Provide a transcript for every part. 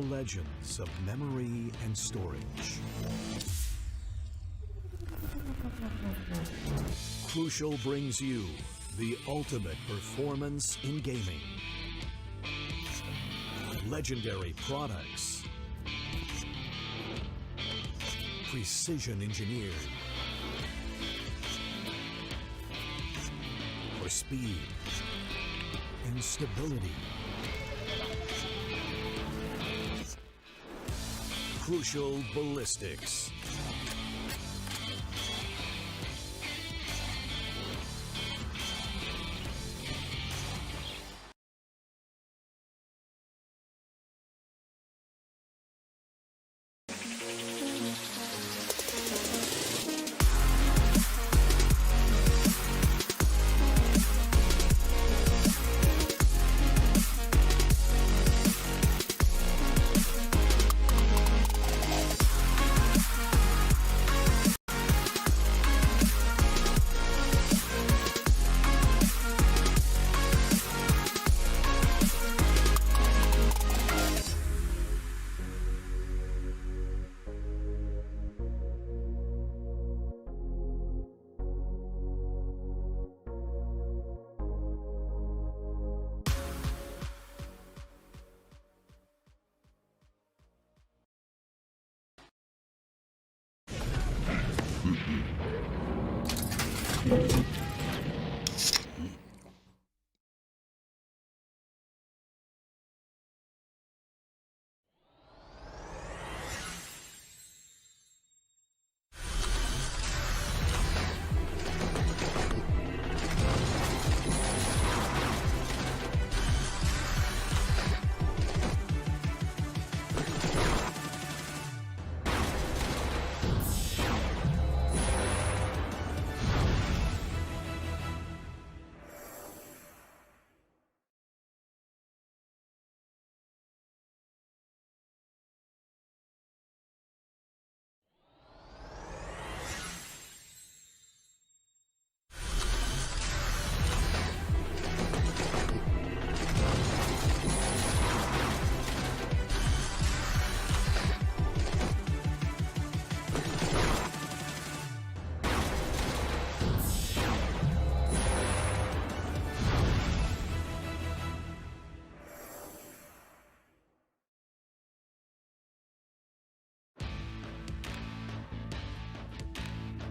the legends of memory and storage. Crucial brings you the ultimate performance in gaming. Legendary products. Precision engineered. For speed and stability. Crucial ballistics.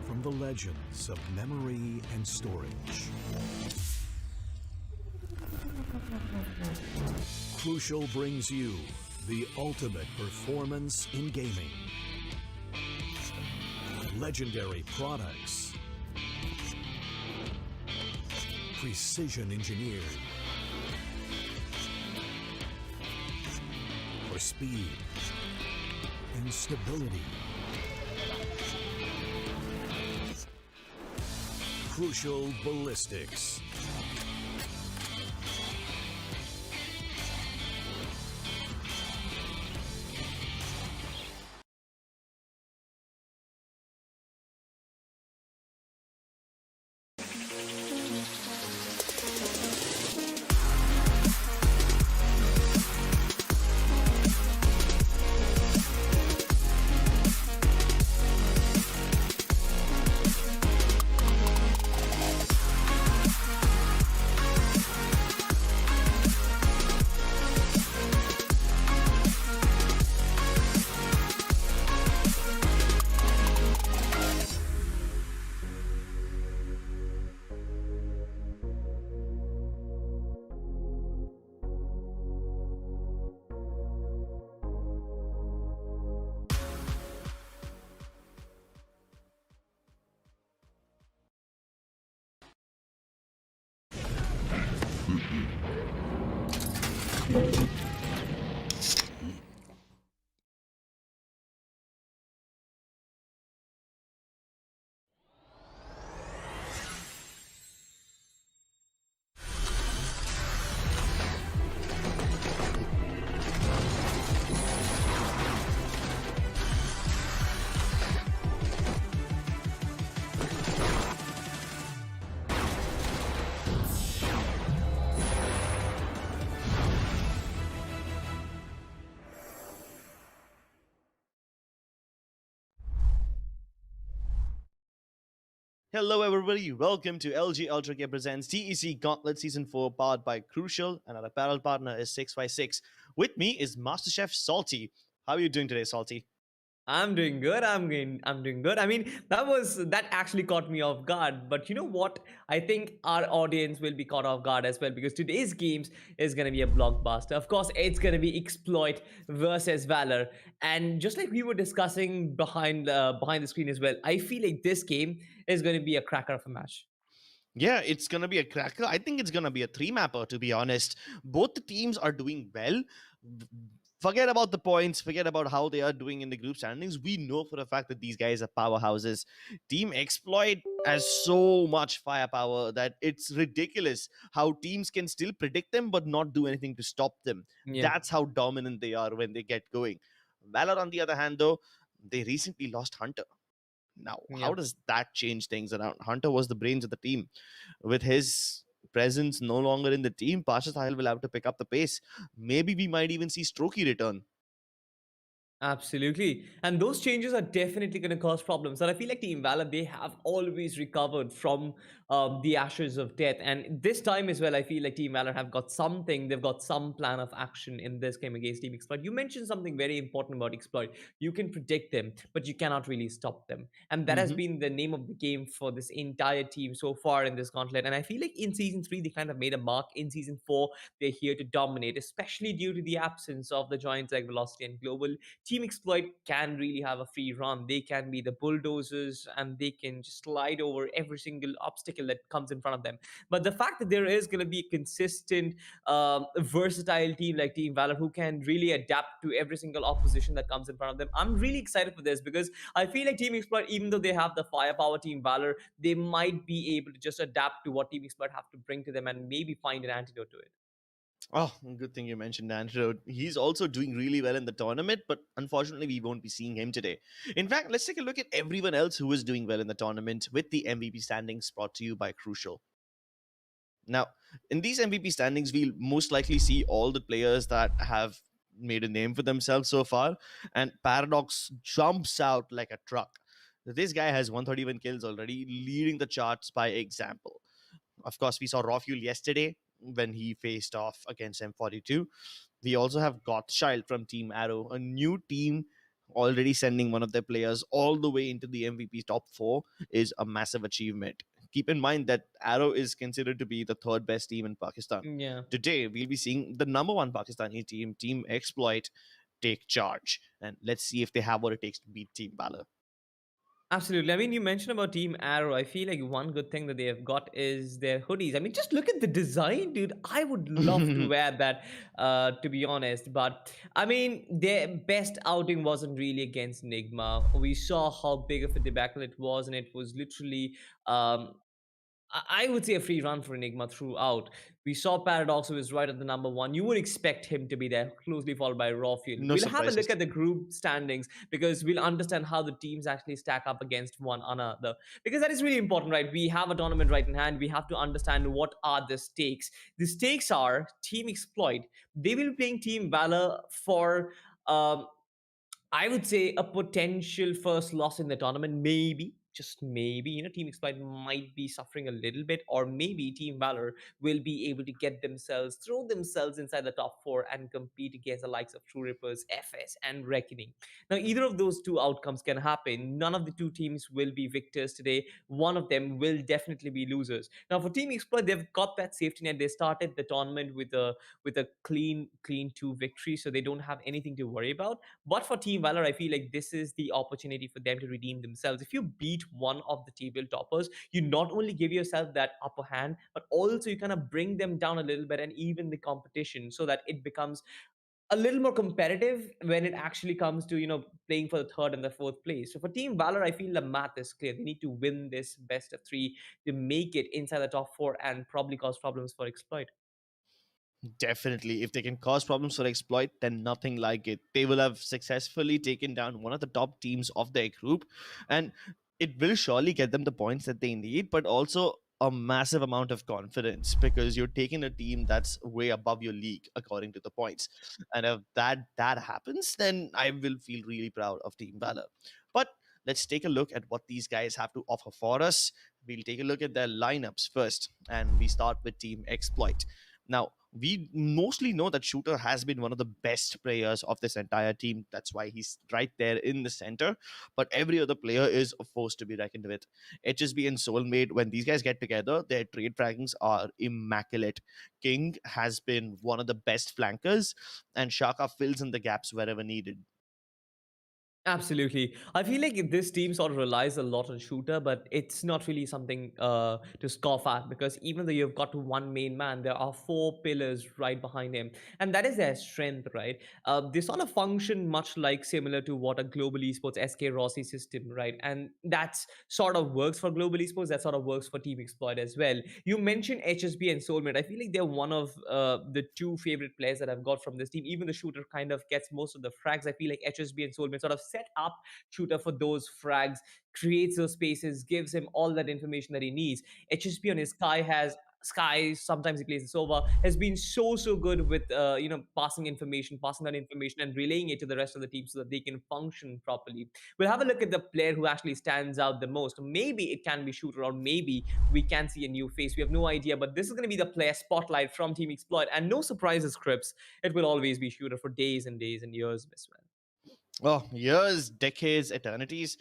From the legends of memory and storage. Crucial brings you the ultimate performance in gaming. Legendary products. Precision engineered. For speed and stability. Crucial ballistics. Hello, everybody. Welcome to LG Ultragear presents TEC Gauntlet Season 4, powered by Crucial, and our apparel partner is 6x6. With me is MasterChef Salty. How are you doing today, Salty? I'm doing good. I'm doing good. I mean, that actually caught me off guard. But you know what? I think our audience will be caught off guard as well because today's games is gonna be a blockbuster. Of course, it's gonna be Exploit versus Valor, and just like we were discussing behind the screen as well, I feel like this game is gonna be a cracker of a match. Yeah, it's going to be a cracker. I think it's going to be a three mapper, to be honest. Both the teams are doing well. Forget about the points, forget about how they are doing in the group standings. We know for a fact that these guys are powerhouses. Team Exploit has so much firepower that it's ridiculous how teams can still predict them but not do anything to stop them. Yeah, That's how dominant they are when they get going. Valor, on the other hand, though, they recently lost Hunter. Now, how yeah. does that change things around? Hunter was the brains of the team. With his presence no longer in the team, Pasha Sahil will have to pick up the pace. Maybe we might even see Strokey return. Absolutely. And those changes are definitely going to cause problems. And I feel like Team Valor, they have always recovered from the ashes of death. And this time as well, I feel like Team Valor have got something, they've got some plan of action in this game against Team Exploit. You mentioned something very important about Exploit. You can predict them, but you cannot really stop them. And that has Hmm. been the name of the game for this entire team so far in this gauntlet. And I feel like in Season 3, they kind of made a mark. In Season 4, they're here to dominate, especially due to the absence of the giants like Velocity and Global. Team Exploit can really have a free run. They can be the bulldozers and they can just slide over every single obstacle that comes in front of them. But the fact that there is going to be a consistent, versatile team like Team Valor who can really adapt to every single opposition that comes in front of them, I'm really excited for this because I feel like Team Exploit, even though they have the firepower, Team Valor, they might be able to just adapt to what Team Exploit have to bring to them and maybe find an antidote to it. Oh, good thing you mentioned Andrew. He's also doing really well in the tournament, but unfortunately, we won't be seeing him today. In fact, let's take a look at everyone else who is doing well in the tournament with the MVP standings brought to you by Crucial. Now, in these MVP standings, we'll most likely see all the players that have made a name for themselves so far, and Paradox jumps out like a truck. This guy has 131 kills already, leading the charts by example. Of course, we saw Raw Fuel yesterday when he faced off against M42. We also have Gothschild from Team Arrow, a new team already sending one of their players all the way into the MVP top four is a massive achievement. Keep in mind that Arrow is considered to be the third best team in Pakistan. Yeah. Today, we'll be seeing the number one Pakistani team, Team Exploit, take charge. And let's see if they have what it takes to beat Team Valor. Absolutely. I mean, you mentioned about Team Arrow. I feel like one good thing that they have got is their hoodies. I mean, just look at the design, dude. I would love to wear that, to be honest. But I mean, their best outing wasn't really against Enigma. We saw how big of a debacle it was, and it was literally I would say a free run for Enigma throughout. We saw Paradox, who is right at the number one. You would expect him to be there, closely followed by Raw Fuel. No We'll have a look surprises. at the group standings because we'll understand how the teams actually stack up against one another. Because that is really important, right? We have a tournament right in hand. We have to understand what are the stakes. The stakes are Team Exploit. They will be playing Team Valor for I would say a potential first loss in the tournament, maybe, just maybe, Team Exploit might be suffering a little bit, or maybe Team Valor will be able to get themselves, throw themselves inside the top four and compete against the likes of True Rippers, FS, and Reckoning. Now, either of those two outcomes can happen. None of the two teams will be victors today. One of them will definitely be losers. Now, for Team Exploit, they've got that safety net. They started the tournament with a clean two victory, so they don't have anything to worry about. But for Team Valor, I feel like this is the opportunity for them to redeem themselves. If you beat one of the table toppers, you not only give yourself that upper hand, but also you kind of bring them down a little bit and even the competition so that it becomes a little more competitive when it actually comes to playing for the third and the fourth place. So for Team Valor, I feel the math is clear. They need to win this best of three to make it inside the top four and probably cause problems for Exploit. Definitely. If they can cause problems for Exploit, then nothing like it. They will have successfully taken down one of the top teams of their group, and it will surely get them the points that they need, but also a massive amount of confidence because you're taking a team that's way above your league according to the points. And if that happens, then I will feel really proud of Team Valor. But let's take a look at what these guys have to offer for us. we'll take a look at their lineups first, and we start with Team Exploit. Now, we mostly know that Shooter has been one of the best players of this entire team. That's why he's right there in the center. But every other player is a force to be reckoned with. HSB and Soulmate, when these guys get together, their trade fraggings are immaculate. King has been one of the best flankers, and Shaka fills in the gaps wherever needed. Absolutely. I feel like this team sort of relies a lot on shooter, but it's not really something to scoff at because even though you've got one main man, there are four pillars right behind him. And that is their strength, right? They sort of function much like similar to what a global esports SK Rossi system, right? And that's sort of works for global esports, that sort of works for Team Exploit as well. You mentioned HSB and Soulmate. I feel like they're one of the two favorite players that I've got from this team. Even the shooter kind of gets most of the frags. I feel like HSB and Soulmate sort of set up shooter for those frags, creates those spaces, gives him all that information that he needs. HSB on his Sky, sometimes he plays this over, has been so good with passing that information and relaying it to the rest of the team so that they can function properly. We'll have a look at the player who actually stands out the most. Maybe it can be shooter, or maybe we can see a new face. We have no idea, but this is going to be the player spotlight from Team Exploit, and no surprises, Crips. It will always be shooter for days and days and years as well. Oh, years, decades, eternities.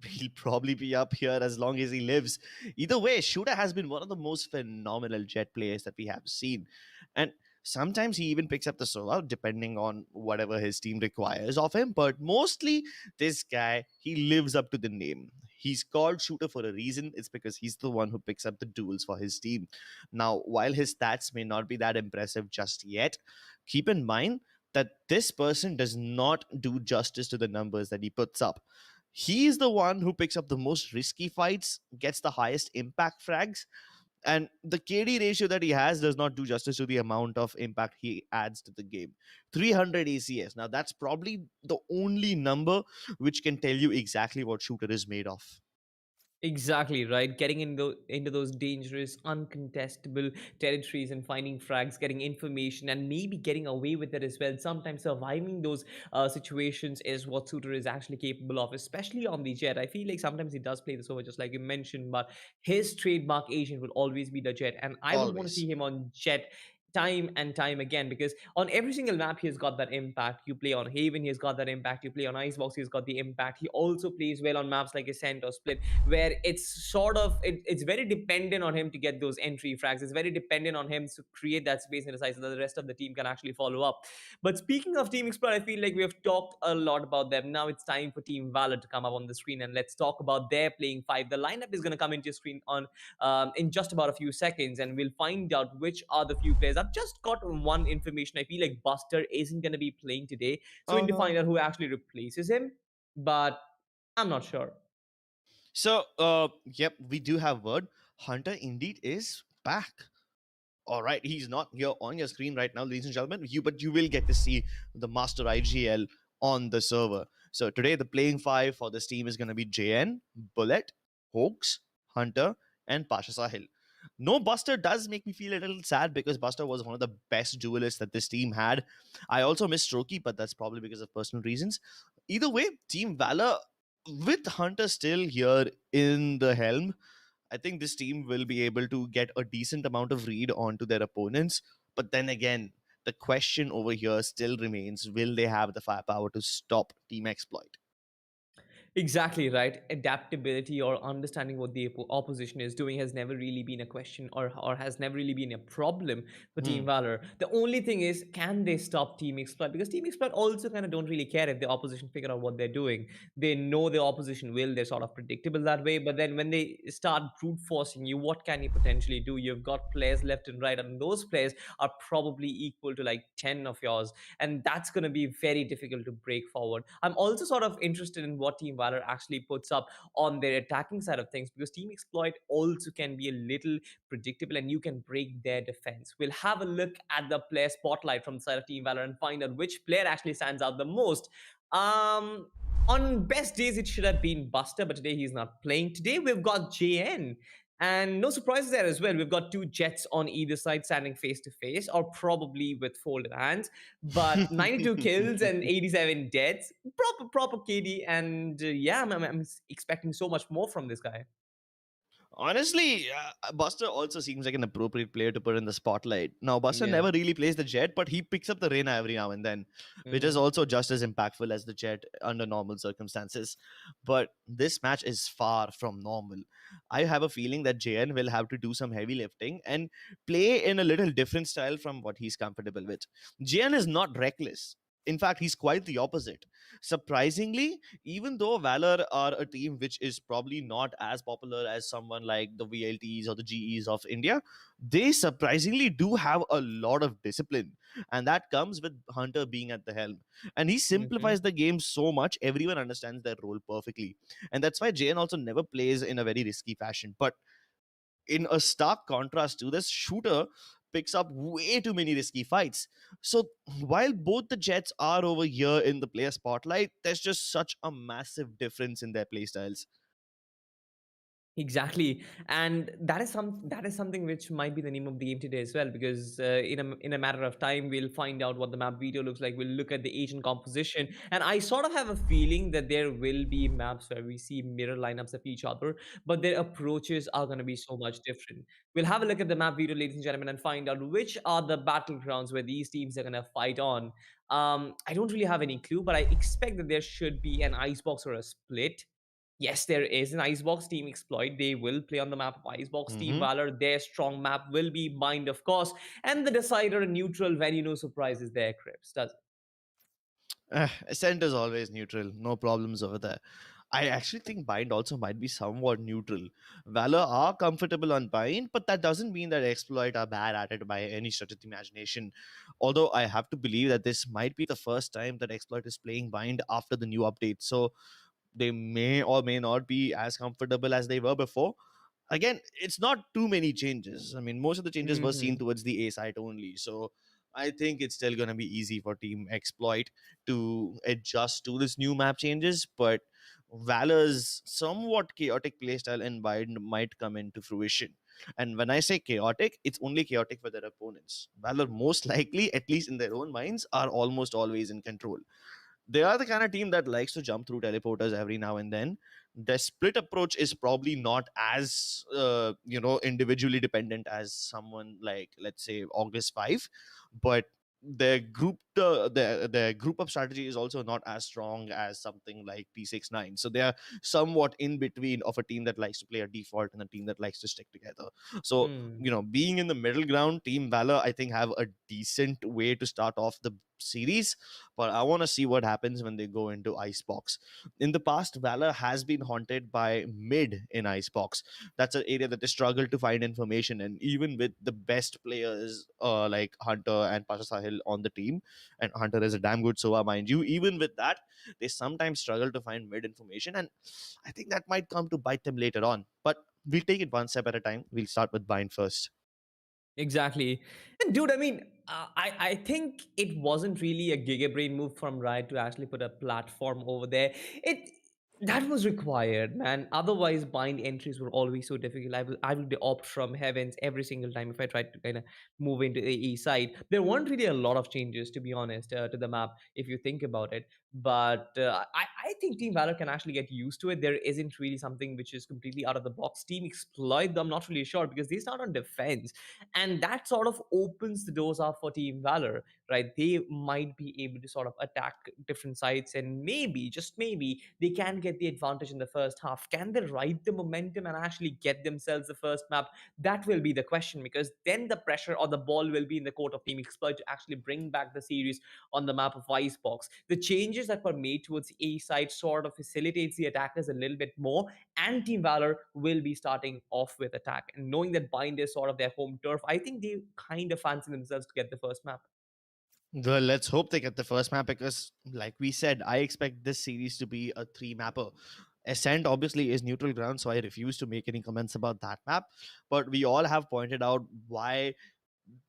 He'll probably be up here as long as he lives. Either way, Shooter has been one of the most phenomenal Jet players that we have seen. And sometimes he even picks up the solo, depending on whatever his team requires of him. But mostly, this guy, he lives up to the name. He's called Shooter for a reason. It's because he's the one who picks up the duels for his team. Now, while his stats may not be that impressive just yet, keep in mind that this person does not do justice to the numbers that he puts up. He's the one who picks up the most risky fights, gets the highest impact frags, and the KD ratio that he has does not do justice to the amount of impact he adds to the game. 300 ACS. Now, that's probably the only number which can tell you exactly what Shooter is made of. Exactly, right. Getting into those dangerous, uncontestable territories and finding frags, getting information, and maybe getting away with it as well. Sometimes surviving those situations is what Suter is actually capable of, especially on the jet. I feel like sometimes he does play this over, just like you mentioned, but his trademark agent will always be the jet. And I would want to Always. see him on jet time and time again because on every single map he has got that impact. You play on Haven, he has got that impact. You play on Icebox, he's got the impact. He also plays well on maps like Ascent or Split, where it's very dependent on him to get those entry frags. It's very dependent on him to create that space in the side so that the rest of the team can actually follow up. But speaking of Team Explorer, I feel like we have talked a lot about them. Now it's time for Team Valor to come up on the screen and let's talk about their playing five. The lineup is going to come into your screen on in just about a few seconds, and we'll find out which are the few players. I've just got one information. I feel like Buster isn't going to be playing today, so we Oh need to find no. out who actually replaces him. But I'm not sure. So, yep, we do have word. Hunter indeed is back. All right, he's not here on your screen right now, ladies and gentlemen. But you will get to see the master IGL on the server. So today, the playing five for this team is going to be JN, Bullet, Hoax, Hunter, and Pasha Sahil. No Buster does make me feel a little sad because Buster was one of the best duelists that this team had. I also miss Strokey, but that's probably because of personal reasons. Either way, Team Valor with Hunter still here in the helm, I think this team will be able to get a decent amount of read onto their opponents. But then again, the question over here still remains, will they have the firepower to stop Team Exploit? Exactly right. Adaptability or understanding what the opposition is doing has never really been a question, or has never really been a problem for Team Hmm. Valor. The only thing is, can they stop Team Exploit? Because Team Exploit also kind of don't really care if the opposition figure out what they're doing. They know the opposition will. They're sort of predictable that way. But then when they start brute forcing you, what can you potentially do? You've got players left and right, and those players are probably equal to like 10 of yours, and that's going to be very difficult to break forward. I'm also sort of interested in what Team Valor actually puts up on their attacking side of things because Team Exploit also can be a little predictable and you can break their defense. We'll have a look at the player spotlight from the side of Team Valor and find out which player actually stands out the most. Um, on best days, it should have been Buster, but today he's not playing. Today we've got JN. And no surprises there as well. We've got two Jets on either side standing face to face, or probably with folded hands. But 92 kills and 87 deaths, proper KD. And yeah, I'm expecting so much more from this guy. Honestly, Buster also seems like an appropriate player to put in the spotlight. Now, Buster Yeah. never really plays the Jet, but he picks up the Reyna every now and then, which is Mhm. also just as impactful as the Jet under normal circumstances. But this match is far from normal. I have a feeling that JN will have to do some heavy lifting and play in a little different style from what he's comfortable with. JN is not reckless. In fact, he's quite the opposite. Surprisingly, even though Valor are a team which is probably not as popular as someone like the VLTs or the GEs of India, they surprisingly do have a lot of discipline. And that comes with Hunter being at the helm. And he Mhm. simplifies the game so much, everyone understands their role perfectly. And that's why JN also never plays in a very risky fashion. But in a stark contrast to this, Shooter picks up way too many risky fights. So while both the Jets are over here in the player spotlight, there's just such a massive difference in their playstyles. Exactly, and that is something which might be the name of the game today as well. Because in a matter of time, we'll find out what the map video looks like. We'll look at the agent composition, and I sort of have a feeling that there will be maps where we see mirror lineups of each other, but their approaches are going to be so much different. We'll have a look at the map video, ladies and gentlemen, and find out which are the battlegrounds where these teams are going to fight on. I don't really have any clue, but I expect that there should be an icebox or a split. Yes, there is an Icebox team exploit. They will play on the map of Icebox. Team Hmm. Valor, their strong map will be Bind, of course. And the Decider neutral, very no surprises there, Crips, does it? Ascent is always neutral, no problems over there. I actually think Bind also might be somewhat neutral. Valor are comfortable on Bind, but that doesn't mean that Exploit are bad at it by any stretch of the imagination. Although I have to believe that this might be the first time that Exploit is playing Bind after the new update. So they may or may not be as comfortable as they were before. Again, it's not too many changes. I mean, most of the changes were seen Hmm. towards the A side only. So I think it's still going to be easy for Team Exploit to adjust to this new map changes. But Valor's somewhat chaotic playstyle and Bind might come into fruition. And when I say chaotic, it's only chaotic for their opponents. Valor, most likely, at least in their own minds, are almost always in control. They are the kind of team that likes to jump through teleporters every now and then. The split approach is probably not as individually dependent as someone like, let's say, August 5, but their group up strategy is also not as strong as something like P69. So they are somewhat in between of a team that likes to play a default and a team that likes to stick together. So Hmm. being in the middle ground, Team Valor, I think, have a decent way to start off the series, but I want to see what happens when they go into Icebox. In the past, Valor has been haunted by mid in Icebox. That's an area that they struggle to find information, and even with the best players like Hunter and Pasha Sahil on the team, and Hunter is a damn good Sova, mind you, even with that, they sometimes struggle to find mid information, and I think that might come to bite them later on. But we'll take it one step at a time. We'll start with Bind first. Exactly. And dude, I mean, I think it wasn't really a gigabrain move from Riot to actually put a platform over there. It that was required, man. Otherwise, bind entries were always so difficult. I would opt from heavens every single time if I tried to kind of move into the E side. There weren't really a lot of changes, to be honest, to the map if you think about it. But I think Team Valor can actually get used to it. There isn't really something which is completely out of the box. Team Exploit, I'm not really sure because they start on defense, and that sort of opens the doors up for Team Valor, right? They might be able to sort of attack different sites, and maybe, just maybe, they can get the advantage in the first half. Can they ride the momentum and actually get themselves the first map? That will be the question, because then the pressure or the ball will be in the court of Team Exploit to actually bring back the series on the map of Icebox. The changes that were made towards A side sort of facilitates the attackers a little bit more, and Team Valor will be starting off with attack. And knowing that Bind is sort of their home turf, I think they kind of fancy themselves to get the first map. Well, let's hope they get the first map because, like we said, I expect this series to be a three mapper. Ascent obviously is neutral ground, so I refuse to make any comments about that map. But we all have pointed out why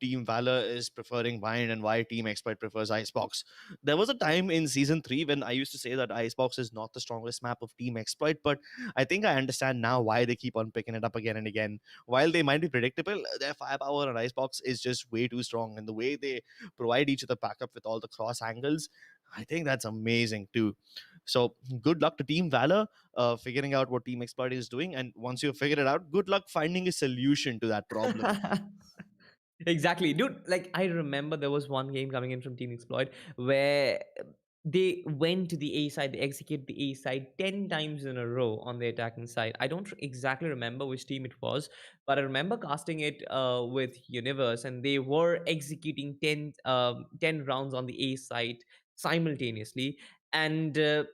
Team Valor is preferring Bind and why Team Exploit prefers Icebox. There was a time in season 3 when I used to say that Icebox is not the strongest map of Team Exploit, but I think I understand now why they keep on picking it up again and again. While they might be predictable, their firepower on Icebox is just way too strong, and the way they provide each other backup with all the cross angles. I think that's amazing too. So good luck to Team Valor figuring out what Team Exploit is doing. And once you figure it out, good luck finding a solution to that problem. Exactly, dude. Like I remember there was one game coming in from Team Exploit where they went to the A side, they executed the A side 10 times in a row on the attacking side. I don't exactly remember which team it was, but I remember casting it with Universe, and they were executing 10 rounds on the A side simultaneously. And there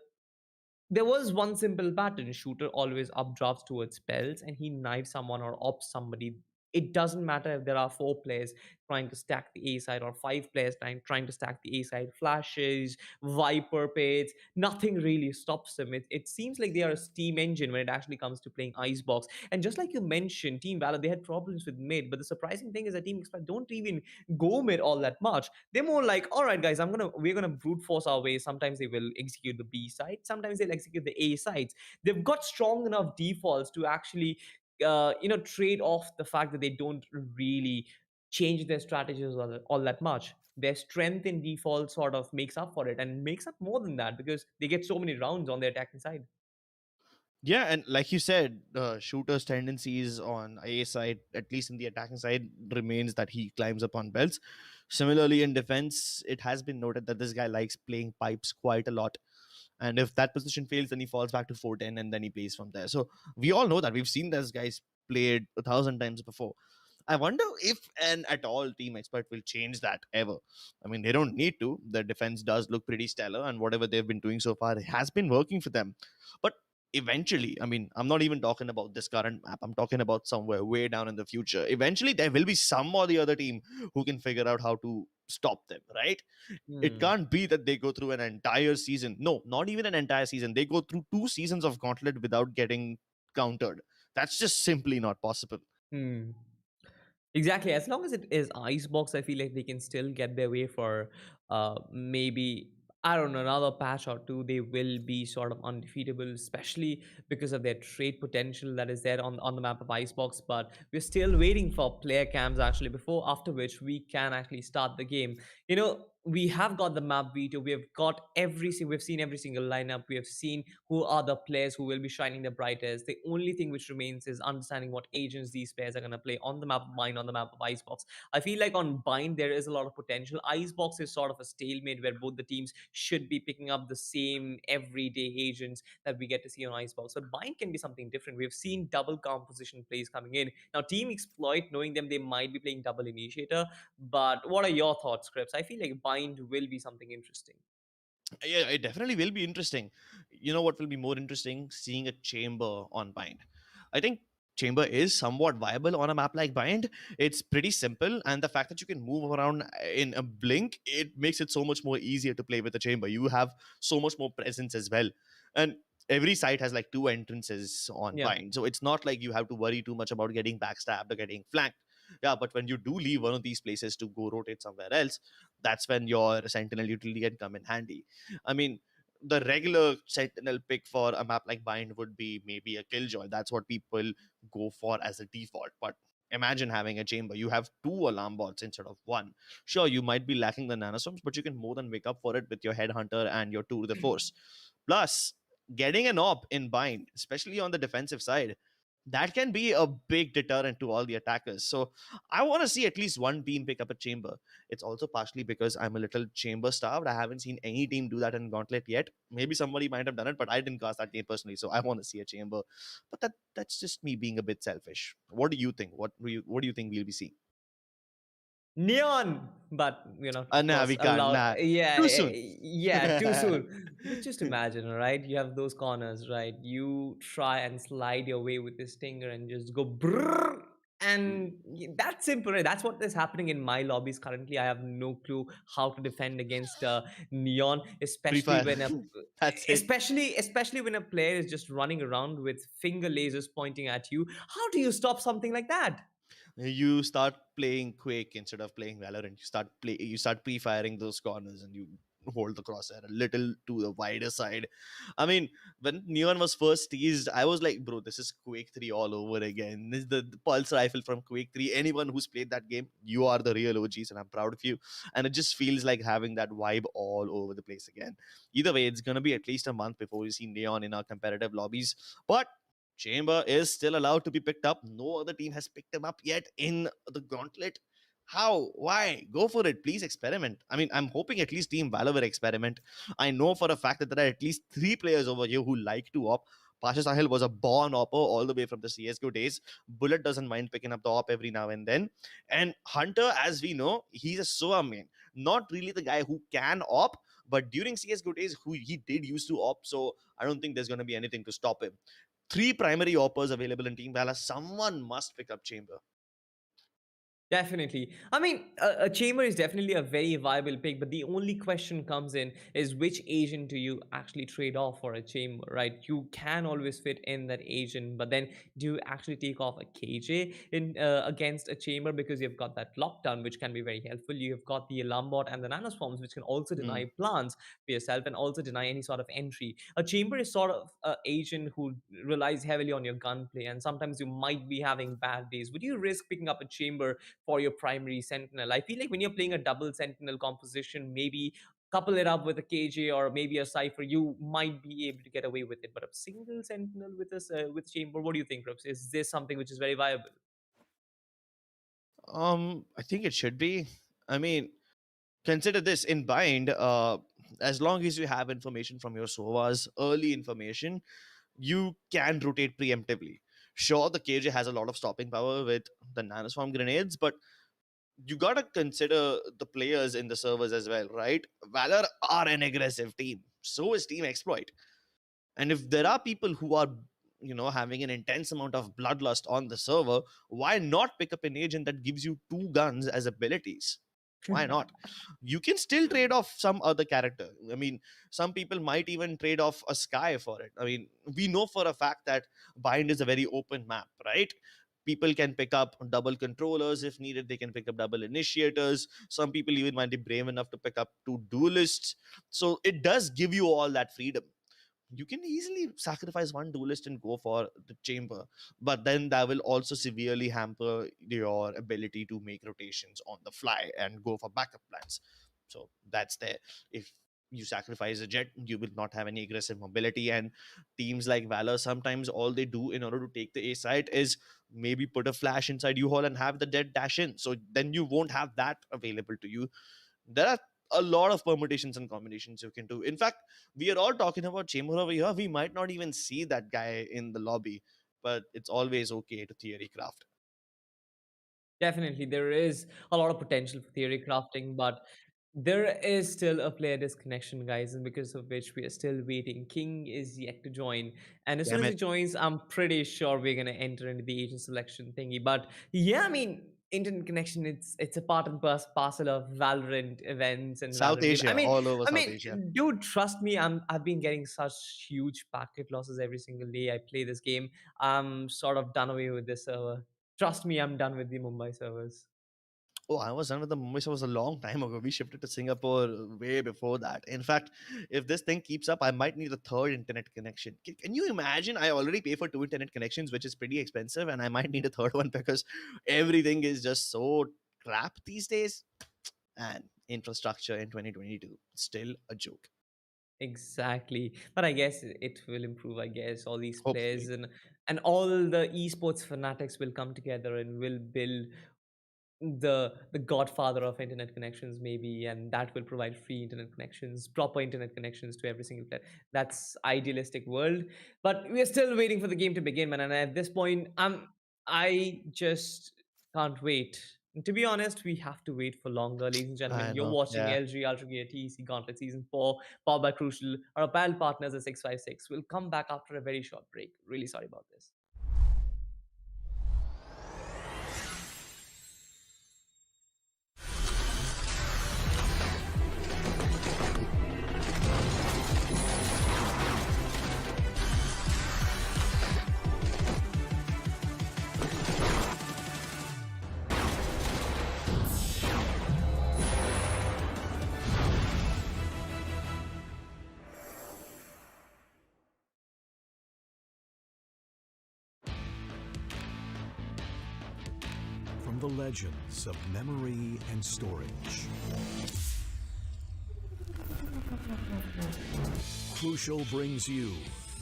was one simple pattern. Shooter always updrafts towards spells and he knives someone or ops somebody. It doesn't matter if there are four players trying to stack the A side or five players trying to stack the A side. Flashes, Viper pits, nothing really stops them. It seems like they are a steam engine when it actually comes to playing Icebox. And just like you mentioned, Team Valor, they had problems with mid, but the surprising thing is that Team Expect don't even go mid all that much. They're more like, all right, guys, we're gonna brute force our way. Sometimes they will execute the B side, sometimes they'll execute the A sides. They've got strong enough defaults to actually trade off the fact that they don't really change their strategies all that much. Their strength in default sort of makes up for it, and makes up more than that because they get so many rounds on their attacking side. Yeah, and like you said, shooter's tendencies on A side, at least in the attacking side, remains that he climbs up on belts. Similarly, in defense, it has been noted that this guy likes playing pipes quite a lot. And if that position fails, then he falls back to 410 and then he plays from there. So we all know that. We've seen this guys played 1,000 times before. I wonder if and at all Team Expert will change that ever. I mean, they don't need to. Their defense does look pretty stellar, and whatever they've been doing so far has been working for them. But eventually, I mean, I'm not even talking about this current map. I'm talking about somewhere way down in the future. Eventually, there will be some or the other team who can figure out how to stop them, right? It Hmm. can't be that they go through an entire season. No, not even an entire season. They go through 2 seasons of Gauntlet without getting countered. That's just simply not possible. Hmm. Exactly. As long as it is Icebox, I feel like they can still get their way for maybe, I don't know, another patch or two. They will be sort of undefeatable, especially because of their trade potential that is there on the map of Icebox. But we're still waiting for player cams actually, before after which we can actually start the game. We have got the map veto. We have got we've seen every single lineup. We have seen who are the players who will be shining the brightest. The only thing which remains is understanding what agents these players are going to play on the map of Bind, on the map of Icebox. I feel like on Bind there is a lot of potential. Icebox is sort of a stalemate where both the teams should be picking up the same everyday agents that we get to see on Icebox. But Bind can be something different. We've seen double composition plays coming in. Now, Team Exploit, knowing them, they might be playing double initiator. But what are your thoughts, Scripts? I feel like Bind will be something interesting. Yeah, it definitely will be interesting. You know what will be more interesting? Seeing a chamber on Bind. I think chamber is somewhat viable on a map like Bind. It's pretty simple, and the fact that you can move around in a blink, it makes it so much more easier to play with the chamber. You have so much more presence as well. And every site has like two entrances on Yeah. Bind. So it's not like you have to worry too much about getting backstabbed or getting flanked. Yeah, but when you do leave one of these places to go rotate somewhere else, that's when your sentinel utility can come in handy. I mean, the regular sentinel pick for a map like Bind would be maybe a Killjoy. That's what people go for as a default. But imagine having a chamber. You have two alarm bots instead of one. Sure, you might be lacking the nanoswarms, but you can more than make up for it with your headhunter and your two to the force. Plus, getting an op in Bind, especially on the defensive side, that can be a big deterrent to all the attackers. So I want to see at least one team pick up a chamber. It's also partially because I'm a little chamber starved. I haven't seen any team do that in Gauntlet yet. Maybe somebody might have done it, but I didn't cast that game personally, so I want to see a chamber. But that's just me being a bit selfish. What do you think? What do you think we'll be seeing? Neon, but of Nah, course we can't. allowed. Nah, Yeah, too soon. yeah, too soon. But just imagine, right? You have those corners, right? You try and slide your way with this stinger and just go brrr, and that's simple, right? That's what is happening in my lobbies currently. I have no clue how to defend against Neon, Free especially fire. when That's it. especially when a player is just running around with finger lasers pointing at you. How do you stop something like that? You start playing Quake instead of playing Valorant. You start pre-firing those corners, and you hold the crosshair a little to the wider side. I mean, when Neon was first teased, I was like, bro, this is Quake 3 all over again. This is the pulse rifle from Quake 3. Anyone who's played that game, you are the real OGs, and I'm proud of you. And it just feels like having that vibe all over the place again. Either way, it's gonna be at least a month before we see Neon in our competitive lobbies. But Chamber is still allowed to be picked up. No other team has picked him up yet in the Gauntlet. How? Why? Go for it. Please experiment. I mean, I'm hoping at least Team Valor will experiment. I know for a fact that there are at least 3 players over here who like to op. Pasha Sahil was a born opper all the way from the CSGO days. Bullet doesn't mind picking up the op every now and then. And Hunter, as we know, he's a SOA main. Not really the guy who can op, but during CSGO days, who he did used to op. So I don't think there's going to be anything to stop him. 3 primary oppers available in Team Valor. Someone must pick up Chamber. Definitely. I mean, a chamber is definitely a very viable pick, but the only question comes in is which agent do you actually trade off for a chamber, right? You can always fit in that agent, but then do you actually take off a KJ in against a chamber because you've got that lockdown, which can be very helpful. You've got the alarm bot and the nanoswarms, which can also Hmm. deny plants for yourself and also deny any sort of entry. A chamber is sort of an agent who relies heavily on your gunplay, and sometimes you might be having bad days. Would you risk picking up a chamber for your primary sentinel? I feel like when you're playing a double sentinel composition, maybe couple it up with a KJ or maybe a Cypher, you might be able to get away with it. But a single sentinel with this with chamber, what do you think, Rups? Is this something which is very viable? I think it should be. I mean, consider this in bind. As long as you have information from your SOVAs, early information, you can rotate preemptively. Sure, the KJ has a lot of stopping power with the nanoswarm grenades, but you gotta consider the players in the servers as well, right? Valor are an aggressive team. So is Team Exploit. And if there are people who are, having an intense amount of bloodlust on the server, why not pick up an agent that gives you 2 guns as abilities? Why not? You can still trade off some other character. I mean, some people might even trade off a Sky for it. I mean, we know for a fact that Bind is a very open map, right? People can pick up double controllers if needed. They can pick up double initiators. Some people even might be brave enough to pick up 2 duelists. So it does give you all that freedom. You can easily sacrifice 1 duelist and go for the chamber, but then that will also severely hamper your ability to make rotations on the fly and go for backup plans. So that's there. If you sacrifice a jet, you will not have any aggressive mobility. And teams like Valor, sometimes all they do in order to take the A site is maybe put a flash inside you hole and have the jet dash in. So then you won't have that available to you. There are a lot of permutations and combinations you can do. In fact, we are all talking about chamber over here. We might not even see that guy in the lobby, but it's always okay to theory craft. Definitely, there is a lot of potential for theory crafting, but there is still a player disconnection, guys, and because of which we are still waiting. King is yet to join, and as soon Damn as he it. joins, I'm pretty sure we're gonna enter into the agent selection thingy. But yeah, I mean, internet connection, it's a part and parcel of Valorant events and South Valorant game. Asia, all over I South mean, Asia. dude, trust me, I've been getting such huge packet losses every single day I play this game. I'm sort of done away with this server. Trust me, I'm done with the Mumbai servers. Oh, I was done with the Mumbai show was a long time ago. We shifted to Singapore way before that. In fact, if this thing keeps up, I might need a third internet connection. Can you imagine? I already pay for 2 internet connections, which is pretty expensive, and I might need a third one because everything is just so crap these days. And infrastructure in 2022, still a joke. Exactly. But I guess it will improve, I guess. All these players Hopefully. and all the esports fanatics will come together and will build the godfather of internet connections maybe, and that will provide free internet connections, proper internet connections to every single player. That's idealistic world, but we're still waiting for the game to begin, man. And at this point, I just can't wait. And to be honest, we have to wait for longer, ladies and gentlemen. I You're know. watching Yeah. LG Ultragear TEC Gauntlet Season 4, powered by Crucial. Our apparel partners at 656. We'll come back after a very short break. Really sorry about this. the legends of memory and storage. Crucial brings you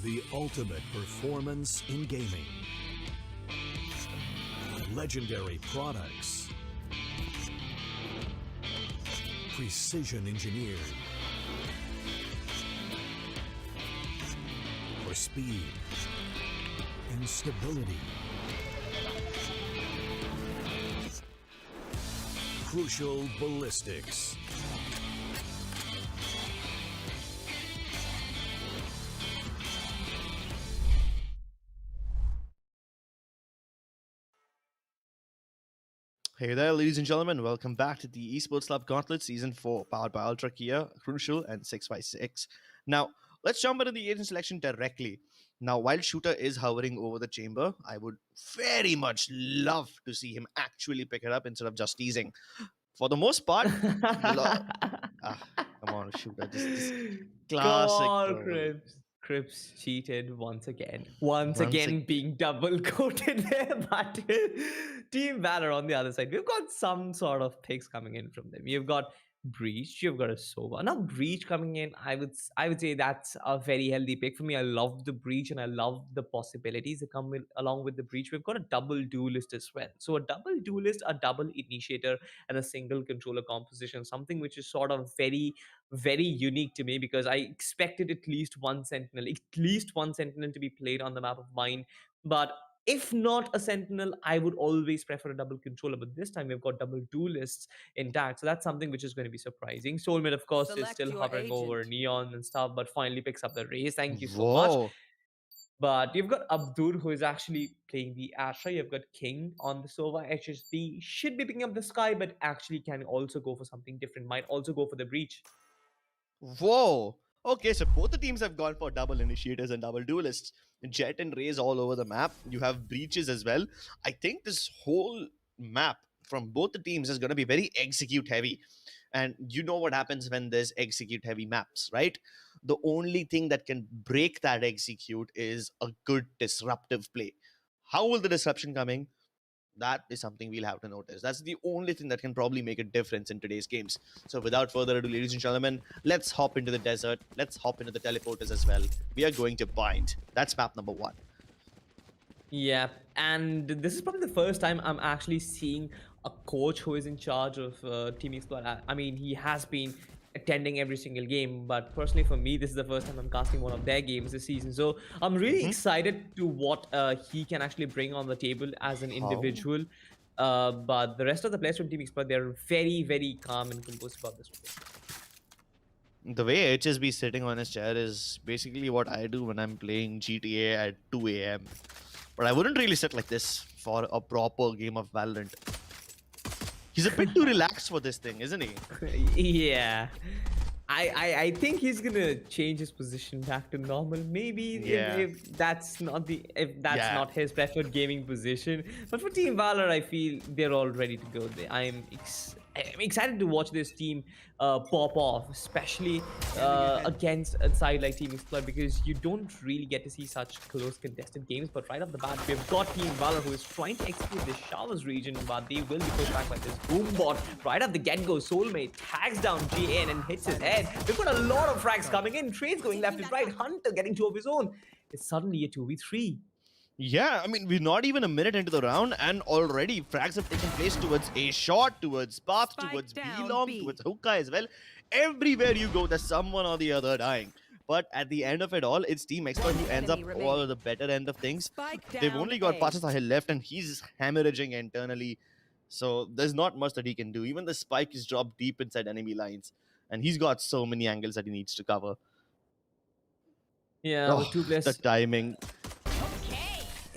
the ultimate performance in gaming. Legendary products. Precision engineered. For speed and stability. Crucial ballistics. Hey there, ladies and gentlemen. Welcome back to the Esports Tec Gauntlet Season 4, powered by Ultragear, Crucial, and 6x6. Now, let's jump into the agent selection directly. Now, while Shooter is hovering over the chamber, I would very much love to see him actually pick it up instead of just teasing. For the most part, come on, Shooter. Just Come classic, on, bro. Crips cheated once again. Once Once again being double coated there, but Team Valor on the other side. We've got some sort of picks coming in from them. You've got Breach, you've got a Sova. Now Breach coming in, I would say that's a very healthy pick for me. I love the Breach and I love the possibilities that come along with the Breach. We've got a double duelist as well. So a double duelist, a double initiator, and a single controller composition, something which is sort of very unique to me because I expected at least one sentinel to be played on the map of mine. But if not a sentinel, I would always prefer a double controller. But this time we've got double duelists intact, so that's something which is going to be surprising. Soulmate, of course, is Select still your hovering over agent. Neon and stuff, but finally picks up the race. Thank you so much. Whoa. But you've got Abdur, who is actually playing the Astra. You've got King on the Sova. HSB should be picking up the Sky, but actually can also go for something different. Might also go for the Breach. Whoa. Okay, so both the teams have gone for double initiators and double duelists. Jet and Rays all over the map. You have breaches as well. I think this whole map from both the teams is going to be very execute heavy. And you know what happens when there's execute heavy maps, right? The only thing that can break that execute is a good disruptive play. How will the disruption coming? That is something we'll have to notice. That's the only thing that can probably make a difference in today's games. So without further ado, ladies and gentlemen, let's hop into the desert. Let's hop into the teleporters as well. We are going to Bind. That's map number 1. Yeah, and this is probably the first time I'm actually seeing a coach who is in charge of Team Exploit. I mean, he has been attending every single game, but personally for me, this is the first time I'm casting one of their games this season. So I'm really excited to what he can actually bring on the table as an individual. But the rest of the players from Team Exploit, they're very calm and composed about this one. The way HSB is sitting on his chair is basically what I do when I'm playing GTA at 2 a.m. But I wouldn't really sit like this for a proper game of Valorant. He's a bit too relaxed for this thing, isn't he? Yeah. I think he's gonna change his position back to normal. Maybe if that's not not his preferred gaming position. But for Team Valor, I feel they're all ready to go. I'm excited to watch this team pop off, especially against a side like Team Exploit, because you don't really get to see such close contested games. But right off the bat, we've got Team Valor who is trying to execute the Showers region, but they will be pushed back by this boom bot. Right at the get-go, Soulmate tags down JN and hits his head. We've got a lot of frags coming in, trades going left and right, Hunter getting two of his own. It's suddenly a 2v3. Yeah, I mean, we're not even a minute into the round, and already frags have taken place towards A shot, towards Path, towards B long, towards Hookah as well. Everywhere you go, there's someone or the other dying. But at the end of it all, it's Team Expert who ends up all the better end of things. They've only got Pasasahil left, and he's hemorrhaging internally. So there's not much that he can do. Even the spike is dropped deep inside enemy lines, and he's got so many angles that he needs to cover. Yeah, with two players. The timing.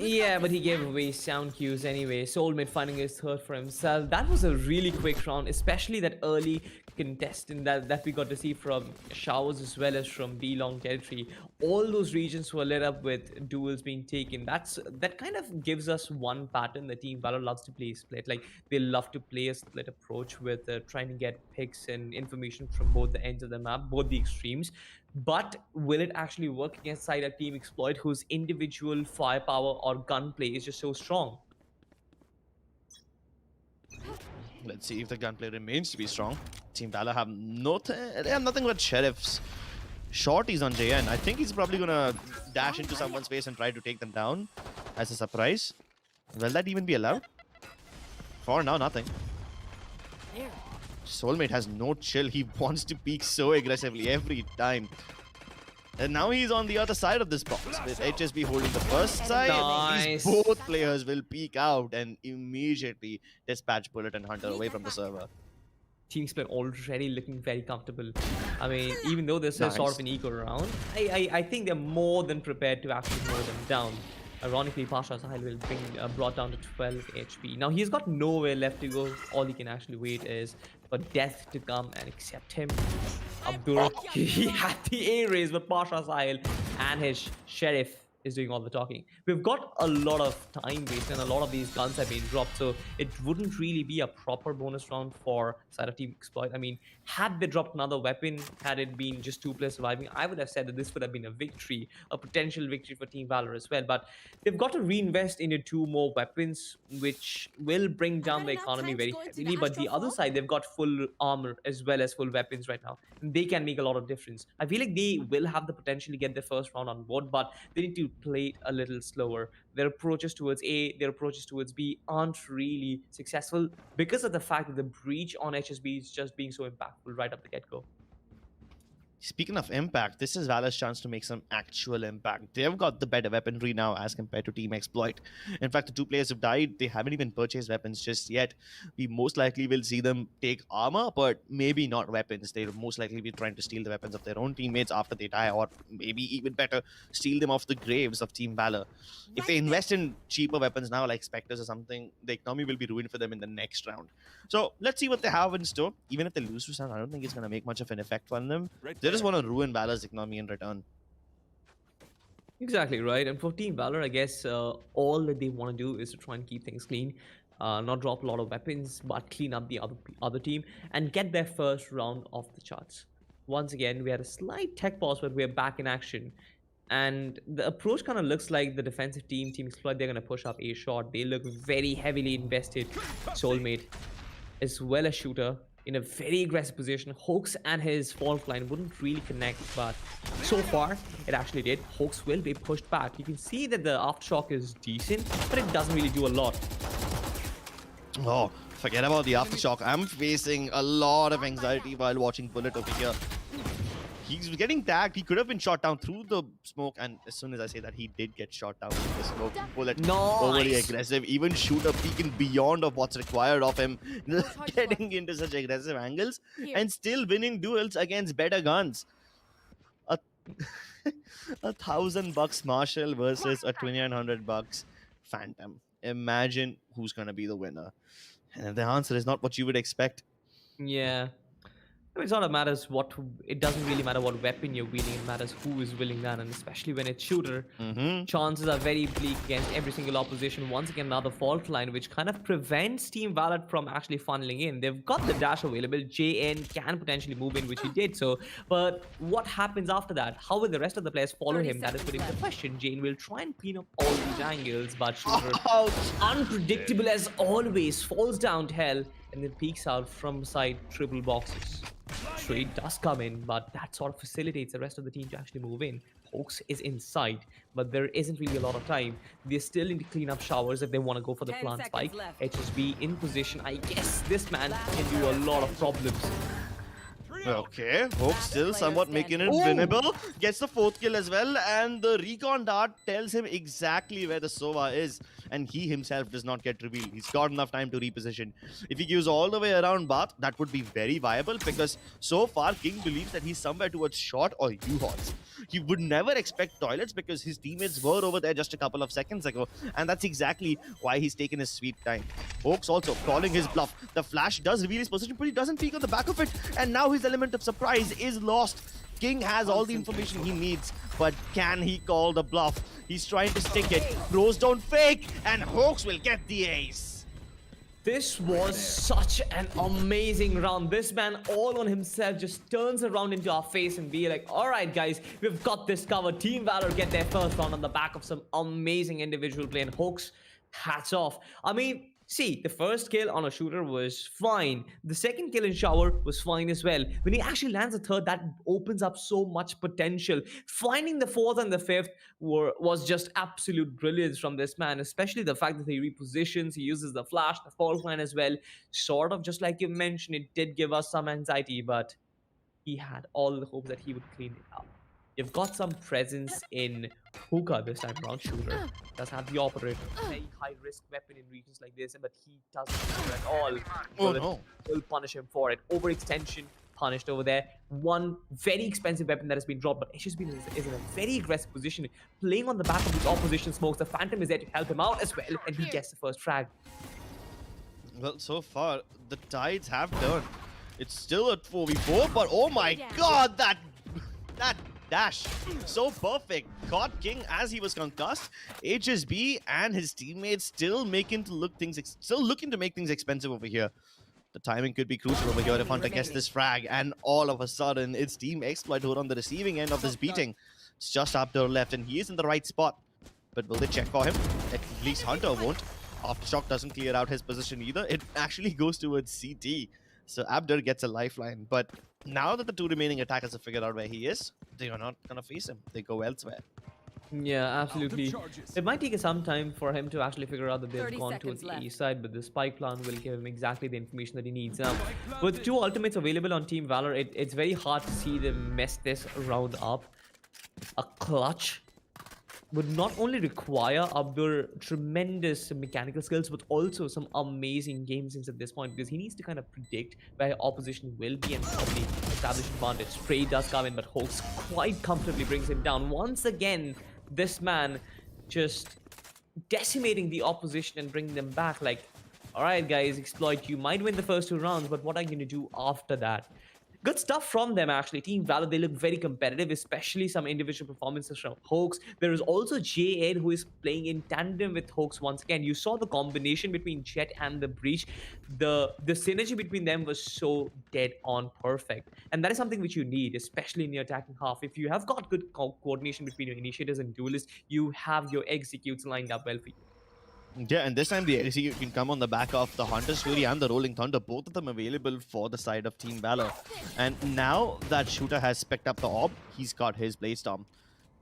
Yeah, but he gave away sound cues anyway. Soulmate finding his third for himself. That was a really quick round, especially that early contestant that we got to see from Showers as well as from B-Long territory. All those regions were lit up with duels being taken. That kind of gives us one pattern that Team Valor loves to play split. Like, they love to play a split approach with trying to get picks and information from both the ends of the map, both the extremes. But will it actually work against side a Team Exploit whose individual firepower or gunplay is just so strong? Let's see if the gunplay remains to be strong. Team Valor have they have nothing but sheriffs. Shorties on JN. I think he's probably gonna dash into someone's face and try to take them down as a surprise. Will that even be allowed? For now, nothing. Soulmate has no chill. He wants to peek so aggressively every time. And now he's on the other side of this box with HSB holding the first side. Nice. These both players will peek out and immediately dispatch Bullet and Hunter away from the server. Team Split already looking very comfortable. I mean, even though this is sort of an eco round, I think they're more than prepared to actually mow them down. Ironically, Pasha Sahil will bring brought down to 12 HP. Now he's got nowhere left to go. All he can actually wait is for death to come and accept him. Abdur, he had the A raise, but Pasha Sahil and his sheriff is doing all the talking. We've got a lot of time wasted and a lot of these guns have been dropped, so it wouldn't really be a proper bonus round for side of Team Exploit. I mean, had they dropped another weapon, had it been just 2 players surviving, I would have said that this would have been a victory, a potential victory for Team Valor as well. But they've got to reinvest into 2 more weapons, which will bring down the economy very heavily. But the other side, they've got full armor as well as full weapons right now. And they can make a lot of difference. I feel like they will have the potential to get their first round on board, but they need to play it a little slower. Their approaches towards A, their approaches towards B aren't really successful because of the fact that the breach on HSB is just being so impactful right up the get-go. Speaking of impact, this is Valor's chance to make some actual impact. They've got the better weaponry now as compared to Team Exploit. In fact, the 2 players who've died, they haven't even purchased weapons just yet. We most likely will see them take armor, but maybe not weapons. They'll most likely be trying to steal the weapons of their own teammates after they die, or maybe even better, steal them off the graves of Team Valor. If they invest in cheaper weapons now, like Spectres or something, the economy will be ruined for them in the next round. So let's see what they have in store. Even if they lose to Sun, I don't think it's going to make much of an effect on them. They just want to ruin Valor's economy in return. Exactly right. And for Team Valor, I guess all that they want to do is to try and keep things clean, not drop a lot of weapons, but clean up the other team and get their first round off the charts. Once again, we had a slight tech pause, but we're back in action. And the approach kind of looks like the defensive team, Team Exploit, they're going to push up A short. They look very heavily invested. Soulmate, as well as Shooter, in a very aggressive position. Hoax and his fault line wouldn't really connect, but so far it actually did. Hoax will be pushed back. You can see that the aftershock is decent, but it doesn't really do a lot. Oh, forget about the aftershock. I'm facing a lot of anxiety while watching Bullet over here. He's getting tagged. He could have been shot down through the smoke, and as soon as I say that, he did get shot down through the smoke. Bullet overly aggressive, even Shooter peeking beyond of what's required of him, getting into such aggressive angles and still winning duels against better guns. A $1,000 Marshall versus a $2,900 Phantom. Imagine who's gonna be the winner. And if the answer is not what you would expect, Yeah. I mean, it's not a matters what, it doesn't really matter what weapon you're wielding, it matters who is willing that, and especially when it's Shooter, chances are very bleak against every single opposition. Once again, another fault line, which kind of prevents Team Valor from actually funneling in. They've got the dash available, JN can potentially move in, which he did so, but what happens after that? How will the rest of the players follow him? That is putting the question. Jane will try and clean up all these angles, but Shooter, unpredictable as always, falls down to hell, and then peeks out from side triple boxes. Trade does come in, but that sort of facilitates the rest of the team to actually move in. Hoax is inside, but there isn't really a lot of time. They still need to clean up showers if they want to go for the plant spike. HSB in position. I guess this man can do a lot of problems. Okay, Hope still somewhat making it winnable. Gets the 4th kill as well, and the recon dart tells him exactly where the Sova is, and he himself does not get revealed. He's got enough time to reposition. If he goes all the way around Bath, that would be very viable, because so far King believes that he's somewhere towards short or U-Halls. He would never expect toilets because his teammates were over there just a couple of seconds ago, and that's exactly why he's taken his sweet time. Hoax also calling his bluff. The flash does reveal his position, but he doesn't peek on the back of it, and now his element of surprise is lost. King has all the information he needs, but can he call the bluff? He's trying to stick it. Bros don't fake, and Hoax will get the ace. This was such an amazing round. This man all on himself just turns around into our face and be like, all right, guys, we've got this covered. Team Valor get their first round on the back of some amazing individual play, and Hoax, hats off. I mean, See, the first kill on a shooter was fine. The second kill in shower was fine as well. When he actually lands a third, that opens up so much potential. Finding the fourth and the fifth was just absolute brilliance from this man, especially the fact that he repositions, he uses the flash, the fault line as well. Sort of just like you mentioned, it did give us some anxiety, but he had all the hopes that he would clean it up. You've got some presence in Hookah this time around. Shooter does have the operator, very high risk weapon in regions like this, but he doesn't care at all. Oh no. Will punish him for it. Overextension punished over there. One very expensive weapon that has been dropped, but HSB is in a very aggressive position, playing on the back of his opposition smokes. The Phantom is there to help him out as well, and he gets the first frag. Well, so far the tides have turned. It's still a 4v4, but oh my god, that dash, so perfect. Caught King as he was concussed. HSB and his teammates still looking to make things expensive over here. The timing could be crucial over here if Hunter gets this frag, and all of a sudden it's Team Exploit who are on the receiving end of this beating. It's just Abdur left, and he is in the right spot. But will they check for him? At least Hunter won't. Aftershock doesn't clear out his position either. It actually goes towards CT. So Abdur gets a lifeline. But now that the two remaining attackers have figured out where he is, they are not going to face him. They go elsewhere. Yeah, absolutely. It might take some time for him to actually figure out that they've gone towards the A side, but the spike plan will give him exactly the information that he needs. Now, with two ultimates available on Team Valor, it's very hard to see them mess this round up. A clutch would not only require Abdur tremendous mechanical skills, but also some amazing game sense at this point, because he needs to kind of predict where opposition will be and probably establish advantage. Spray does come in, but Hoax quite comfortably brings him down. Once again, this man just decimating the opposition and bringing them back. Like, all right, guys, Exploit, you might win the first two rounds, but what are you going to do after that? Good stuff from them, actually. Team Valor, they look very competitive, especially some individual performances from Hoax. There is also J-Ed, who is playing in tandem with Hoax once again. You saw the combination between Jet and the Breach. The synergy between them was so dead on perfect. And that is something which you need, especially in your attacking half. If you have got good coordination between your initiators and duelists, you have your executes lined up well for you. Yeah, and this time the execute can come on the back of the Hunter's Fury and the Rolling Thunder, both of them available for the side of Team Valor. And now that Shooter has picked up the orb, he's got his Blaze Storm.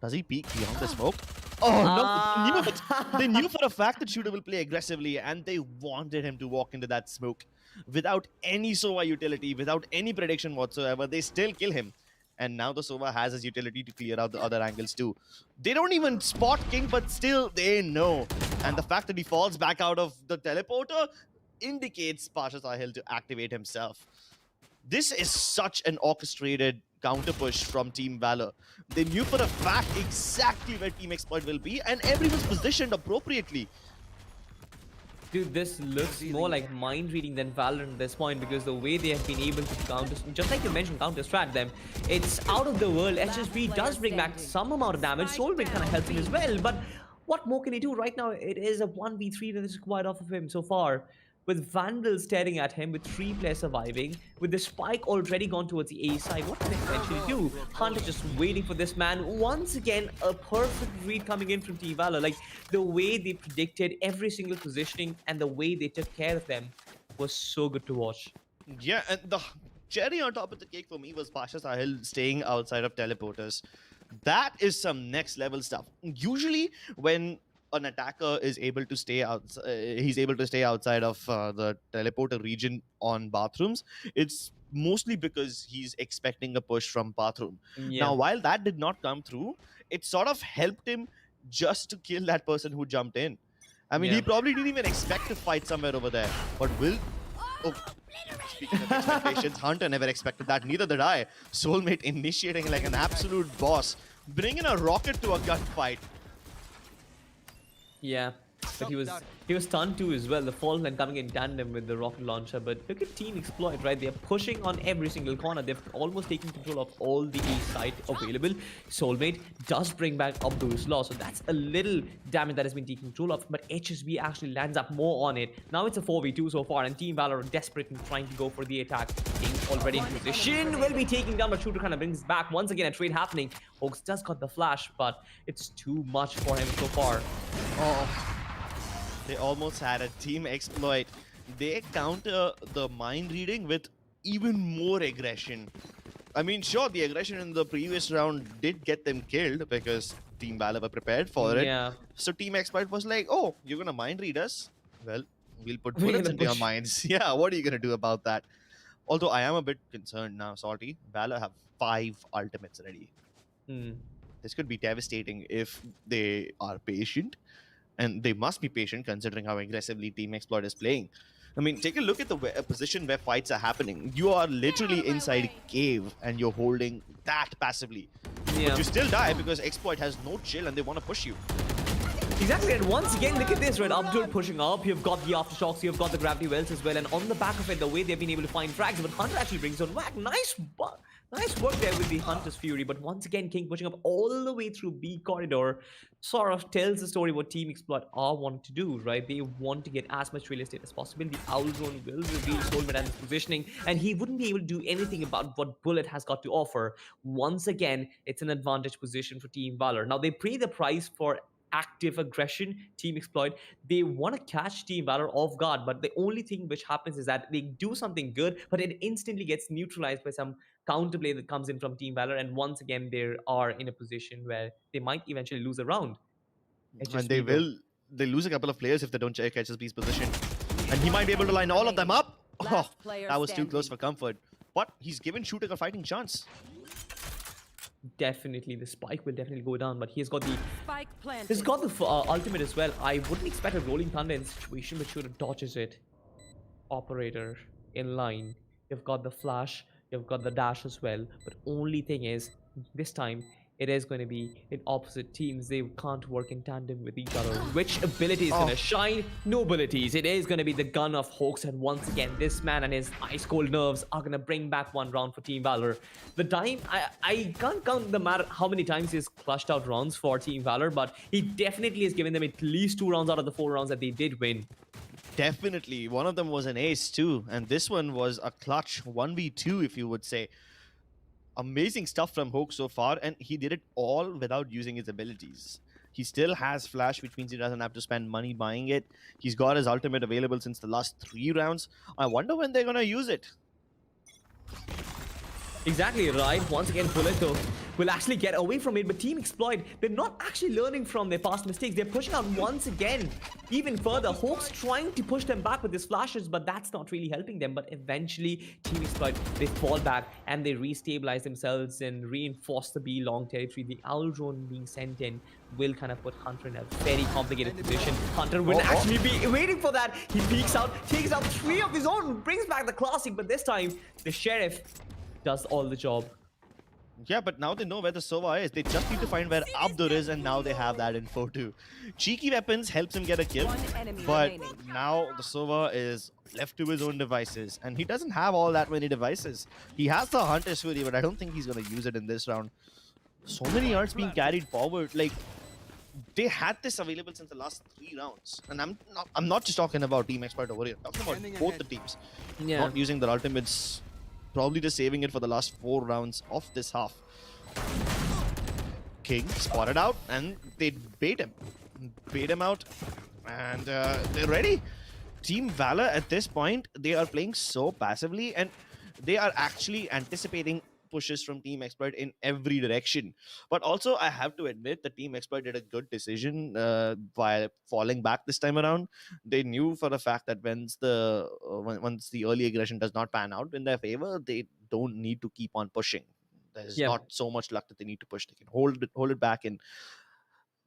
Does he peek beyond the smoke? Oh, no! They knew for a fact that Shooter will play aggressively, and they wanted him to walk into that smoke. Without any Sova utility, without any prediction whatsoever, they still kill him. And now the Sova has his utility to clear out the other angles too. They don't even spot King, but still they know. And the fact that he falls back out of the teleporter indicates Pasha Sahil to activate himself. This is such an orchestrated counter push from Team Valor. They knew for a fact exactly where Team Exploit will be, and everyone's positioned appropriately. Dude, this looks more like mind reading than Valorant at this point, because the way they have been able to counter, just like you mentioned, counter-strat them, it's out of the world. HSB does bring back some amount of damage. Soulmate kind of helps him as well, but what more can he do right now? It is a 1v3 that is required off of him so far. With Vandal staring at him, with 3 players surviving, with the spike already gone towards the A side, what can they eventually do? Hunter just waiting for this man. Once again, a perfect read coming in from Team Valor. Like, the way they predicted every single positioning and the way they took care of them was so good to watch. Yeah, and the cherry on top of the cake for me was Pasha Sahil staying outside of teleporters. That is some next level stuff. Usually, when an attacker is able to stay out, he's able to stay outside of the teleporter region on bathrooms, it's mostly because he's expecting a push from bathroom. Yeah. Now, while that did not come through, it sort of helped him just to kill that person who jumped in. I mean, he probably didn't even expect to fight somewhere over there. But speaking of expectations, Hunter never expected that. Neither did I. Soulmate initiating like an absolute boss, bringing a rocket to a gunfight. Yeah, but he was stunned too as well. The fault line coming in tandem with the rocket launcher. But look at Team Exploit, right? They're pushing on every single corner. They've almost taken control of all the A side available. Soulmate does bring back Abdul's Law, so that's a little damage that has been taken control of. But HSB actually lands up more on it. Now it's a 4v2 so far, and Team Valor are desperate in trying to go for the attack. King already in position, will be taking down, but Shooter kind of brings back. Once again, a trade happening. Hoax does got the flash, but it's too much for him so far. Oh, They almost had a team exploit. They counter the mind reading with even more aggression. I mean, sure, the aggression in the previous round did get them killed because Team Valor were prepared for it. Yeah. So Team Exploit was like, oh, you're gonna mind read us? Well, we'll put We're bullets gonna into your push. minds. Yeah, what are you gonna do about that? Although I am a bit concerned now, Salty. Valor have 5 ultimates ready. Hmm. This could be devastating if they are patient, and they must be patient considering how aggressively Team Exploit is playing. I mean, take a look at the position where fights are happening. You are literally inside a cave and you're holding that passively. Yeah. But you still die because Exploit has no chill and they want to push you. Exactly, and once again, look at this, right? Abdul pushing up, you've got the aftershocks, you've got the gravity wells as well, and on the back of it, the way they've been able to find frags, but Hunter actually brings on whack. Nice work there with the Hunter's Fury, but once again, King pushing up all the way through B corridor sort of tells the story what Team Exploit are wanting to do, right? They want to get as much real estate as possible. The Owl Drone will reveal Soulmate and his positioning, and he wouldn't be able to do anything about what Bullet has got to offer. Once again, it's an advantage position for Team Valor. Now, they pay the price for active aggression, Team Exploit. They want to catch Team Valor off guard, but the only thing which happens is that they do something good, but it instantly gets neutralized by some counterplay that comes in from Team Valor, and once again they are in a position where they might eventually lose a round. And they lose a couple of players if they don't check HSB's position. And he might be able to line all of them up. Oh, that was too close for comfort. But he's given Shooter a fighting chance. Definitely, the spike will definitely go down, but he's got the Spike planted. he's got the ultimate as well. I wouldn't expect a rolling thunder in this situation, but Shooter dodges it. Operator in line. You've got the flash, you've got the dash as well, but only thing is this time it is going to be in opposite teams. They can't work in tandem with each other. Which ability is going to shine? No abilities. It is going to be the gun of Hawks, and once again this man and his ice cold nerves are going to bring back one round for Team Valor. The time, I can't count the matter how many times he's clutched out rounds for Team Valor, but he definitely has given them at least 2 rounds out of the 4 rounds that they did win. Definitely. One of them was an ace too. And this one was a clutch 1v2, if you would say. Amazing stuff from Hoke so far, and he did it all without using his abilities. He still has flash, which means he doesn't have to spend money buying it. He's got his ultimate available since the last 3 rounds. I wonder when they're gonna use it. Exactly right. Once again, Bullet though will actually get away from it, but Team Exploit, they're not actually learning from their past mistakes. They're pushing out once again, even further. Hawks trying to push them back with his flashes, but that's not really helping them. But eventually, Team Exploit, they fall back and they restabilize themselves and reinforce the B long territory. The Owl Drone being sent in will kind of put Hunter in a very complicated position. Hunter will actually be waiting for that. He peeks out, takes out 3 of his own, brings back the classic, but this time, the Sheriff does all the job. Yeah, but now they know where the Sova is. They just need to find where Abdur is, and now they have that info too. Cheeky weapons helps him get a kill, but now the Sova is left to his own devices, and he doesn't have all that many devices. He has the Hunter's Fury, but I don't think he's going to use it in this round. So many yards being carried forward. Like, they had this available since the last 3 rounds. And I'm not just talking about Team Expert over here. I'm talking about both the teams. Yeah. Not using their ultimates. Probably just saving it for the last 4 rounds of this half. King spotted out and they bait him. Bait him out and they're ready. Team Valor at this point, they are playing so passively and they are actually anticipating pushes from Team Exploit in every direction. But also, I have to admit that Team Exploit did a good decision by falling back this time around. They knew for a fact that once the early aggression does not pan out in their favor, they don't need to keep on pushing. There's not so much luck that they need to push. They can hold it back. And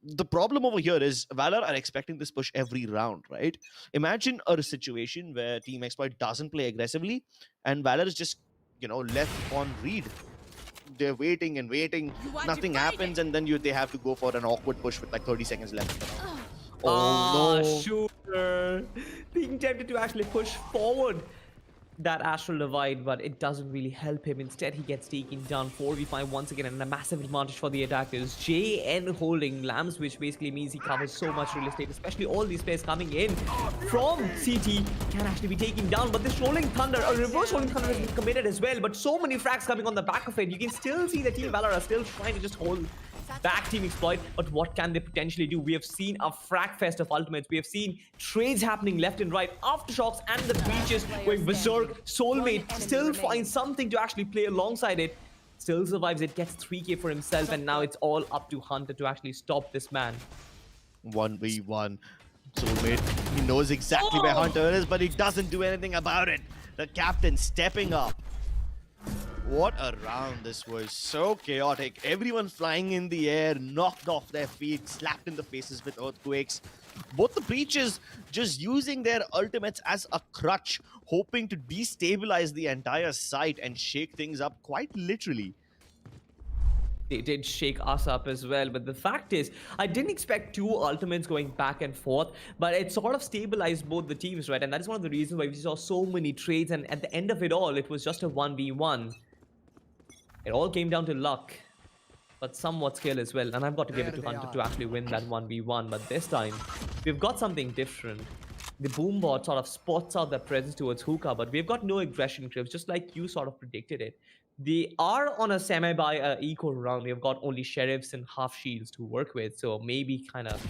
the problem over here is Valor are expecting this push every round, right? Imagine a situation where Team Exploit doesn't play aggressively and Valor is just left on read. They're waiting and waiting. Nothing happens, and then they have to go for an awkward push with like 30 seconds left. Oh no! Shooter being tempted to actually push forward that Astral Divide, but it doesn't really help him. Instead, he gets taken down 4v5 once again, and a massive advantage for the attackers. JN holding Lambs, which basically means he covers so much real estate, especially all these players coming in from CT can actually be taken down. But this Rolling Thunder, a reverse Rolling Thunder has been committed as well, but so many frags coming on the back of it. You can still see the Team Valor are still trying to just hold back Team Exploit, but what can they potentially do? We have seen a frag fest of ultimates. We have seen trades happening left and right. Aftershocks and the breaches going berserk. Soulmate still finds something to actually play alongside it. Still survives it, gets 3k for himself, and now it's all up to Hunter to actually stop this man. 1v1. Soulmate, he knows exactly where Hunter is, but he doesn't do anything about it. The captain stepping up. What a round this was. So chaotic. Everyone flying in the air, knocked off their feet, slapped in the faces with earthquakes. Both the breaches just using their ultimates as a crutch, hoping to destabilize the entire site and shake things up quite literally. They did shake us up as well, but the fact is, I didn't expect two ultimates going back and forth, but it sort of stabilized both the teams, right? And that is one of the reasons why we saw so many trades, and at the end of it all, it was just a 1v1. It all came down to luck, but somewhat skill as well, and I've got to give it to Hunter to actually win that 1v1, but this time, we've got something different. The Boombot sort of spots out their presence towards Hookah, but we've got no aggression clips, just like you sort of predicted it. They are on a semi-buy eco round. We've got only sheriffs and half shields to work with, so maybe kind of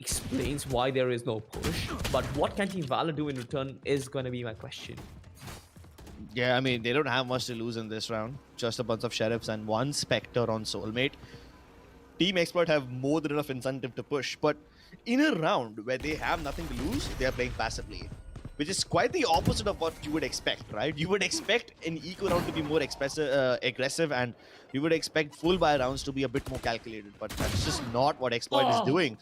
explains why there is no push. But what can Team Valor do in return is going to be my question. Yeah, I mean, they don't have much to lose in this round. Just a bunch of sheriffs and one Spectre on Soulmate. Team Exploit have more than enough incentive to push, but in a round where they have nothing to lose, they are playing passively, which is quite the opposite of what you would expect, right? You would expect an eco round to be more aggressive, and you would expect full buy rounds to be a bit more calculated, but that's just not what Exploit is doing.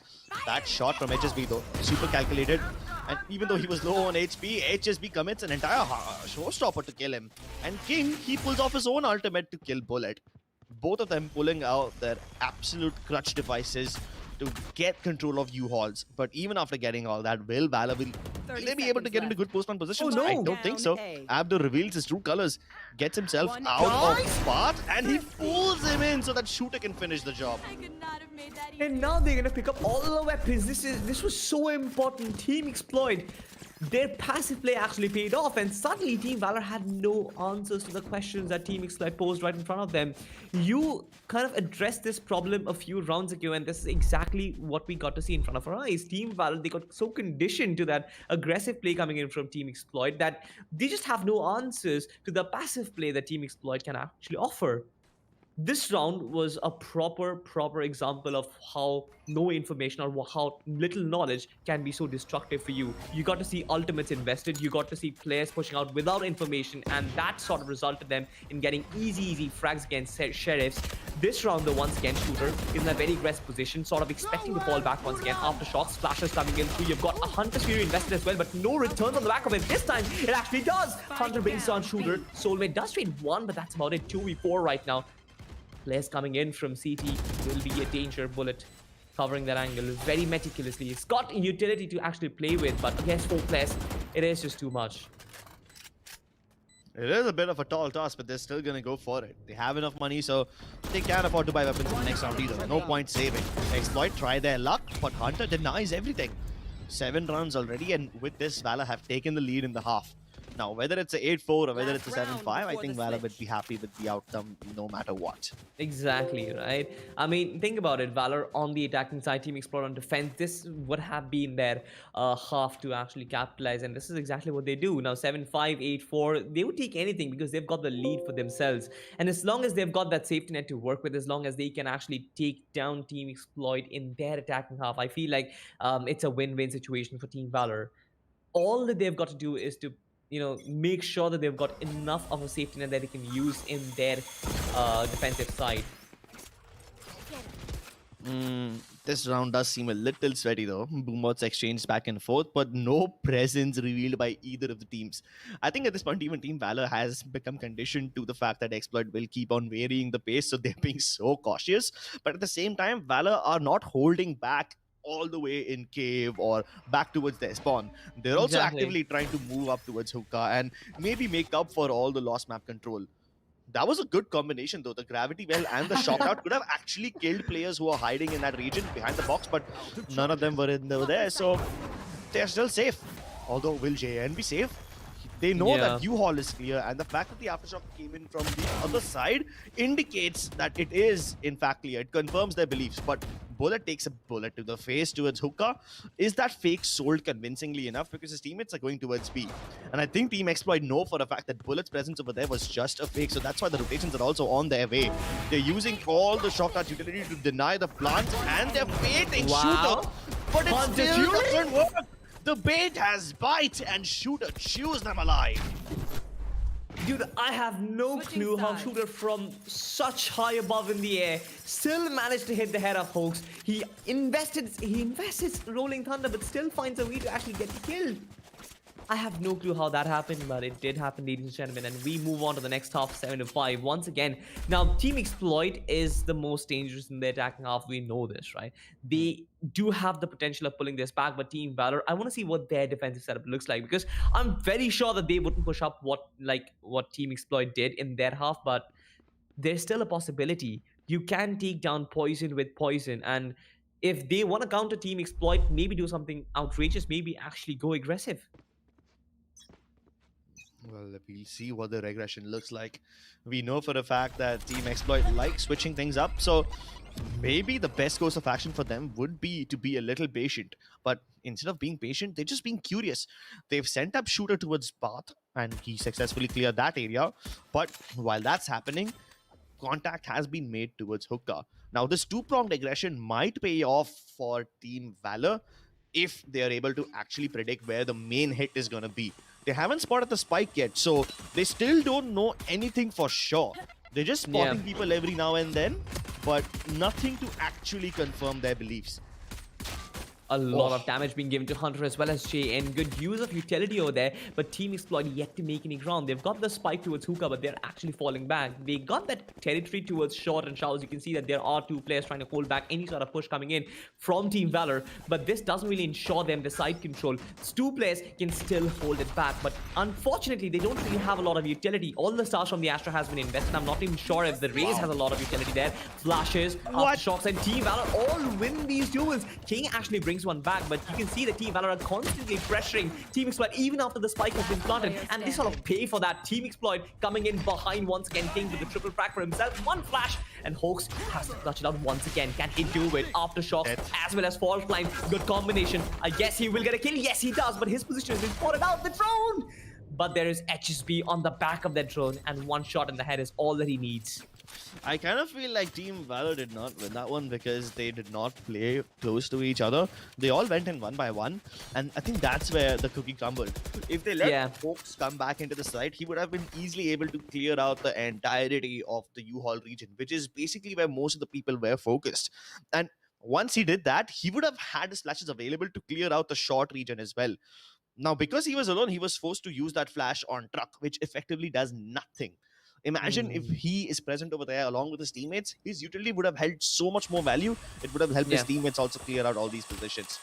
That shot from HSB though, super calculated, and even though he was low on HP, HSB commits an entire showstopper to kill him, and King, he pulls off his own ultimate to kill Bullet. Both of them pulling out their absolute clutch devices to get control of U-Hauls. But even after getting all that, will Valor be able to get into good post-man positions? Oh, no. I don't think so. Abdur reveals his true colors, gets himself out of path, and he pulls him in so that Shooter can finish the job. I could not have made that easy. And now they're gonna pick up all the weapons. This was so important. Team Exploit, their passive play actually paid off, and suddenly Team Valor had no answers to the questions that Team Exploit posed right in front of them. You kind of addressed this problem a few rounds ago, and this is exactly what we got to see in front of our eyes. Team Valor, they got so conditioned to that aggressive play coming in from Team Exploit that they just have no answers to the passive play that Team Exploit can actually offer. This round was a proper example of how no information or how little knowledge can be so destructive for you. You got to see ultimates invested, you got to see players pushing out without information, and that sort of resulted them in getting easy frags against sheriffs. This round, though, once again, Shooter is in a very aggressive position, sort of expecting to fall back once again. Aftershocks, splashes coming in through. You've got a Hunter Fury invested as well, but no returns on the back of it. This time, it actually does. Hunter brings down Shooter. Soulmate does trade one, but that's about it. 2v4 right now. Players coming in from CT will be a danger. Bullet covering that angle very meticulously. It's got utility to actually play with, but against 4 players, it is just too much. It is a bit of a tall task, but they're still going to go for it. They have enough money, so they can't afford to buy weapons in the next round either. No point saving. Exploit try their luck, but Hunter denies everything. 7 rounds already, and with this, Valor have taken the lead in the half. Now, whether it's a 8-4 or whether it's a 7-5, I think Valor would be happy with the outcome no matter what. Exactly, right? I mean, think about it. Valor on the attacking side, Team Explorer on defense. This would have been their half to actually capitalize, and this is exactly what they do. Now, 7-5, 8-4, they would take anything because they've got the lead for themselves. And as long as they've got that safety net to work with, as long as they can actually take down Team Exploit in their attacking half, I feel like it's a win-win situation for Team Valor. All that they've got to do is to make sure that they've got enough of a safety net that they can use in their defensive side. This round does seem a little sweaty though. Boombots exchanged back and forth, but no presence revealed by either of the teams. I think at this point, even Team Valor has become conditioned to the fact that Exploit will keep on varying the pace, so they're being so cautious. But at the same time, Valor are not holding back all the way in cave or back towards their spawn. They're also actively trying to move up towards Hookah and maybe make up for all the lost map control. That was a good combination though. The gravity well and the shock out could have actually killed players who are hiding in that region behind the box, but none of them were there, so they're still safe. Although, will JN be safe? They know Yeah. that U-Haul is clear, and the fact that the aftershock came in from the other side indicates that it is in fact clear. It confirms their beliefs. But Bullet takes a bullet to the face towards Hookah. Is that fake sold convincingly enough? Because his teammates are going towards B. And I think Team Exploit know for a fact that Bullet's presence over there was just a fake. So that's why the rotations are also on their way. They're using all the shock dart utility to deny the plant, and they're baiting Wow. Shooter. But it Hunter still Fury? doesn't work. The bait has bite, and Shooter chews them alive. Dude, I have no Switching clue how sides. Shooter from such high above in the air still managed to hit the head of Hoax. He invested Rolling Thunder, but still finds a way to actually get killed. I have no clue how that happened, but it did happen, ladies and gentlemen. And we move on to the next half, 7-5. Once again, now Team Exploit is the most dangerous in the attacking half. We know this, right? They do have the potential of pulling this back, but Team Valor, I want to see what their defensive setup looks like, because I'm very sure that they wouldn't push up what Team Exploit did in their half, but there's still a possibility. You can take down Poison with Poison, and if they want to counter Team Exploit, maybe do something outrageous, maybe actually go aggressive. Well, we'll see what the regression looks like. We know for a fact that Team Exploit likes switching things up, so maybe the best course of action for them would be to be a little patient. But instead of being patient, they're just being curious. They've sent up Shooter towards Path, and he successfully cleared that area. But while that's happening, contact has been made towards Hookah. Now, this two-pronged aggression might pay off for Team Valor if they are able to actually predict where the main hit is going to be. They haven't spotted the spike yet, so they still don't know anything for sure. They're just spotting people every now and then, but nothing to actually confirm their beliefs. A lot of damage being given to Hunter as well as Jay, and good use of utility over there, but Team Exploit yet to make any ground. They've got the spike towards Hookah, but they're actually falling back. They got that territory towards Short and Showers. You can see that there are two players trying to hold back any sort of push coming in from Team Valor, but this doesn't really ensure them the side control. These two players can still hold it back, but unfortunately, they don't really have a lot of utility. All the stars from the Astra has been invested. I'm not even sure if the Raze has a lot of utility there. Flashes, aftershocks, and Team Valor all win these duels. King actually brings one back, but you can see the Team Valor are constantly pressuring Team Exploit even after the spike has been planted, and they sort of pay for that. Team Exploit coming in behind once again. King with the triple frag for himself. One flash, and Hoax has to clutch it out once again. Can he do it? Aftershocks as well as fault line. Good combination. I guess he will get a kill. Yes, he does, but his position has been spotted out. The drone! But there is HSB on the back of that drone, and one shot in the head is all that he needs. I kind of feel like Team Valor did not win that one because they did not play close to each other. They all went in one by one, and I think that's where the cookie crumbled. If they let Folks come back into the side, he would have been easily able to clear out the entirety of the U-Haul region, which is basically where most of the people were focused. And once he did that, he would have had his flashes available to clear out the short region as well. Now, because he was alone, he was forced to use that flash on Truck, which effectively does nothing. Imagine if he is present over there along with his teammates, his utility would have held so much more value. It would have helped his teammates also clear out all these positions.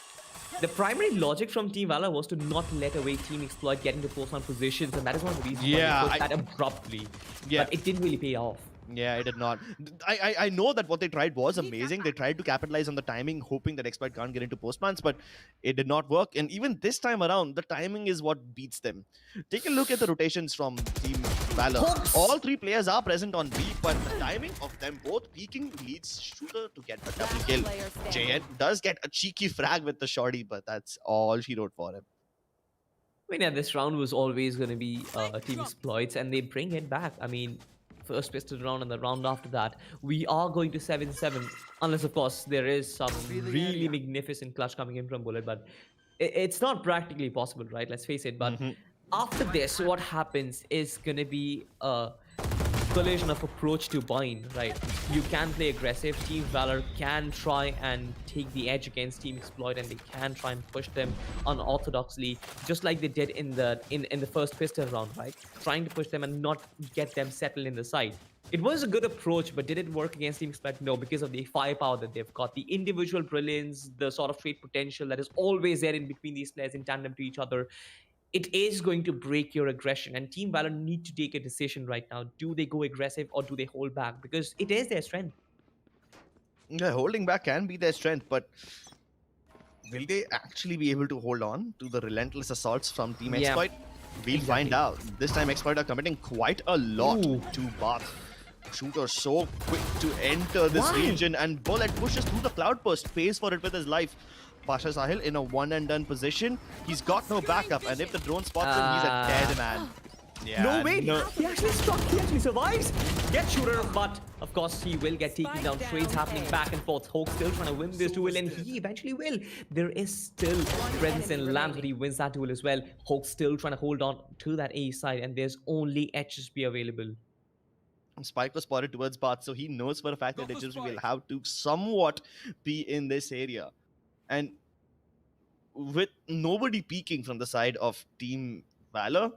The primary logic from Team Valor was to not let away Team Exploit get into post-on positions, and that is one of the reasons why they pushed that abruptly. But it didn't really pay off. Yeah, it did not. I know that what they tried was amazing. They tried to capitalize on the timing, hoping that Exploit can't get into post-plants, but it did not work. And even this time around, the timing is what beats them. Take a look at the rotations from Team Valor. All three players are present on B, but the timing of them both peeking leads Shooter to get a double kill. JN does get a cheeky frag with the shorty, but that's all she wrote for him. I mean, yeah, this round was always going to be Team Exploits, and they bring it back. I mean, first pistol round and the round after that, we are going to 7-7, unless, of course, there is some really magnificent clutch coming in from Bullet, but it's not practically possible, right? Let's face it. But after this, what happens is going to be a collision of approach to bind, right? You can play aggressive. Team Valor can try and take the edge against Team Exploit, and they can try and push them unorthodoxly, just like they did in the first pistol round, right? Trying to push them and not get them settled in the side. It was a good approach, but did it work against Team Exploit? No, because of the firepower that they've got, the individual brilliance, the sort of trait potential that is always there in between these players in tandem to each other. It is going to break your aggression, and Team Valor need to take a decision right now. Do they go aggressive or do they hold back? Because it is their strength. Yeah, holding back can be their strength, but will they actually be able to hold on to the relentless assaults from Team Exploit? We'll find out. This time Exploit are committing quite a lot Ooh. to Bath. Shooter so quick to enter this Why? region, and Bullet pushes through the cloud burst, pays for it with his life. Pasha Sahil in a one and done position. He's got no backup, and if the drone spots him, he's a dead man. Yeah, No, wait, he actually struck, he actually survives. Get Shooter, but of course he will get taken down. Trades happening back and forth. Hawk still trying to win this duel, and he eventually will. There is still presence in Lambs, but he wins that duel as well. Hawk still trying to hold on to that A side, and there's only HSP available. Spike was spotted towards Bath, so he knows for a fact that HSP will have to somewhat be in this area. And with nobody peeking from the side of Team Valor,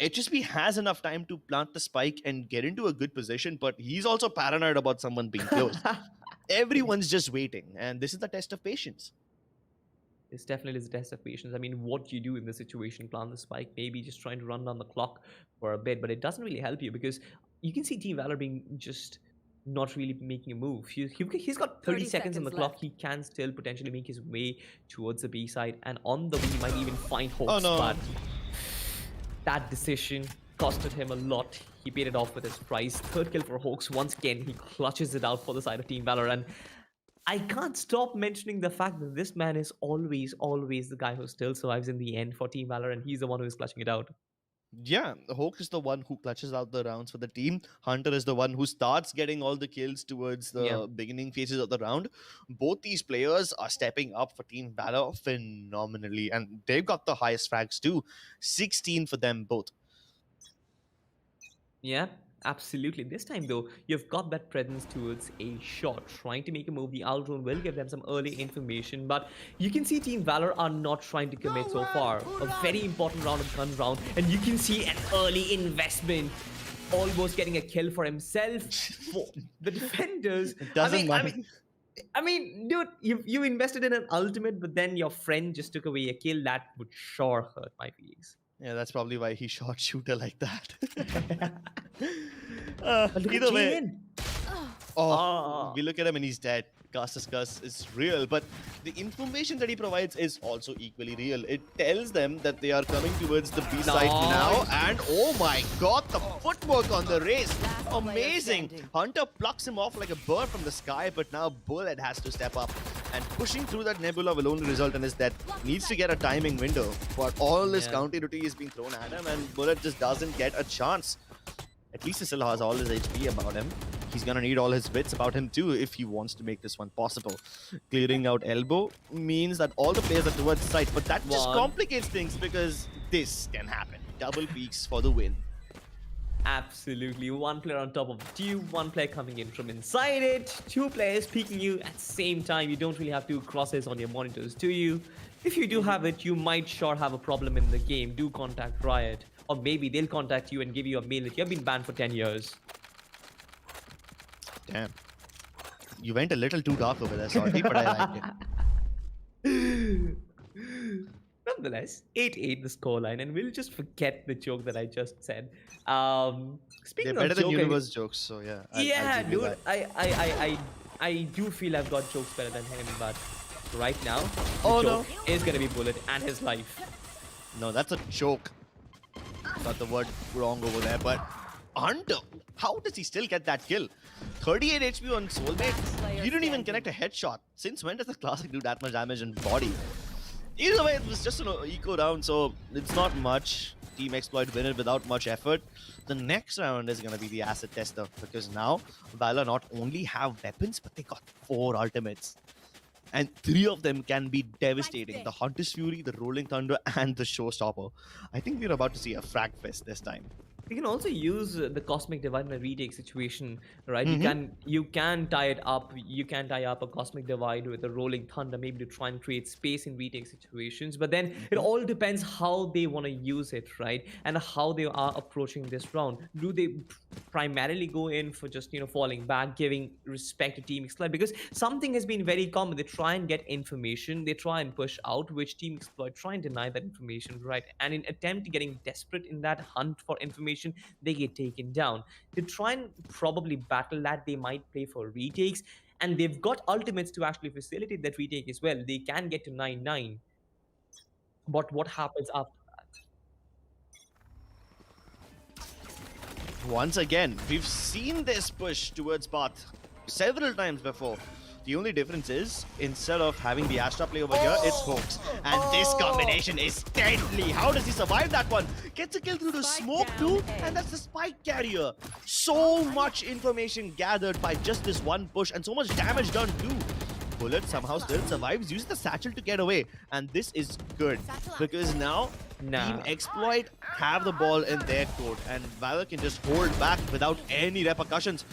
HSP has enough time to plant the spike and get into a good position, but he's also paranoid about someone being close. Everyone's just waiting, and this is the test of patience. This definitely is a test of patience. I mean, what do you do in this situation? Plant the spike, maybe just trying to run down the clock for a bit, but it doesn't really help you because you can see Team Valor being just not really making a move. He's got 30 seconds on the clock. He can still potentially make his way towards the B side, and on the way, he might even find Hawks, but that decision costed him a lot. He paid it off with his price. Third kill for Hawks. Once again, he clutches it out for the side of Team Valor, and I can't stop mentioning the fact that this man is always the guy who still survives in the end for Team Valor, and he's the one who is clutching it out. Yeah, Hawk is the one who clutches out the rounds for the team. Hunter is the one who starts getting all the kills towards the beginning phases of the round. Both these players are stepping up for Team Valor phenomenally, and they've got the highest frags too. 16 for them both. Yeah, absolutely. This time though, you've got that presence towards a shot, trying to make a move. The Owl drone will give them some early information, but you can see Team Valor are not trying to commit so far. A very important round of gun round, and you can see an early investment. Almost getting a kill for himself. For the defenders, Doesn't matter. I mean, dude, you invested in an ultimate, but then your friend just took away a kill. That would sure hurt my feelings. Yeah, that's probably why he shot Shooter like that. Look Either at way, Jane. we look at him and he's dead. Castus Cuss is real, but the information that he provides is also equally real. It tells them that they are coming towards the B side now, and oh my god, the footwork on the race. Amazing. Hunter plucks him off like a bird from the sky, but now Bullet has to step up. And pushing through that nebula will only result in his death. Needs to get a timing window. But all this counter duty is being thrown at him, and Bullet just doesn't get a chance. At least he still has all his HP about him. He's gonna need all his bits about him too if he wants to make this one possible. Clearing out elbow means that all the players are towards the side, but that just complicates things because this can happen. Double peaks for the win. Absolutely. One player on top of the tube, one player coming in from inside it, two players peeking you at the same time. You don't really have two crosses on your monitors, do you? If you do have it, you might sure have a problem in the game. Do contact Riot. Or maybe they'll contact you and give you a mail that you've been banned for 10 years. Damn. You went a little too dark over there, sorry, but I liked it. Nonetheless, 8-8 the scoreline, and we'll just forget the joke that I just said. Speaking They're better of than joke, universe jokes, so yeah. yeah, I'll give you dude, that. I do feel I've got jokes better than him, but right now, Oh, the joke is gonna be Bullet and his life. No, that's a joke. Got the word wrong over there, but Hunter, how does he still get that kill? 38 HP on Soulmate. He didn't even connect a headshot. Since when does the Classic do that much damage in body? Either way, it was just an eco round, so it's not much. Team Exploit win it without much effort. The next round is going to be the acid tester, because now Valor not only have weapons, but they got 4 ultimates. And 3 of them can be devastating. The Hunter's Fury, the Rolling Thunder, and the Showstopper. I think we're about to see a frag fest this time. You can also use the Cosmic Divide in a retake situation, right? You can tie it up. You can tie up a Cosmic Divide with a Rolling Thunder, maybe to try and create space in retake situations. But then it all depends how they want to use it, right? And how they are approaching this round. Do they primarily go in for just falling back, giving respect to Team Exploit? Because something has been very common. They try and get information, they try and push out, which Team Exploit try and deny that information, right? And in attempt to getting desperate in that hunt for information, they get taken down. They try and probably battle that. They might play for retakes, and they've got ultimates to actually facilitate that retake as well. They can get to 9-9. But what happens after that? Once again, we've seen this push towards Bath several times before. The only difference is, instead of having the Astra play over here, it's Hoax. And this combination is deadly. How does he survive that one? Gets a kill through the smoke too, and that's the spike carrier. So much information gathered by just this one push, and so much damage done too. Bullet somehow still survives, uses the satchel to get away. And this is good, because now Team Exploit have the ball in their court, and Valor can just hold back without any repercussions.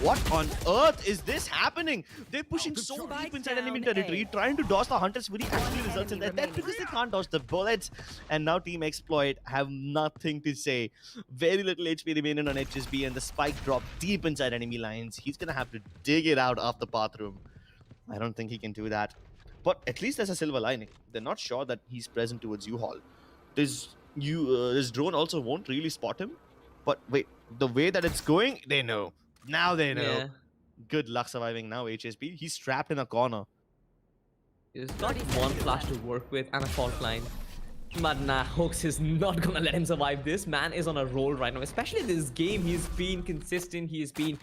What on earth is this happening? They're pushing so deep inside enemy territory, trying to dodge the Hunter's Fury actually results in their death because they can't dodge the bullets. And now Team Exploit have nothing to say. Very little HP remaining on HSB, and the spike drop deep inside enemy lines. He's gonna have to dig it out of the bathroom. I don't think he can do that. But at least there's a silver lining. They're not sure that he's present towards U-Haul. This drone also won't really spot him. But wait, the way that it's going, they know. Now they know. Yeah. Good luck surviving now, HSP. He's trapped in a corner. He's got one flash to work with and a fault line. But nah, Hoax is not gonna let him survive this. Man is on a roll right now. Especially this game, he's been consistent. He's been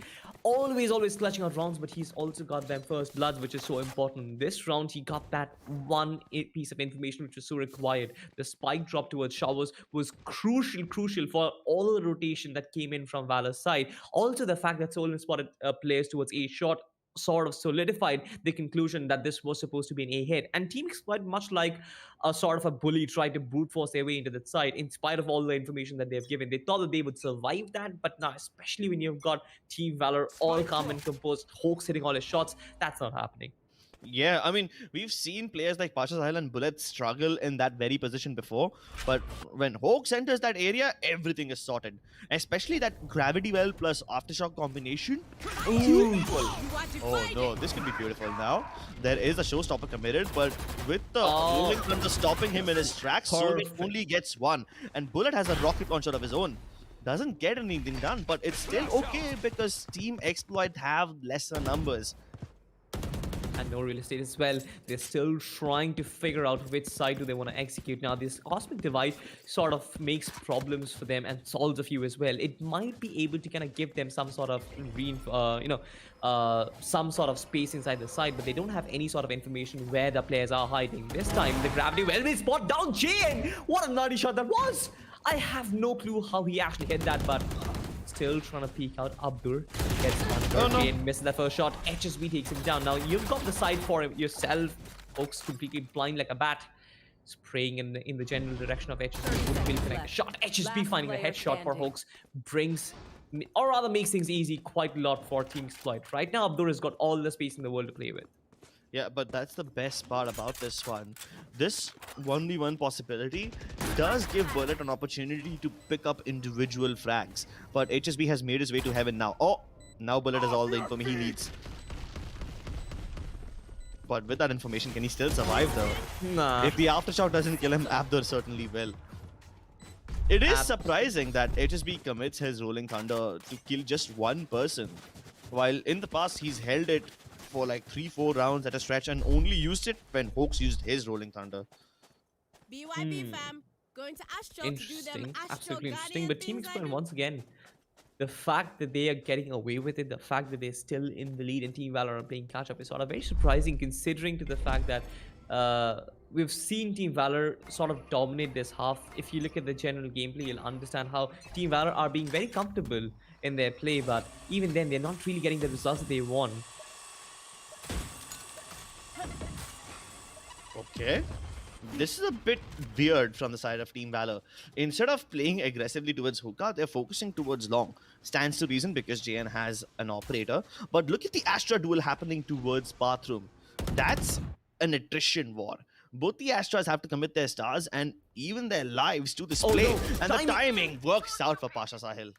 always clutching out rounds, but he's also got them first bloods, which is so important. This round, he got that one piece of information which was so required. The spike drop towards Showers was crucial for all the rotation that came in from Valor's side. Also, the fact that Solon spotted players towards A shot sort of solidified the conclusion that this was supposed to be an A hit. And Team Exploit, much like a sort of a bully, tried to brute force their way into that side in spite of all the information that they've given. They thought that they would survive that, but now, especially when you've got Team Valor all calm and composed, Hawks hitting all his shots, that's not happening. Yeah, I mean, we've seen players like Pasha Sahil and Bullet struggle in that very position before, but when Hoax enters that area, everything is sorted. Especially that Gravity Well plus Aftershock combination. Beautiful. Oh no, this could be beautiful now. There is a showstopper committed, but with the rolling thunder stopping him in his tracks, Soulmate only gets one. And Bullet has a rocket launcher of his own. Doesn't get anything done, but it's still okay because Team Exploit have lesser numbers. And no real estate as well. They're still trying to figure out which side do they want to execute. Now, this Cosmic Divide sort of makes problems for them and solves a few as well. It might be able to kind of give them some sort of some sort of space inside the side, but they don't have any sort of information where the players are hiding. This time, the Gravity Well will spot down Jane. What a nutty shot that was! I have no clue how he actually hit that, but still trying to peek out. Abdur gets one. Jane misses that first shot. HSB takes him down. Now you've got the side for him yourself. Folks completely blind like a bat. Spraying in the general direction of HSB. Wouldn't really connect the shot. HSB finding the headshot for Hoax brings, or rather makes things easy quite a lot for Team Exploit. Right now, Abdur has got all the space in the world to play with. Yeah, but that's the best part about this one. This 1v1 possibility does give Bullet an opportunity to pick up individual frags. But HSB has made his way to heaven now. Oh, now Bullet has all the information he needs. But with that information, can he still survive though? Nah. If the Aftershock doesn't kill him, Abdur certainly will. It is surprising that HSB commits his Rolling Thunder to kill just one person. While in the past, he's held it for like 3-4 rounds at a stretch and only used it when Hoax used his Rolling Thunder. BYB fam, going to Astro Interesting, to do them Astro absolutely interesting. Guardian But Team things Exploit, I do. once again, the fact that they are getting away with it, the fact that they're still in the lead and Team Valor are playing catch up is sort of very surprising considering to the fact that we've seen Team Valor sort of dominate this half. If you look at the general gameplay, you'll understand how Team Valor are being very comfortable in their play, but even then, they're not really getting the results that they want. Okay. This is a bit weird from the side of Team Valor. Instead of playing aggressively towards Hookah, they're focusing towards long. Stands to reason because JN has an operator. But look at the Astra duel happening towards Bathroom. That's an attrition war. Both the Astras have to commit their stars and even their lives to this play. And the timing works out for Pasha Sahil.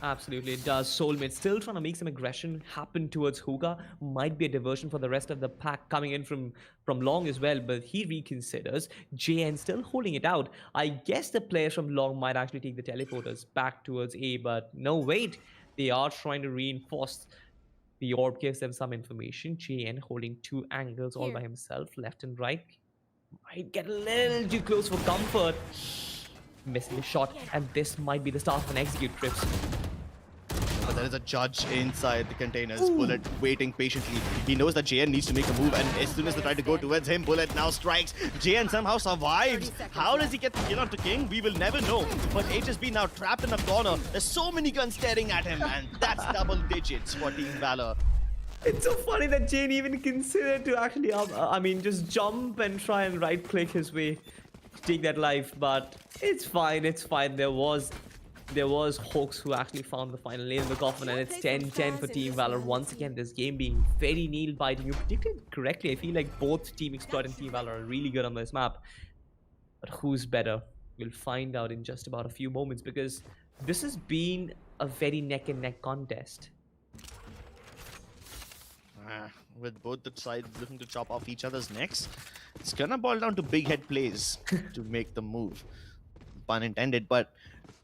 Absolutely, it does. Soulmate still trying to make some aggression happen towards Hookah. Might be a diversion for the rest of the pack coming in from long as well, but he reconsiders. JN still holding it out. I guess the players from long might actually take the teleporters back towards A, but no, wait. They are trying to reinforce. The orb gives them some information. JN holding two angles all by himself, left and right. Might get a little too close for comfort. Missing the shot, and this might be the start of an execute, Crips. there is a judge inside the containers. Bullet waiting patiently. He knows that JN needs to make a move, and as soon as they try to go towards him, Bullet now strikes. JN somehow survives. 30 seconds How does left. he get the kill onto King? We will never know. But HSB now trapped in a corner. There's so many guns staring at him, and that's double digits for Team Valor. It's so funny that Jane even considered to actually, I mean, just jump and try and right-click his way to take that life. But it's fine. It's fine. There was Hawks who actually found the final nail in the coffin, and it's 10-10 for Team Valor. Once again, this game being very nail-biting. You predicted it correctly. I feel like both Team Exploit and Team Valor are really good on this map. But who's better? We'll find out in just about a few moments, because this has been a very neck-and-neck contest. With both the sides looking to chop off each other's necks, it's gonna boil down to big head plays to make the move. Pun intended. But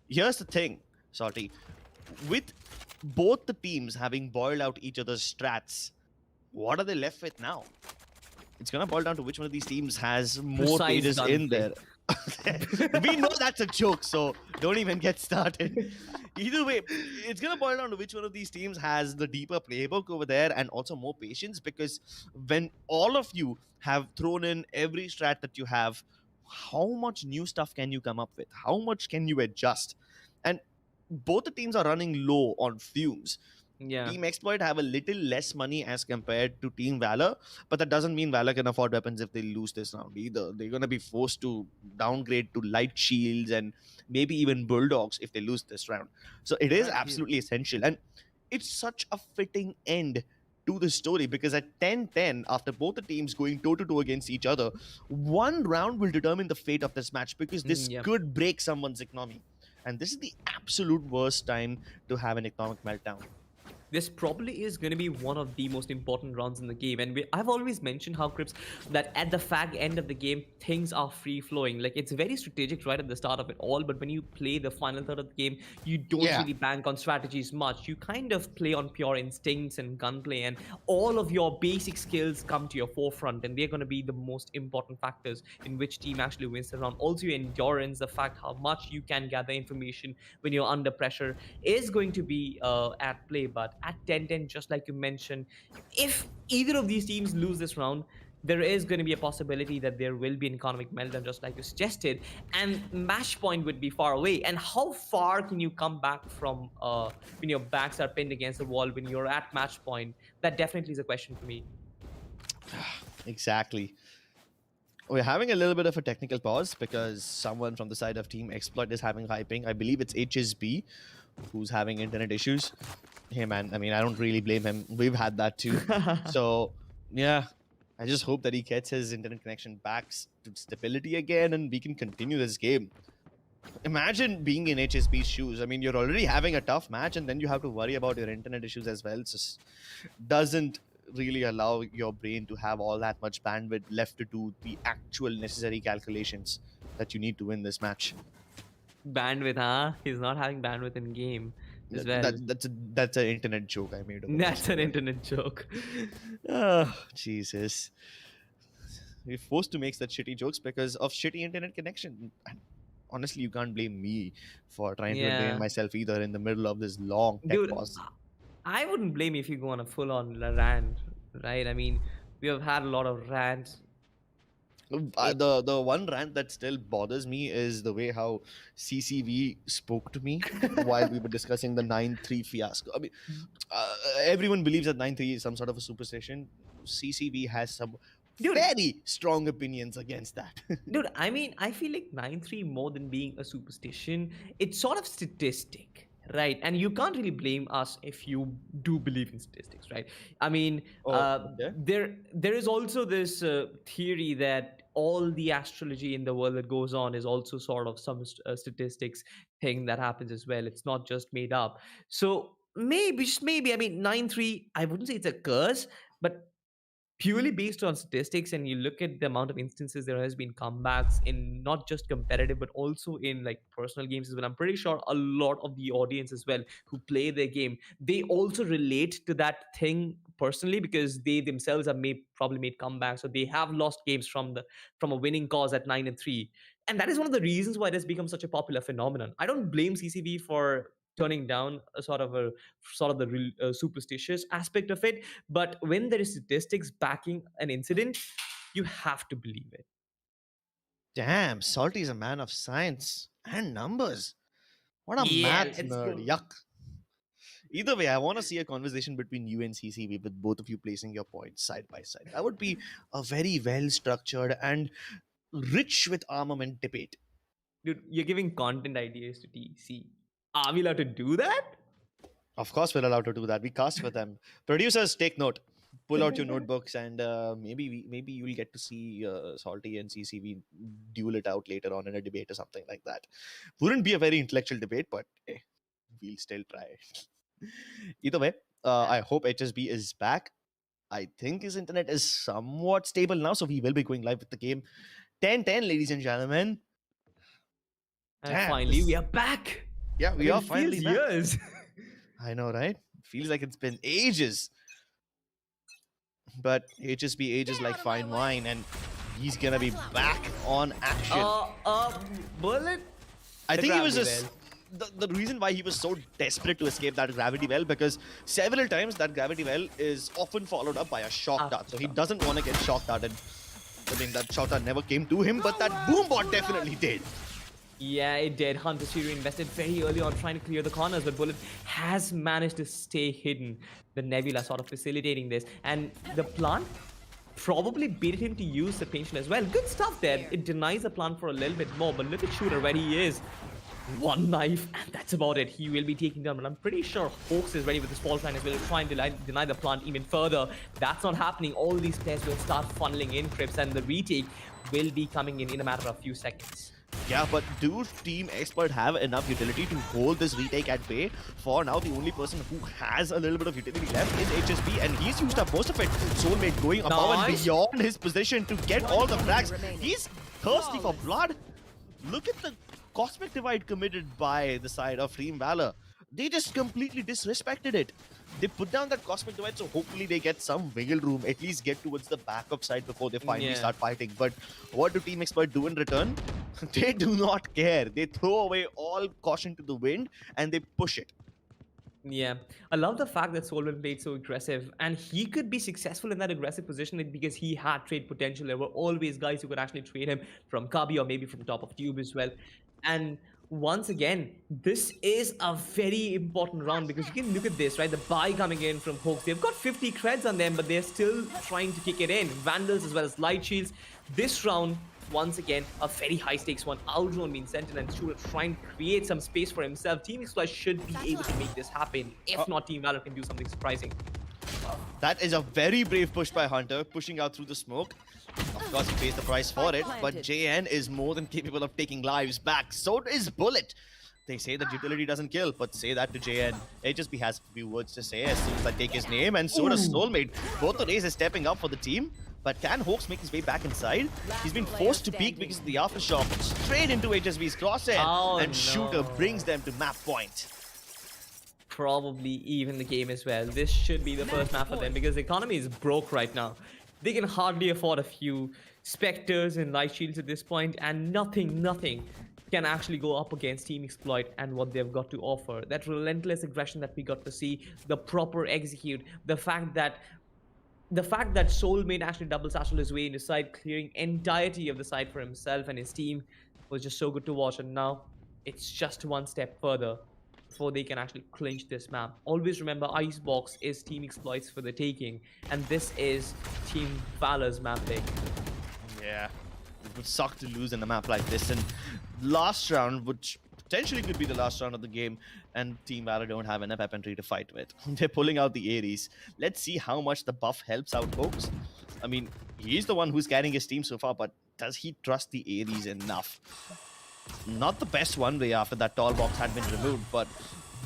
here's the thing, Salty. With both the teams having boiled out each other's strats, what are they left with now? It's gonna boil down to which one of these teams has more Precise pages in gunplay. there. We know that's a joke, so don't even get started. Either way, it's gonna boil down to which one of these teams has the deeper playbook over there and also more patience, because when all of you have thrown in every strat that you have, how much new stuff can you come up with? How much can you adjust? And both the teams are running low on fumes. Yeah. Team Exploit have a little less money as compared to Team Valor, but that doesn't mean Valor can afford weapons if they lose this round either. They're going to be forced to downgrade to light shields and maybe even bulldogs if they lose this round. So it is absolutely essential, and it's such a fitting end to the story, because at 10-10, after both the teams going toe-to-toe against each other, one round will determine the fate of this match, because this Yep. could break someone's economy. And this is the absolute worst time to have an economic meltdown. This probably is going to be one of the most important rounds in the game, and I've always mentioned how Crips that at the fag end of the game things are free flowing. Like, it's very strategic right at the start of it all, but when you play the final third of the game, you don't Yeah. really bank on strategies much. You kind of play on pure instincts and gunplay, and all of your basic skills come to your forefront, and they're going to be the most important factors in which team actually wins the round. Also, your endurance, the fact how much you can gather information when you're under pressure is going to be at play. But at 10-10, just like you mentioned, if either of these teams lose this round, there is going to be a possibility that there will be an economic meltdown, just like you suggested, and match point would be far away. And how far can you come back from when your backs are pinned against the wall when you're at match point? That definitely is a question for me. Exactly. We're having a little bit of a technical pause because someone from the side of Team Exploit is having high ping. I believe it's HSB who's having internet issues. Hey man, I mean, I don't really blame him. We've had that too. So yeah, I just hope that he gets his internet connection back to stability again and we can continue this game. Imagine being in HSB's shoes. I mean, you're already having a tough match and then you have to worry about your internet issues as well. It just doesn't really allow your brain to have all that much bandwidth left to do the actual necessary calculations that you need to win this match. Bandwidth, huh? He's not having bandwidth in game as well. That's an internet joke I made. That's an internet joke. Oh, Jesus. We're forced to make such shitty jokes because of shitty internet connection. And honestly, you can't blame me for trying to Yeah. entertain myself either in the middle of this long tech Dude, pause. I wouldn't blame you if you go on a full-on rant, right? I mean, we have had a lot of rants. The one rant that still bothers me is the way how CCV spoke to me while we were discussing the 9-3 fiasco. I mean, everyone believes that 9-3 is some sort of a superstition. CCV has some Dude. very strong opinions against that. Dude, I mean, I feel like 9-3 more than being a superstition, it's sort of statistic, right? And you can't really blame us if you do believe in statistics, right? I mean, Okay. there is also this theory that all the astrology in the world that goes on is also sort of some statistics thing that happens as well. It's not just made up. So maybe, just maybe, I mean, 9-3, I wouldn't say it's a curse, but purely based on statistics, and you look at the amount of instances there has been comebacks in not just competitive but also in like personal games as well. I'm pretty sure a lot of the audience as well who play their game, they also relate to that thing personally, because they themselves have probably made comebacks, or they have lost games from a winning cause at 9-3. And that is one of the reasons why it has become such a popular phenomenon. I don't blame CCV for turning down a sort of the superstitious aspect of it. But when there is statistics backing an incident, you have to believe it. Damn, Salty is a man of science and numbers. What a Yeah, math let's nerd. go. Yuck. Either way, I want to see a conversation between you and CCV with both of you placing your points side by side. That would be a very well structured and rich with armament debate. Dude, you're giving content ideas to TC. Are we allowed to do that? Of course, we're allowed to do that. We cast for them. Producers, take note. Pull out your notebooks, and maybe you'll get to see Salty and CCV duel it out later on in a debate or something like that. Wouldn't be a very intellectual debate, but we'll still try. Either way, I hope HSB is back. I think his internet is somewhat stable now, so we will be going live with the game. 10-10, ladies and gentlemen. And Damn, finally, this- we are back. Yeah, we It are feels finally back. years. I know, right? Feels like it's been ages. But HSB ages Get like out of my fine way. wine, and he's gonna be back on action. Bullet. I the think he was gravity just the reason why he was so desperate to escape that gravity well, because several times that gravity well is often followed up by a shock dart. So he doesn't want to get shock darted. I mean, that shock dart never came to him, but that boom bot definitely did. Yeah, it did. Hunter Studio invested very early on trying to clear the corners, but Bullet has managed to stay hidden. The Nebula sort of facilitating this. And the plant probably baited him to use the tension as well. Good stuff there. It denies the plant for a little bit more, but look at Shooter where he is. One knife, and that's about it. He will be taken down, but I'm pretty sure Hawks is ready with his false line as well to try and deny the plant even further. That's not happening. All these players will start funneling in trips, and the retake will be coming in a matter of a few seconds. Yeah, but do Team Expert have enough utility to hold this retake at bay? For now, the only person who has a little bit of utility left is HSB, and he's used up most of it. Soulmate going above and Nice. beyond his position to get all the frags. remaining. He's thirsty for blood. Look at the Cosmic Divide committed by the side of Team Valor. They just completely disrespected it. They put down that Cosmic Divide, so hopefully they get some wiggle room, at least get towards the backup side before they finally Yeah. start fighting. But what do Team Expert do in return? They do not care. They throw away all caution to the wind and they push it. Yeah, I love the fact that Solven played so aggressive, and he could be successful in that aggressive position because he had trade potential. There were always guys who could actually trade him from Kabi or maybe from top of tube as well. And once again, this is a very important round because you can look at this, right? The buy coming in from Hawks. They've got 50 creds on them, but they're still trying to kick it in. Vandals as well as Light Shields. This round, once again, a very high stakes one. Aldron being sent in and Shooter trying to create some space for himself. Team Exploit should be able to make this happen. If not, Team Valor can do something surprising. That is a very brave push by Hunter, pushing out through the smoke. Of course, he pays the price for it, but JN is more than capable of taking lives back. So is Bullet. They say that utility doesn't kill, but say that to JN. HSB has a few words to say as soon as I take his name, and so does Soulmate. Both the race is stepping up for the team, but can Hawks make his way back inside? He's been forced to peek because of the aftershock straight into HSB's crosshair, Oh, and Shooter no. brings them to map point. Probably even the game as well. This should be the first map for them because the economy is broke right now. They can hardly afford a few Spectres and Light Shields at this point, and nothing can actually go up against Team Exploit and what they've got to offer. That relentless aggression that we got to see, the proper execute, the fact that Soulmate actually double satchel his way into side, clearing entirety of the side for himself and his team was just so good to watch. And now it's just one step further before they can actually clinch this map. Always remember, Icebox is Team Exploits for the taking, and this is Team Valor's map pick. Yeah, it would suck to lose in a map like this. And last round, which potentially could be the last round of the game, and Team Valor don't have enough weaponry to fight with. They're pulling out the Ares. Let's see how much the buff helps out folks. I mean, he's the one who's carrying his team so far, but does he trust the Ares enough? Not the best one way after that tall box had been removed, but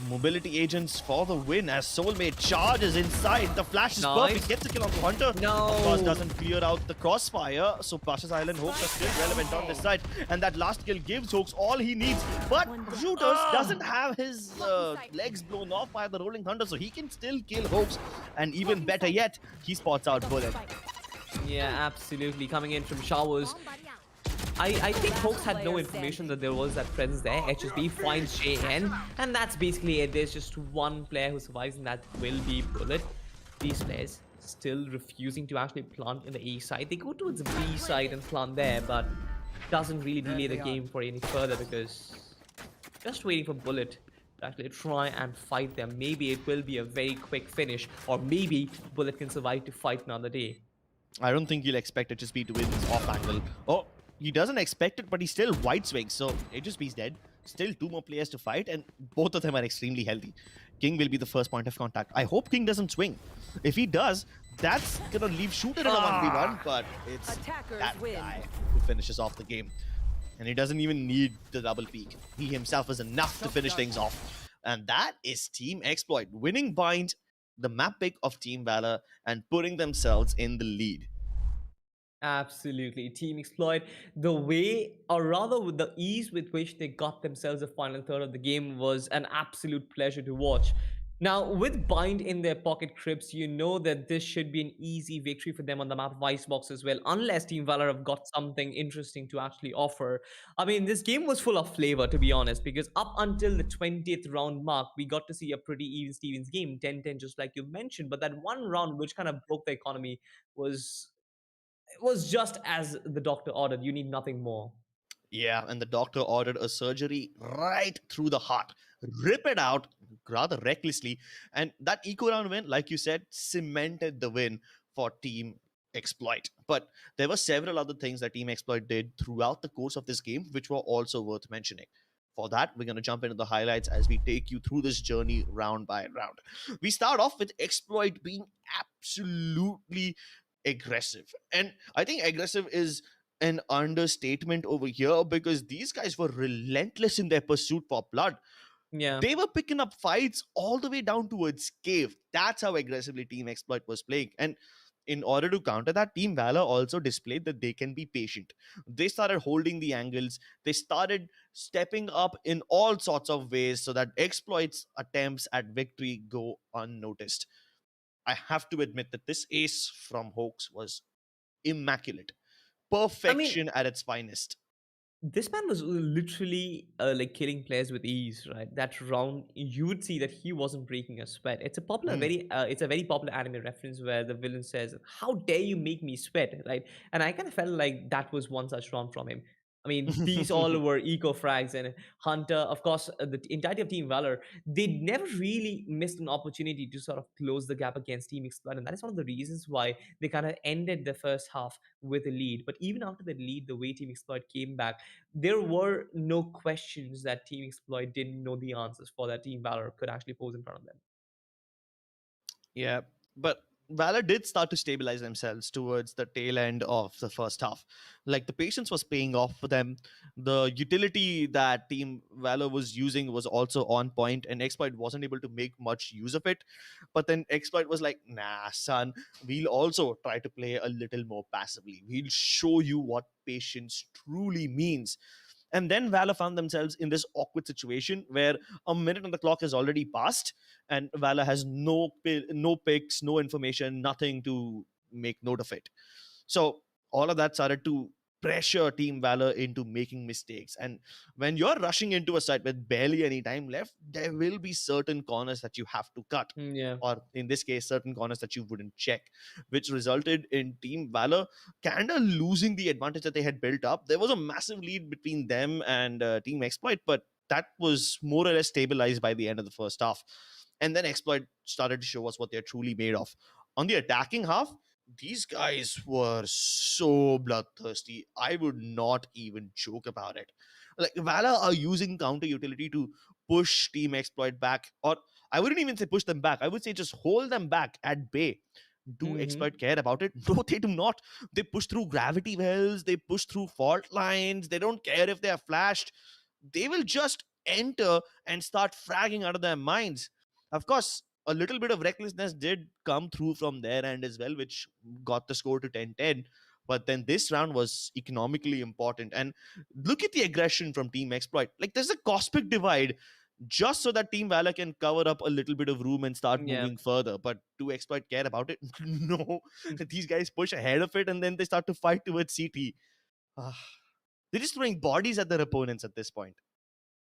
mobility agents for the win as Soulmate charges inside. The flash is Nice. perfect, gets a kill on Hunter. No. Of course, doesn't clear out the crossfire, so Pasha's Island Hawks are still relevant on this side. And that last kill gives Hawks all he needs, but Shooters doesn't have his legs blown off by the Rolling Thunder, so he can still kill Hawks. And even better yet, he spots out Bullet. Yeah, absolutely. Coming in from showers. I think Hawks had no information that there was that presence there. HSB finds JN, and that's basically it. There's just one player who survives, and that will be Bullet. These players still refusing to actually plant in the A side. They go towards the B side and plant there, but doesn't really delay the game for any further because just waiting for Bullet to actually try and fight them. Maybe it will be a very quick finish, or maybe Bullet can survive to fight another day. I don't think he'll expect HSB to win this off angle. Oh, he doesn't expect it, but he's still wide swing, so HSB's dead. Still 2 more players to fight, and both of them are extremely healthy. King will be the first point of contact. I hope King doesn't swing. If he does, that's gonna leave Shooter in a 1v1, but it's Attackers that win. guy who finishes off the game. And he doesn't even need the double peak. He himself is enough to finish things off. And that is Team Exploit, winning Bind, the map pick of Team Valor, and putting themselves in the lead. Absolutely. Team Exploit, the way, or rather with the ease with which they got themselves a final third of the game was an absolute pleasure to watch. Now, with Bind in their pocket crypts, you know that this should be an easy victory for them on the map of Icebox as well, unless Team Valor have got something interesting to actually offer. I mean, this game was full of flavor, to be honest, because up until the 20th round mark, we got to see a pretty even Stevens game, 10-10, just like you mentioned. But that one round, which kind of broke the economy, was it was just as the doctor ordered. You need nothing more. Yeah, and the doctor ordered a surgery right through the heart. Rip it out rather recklessly. And that eco round win, like you said, cemented the win for Team Exploit. But there were several other things that Team Exploit did throughout the course of this game, which were also worth mentioning. For that, we're going to jump into the highlights as we take you through this journey round by round. We start off with Exploit being absolutely aggressive. And I think aggressive is an understatement over here because these guys were relentless in their pursuit for blood. Yeah. They were picking up fights all the way down towards cave. That's how aggressively Team Exploit was playing. And in order to counter that, Team Valor also displayed that they can be patient. They started holding the angles. They started stepping up in all sorts of ways so that Exploit's attempts at victory go unnoticed. I have to admit that this ace from Hoax was immaculate. I mean, Perfection at its finest. this man was literally like killing players with ease, right? That round, you would see that he wasn't breaking a sweat. Mm. It's a very popular anime reference where the villain says, "How dare you make me sweat?" Right? And I kind of felt like that was one such round from him. I mean, these all were eco frags and Hunter, of course, the entirety of Team Valor. They never really missed an opportunity to sort of close the gap against Team Exploit, and that is one of the reasons why they kind of ended the first half with a lead. But even after the lead, the way Team Exploit came back, there were no questions that Team Exploit didn't know the answers for that Team Valor could actually pose in front of them. Yeah, but Valor did start to stabilize themselves towards the tail end of the first half. Like the patience was paying off for them. The utility that Team Valor was using was also on point, and Exploit wasn't able to make much use of it. But then Exploit was like, nah, son, we'll also try to play a little more passively. We'll show you what patience truly means. And then Valor found themselves in this awkward situation where a minute on the clock has already passed, and Valor has no picks, no information, nothing to make note of it. So all of that started to pressure Team Valor into making mistakes. And when you're rushing into a site with barely any time left, there will be certain corners that you have to cut. Yeah. Or in this case, certain corners that you wouldn't check, which resulted in Team Valor kind of losing the advantage that they had built up. There was a massive lead between them and Team Exploit, but that was more or less stabilized by the end of the first half. And then Exploit started to show us what they're truly made of. On the attacking half, these guys were so bloodthirsty. I would not even joke about it. Like Valor are using counter utility to push Team Exploit back, or I wouldn't even say push them back. I would say just hold them back at bay. Do Hmm. Exploit care about it? No, they do not. They push through gravity wells, they push through fault lines, they don't care if they are flashed. They will just enter and start fragging out of their minds. Of course, a little bit of recklessness did come through from their end as well, which got the score to 10-10. But then this round was economically important. And look at the aggression from Team Exploit. Like there's a cosmic divide just so that Team Valor can cover up a little bit of room and start Yeah. moving further. But do Exploit care about it? No. These guys push ahead of it and then they start to fight towards CT. Ah, They're just throwing bodies at their opponents at this point.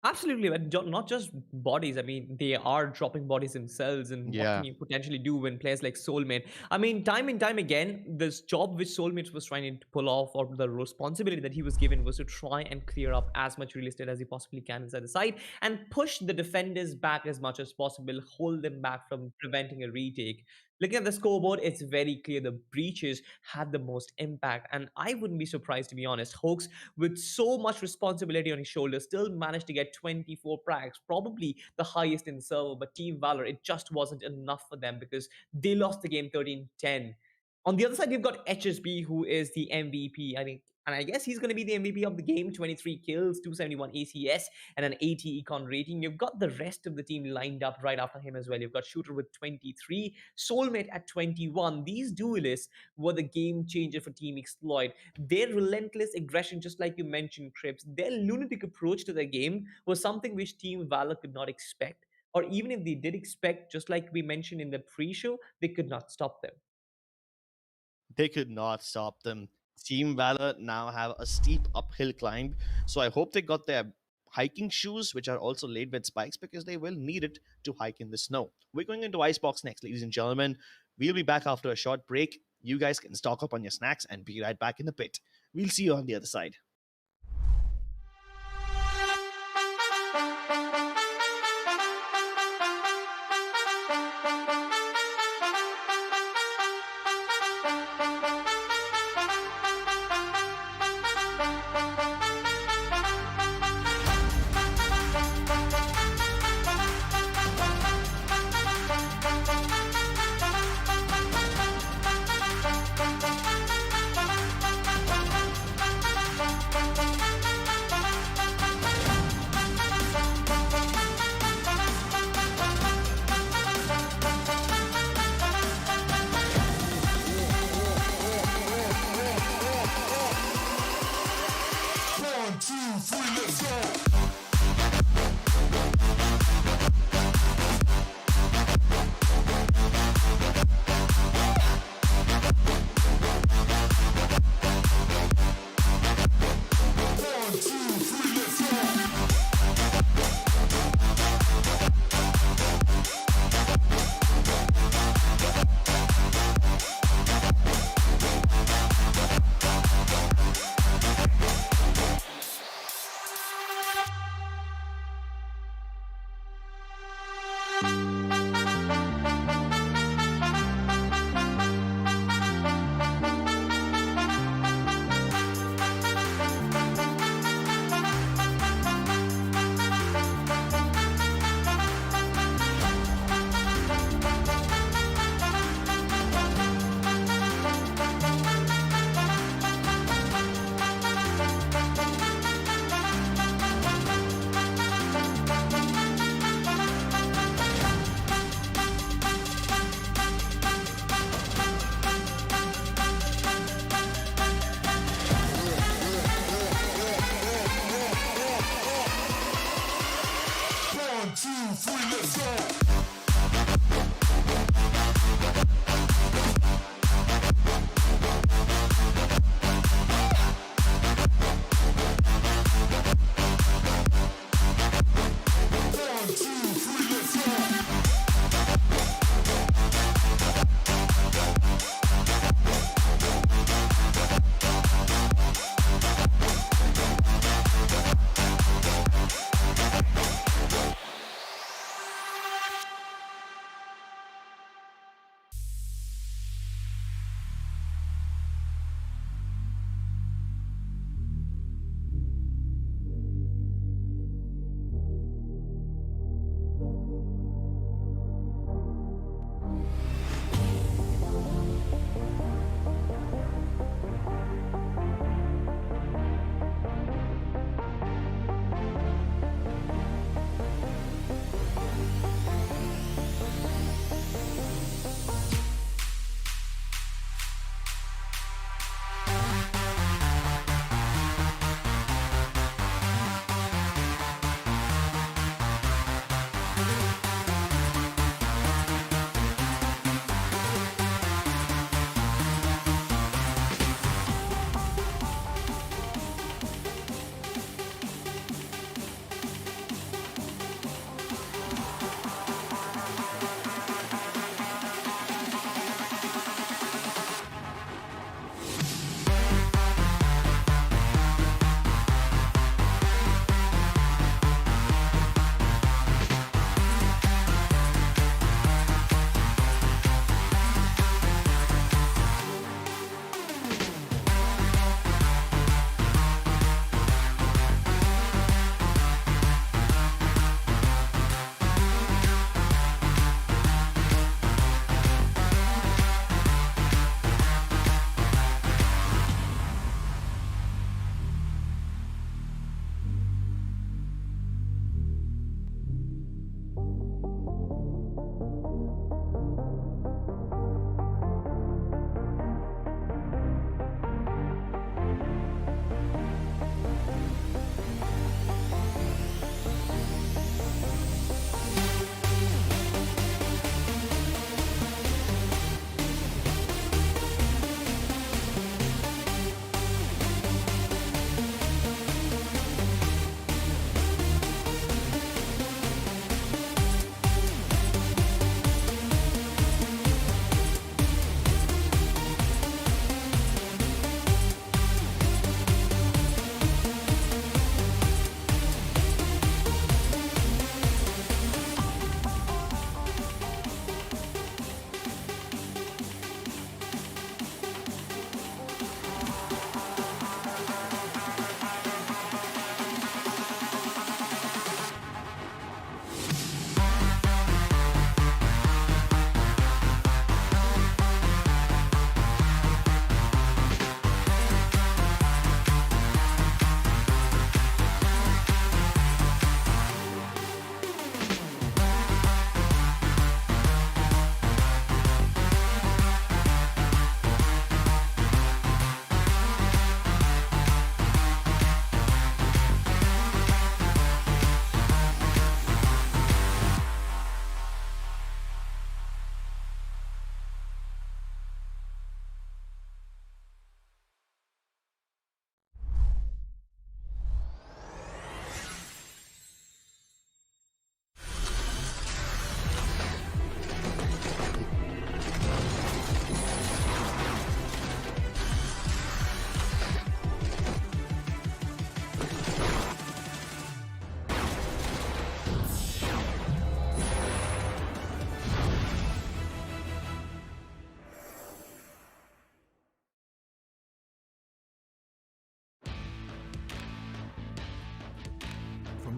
Absolutely, but not just bodies. I mean, they are dropping bodies themselves, and what can Yeah. you potentially do when players like Soulmate? I mean, time and time again, this job which Soulmate was trying to pull off, or the responsibility that he was given, was to try and clear up as much real estate as he possibly can inside the site and push the defenders back as much as possible, hold them back from preventing a retake. Looking at the scoreboard, it's very clear the breaches had the most impact, and I wouldn't be surprised, to be honest. Hoax, with so much responsibility on his shoulders, still managed to get 24 frags, probably the highest in the server. But Team Valor, it just wasn't enough for them because they lost the game 13-10. On the other side, you've got HSB, who is the MVP. I think, and I guess he's going to be the MVP of the game. 23 kills, 271 ACS, and an 80 econ rating. You've got the rest of the team lined up right after him as well. You've got Shooter with 23, Soulmate at 21. These duelists were the game changer for Team Exploit. Their relentless aggression, just like you mentioned, Cripps, their lunatic approach to the game was something which Team Valor could not expect. Or even if they did expect, just like we mentioned in the pre-show, they could not stop them. They could not stop them. Team Valor now have a steep uphill climb, so I hope they got their hiking shoes, which are also laid with spikes, because they will need it to hike in the snow. We're going into Icebox next, ladies and gentlemen. We'll be back after a short break. You guys can stock up on your snacks and be right back in the pit. We'll see you on the other side.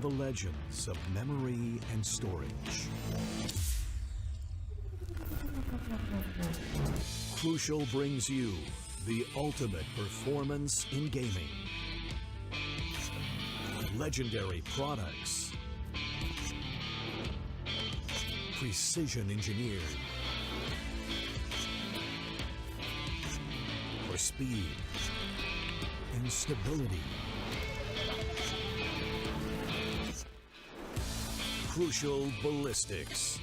the legends of memory and storage. Crucial brings you the ultimate performance in gaming. Legendary products. Precision engineered. For speed and stability. Crucial ballistics.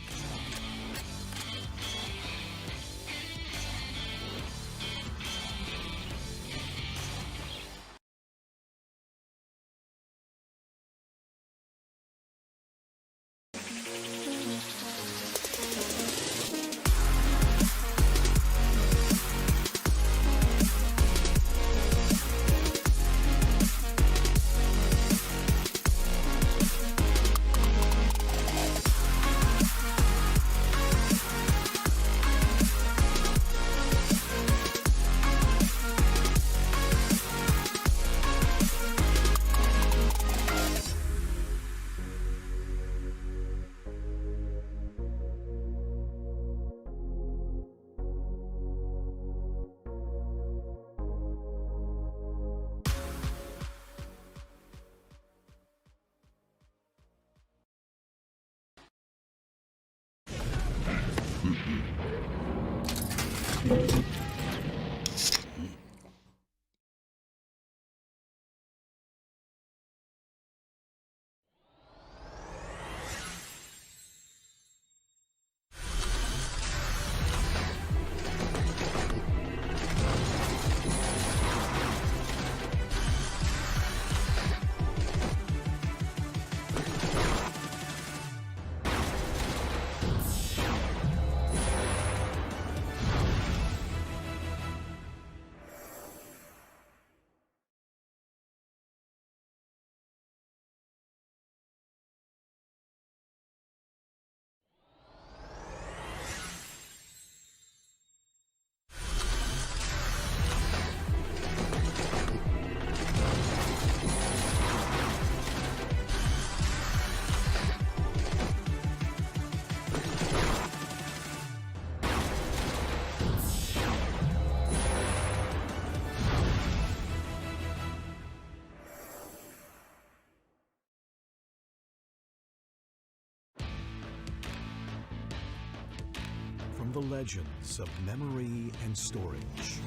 From the legends of memory and storage.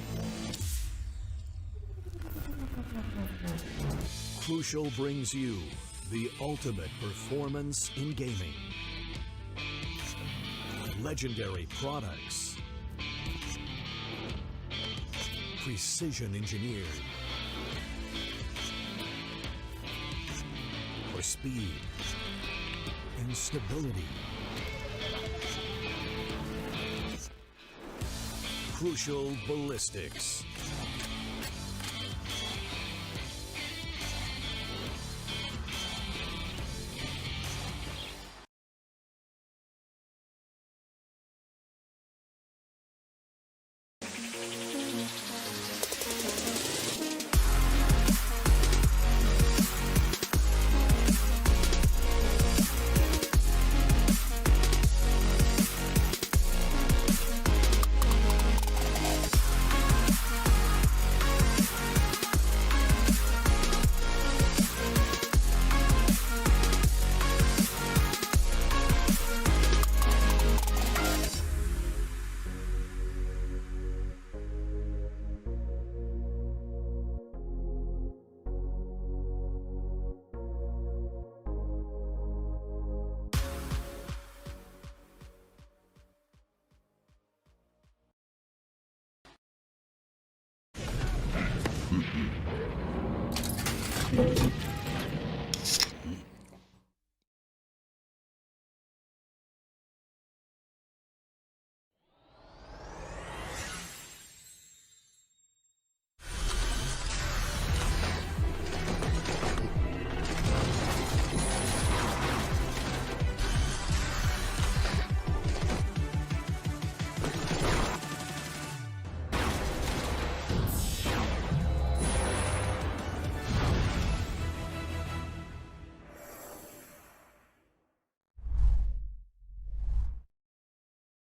Crucial brings you the ultimate performance in gaming. Legendary products. Precision engineered. For speed and stability. Crucial ballistics.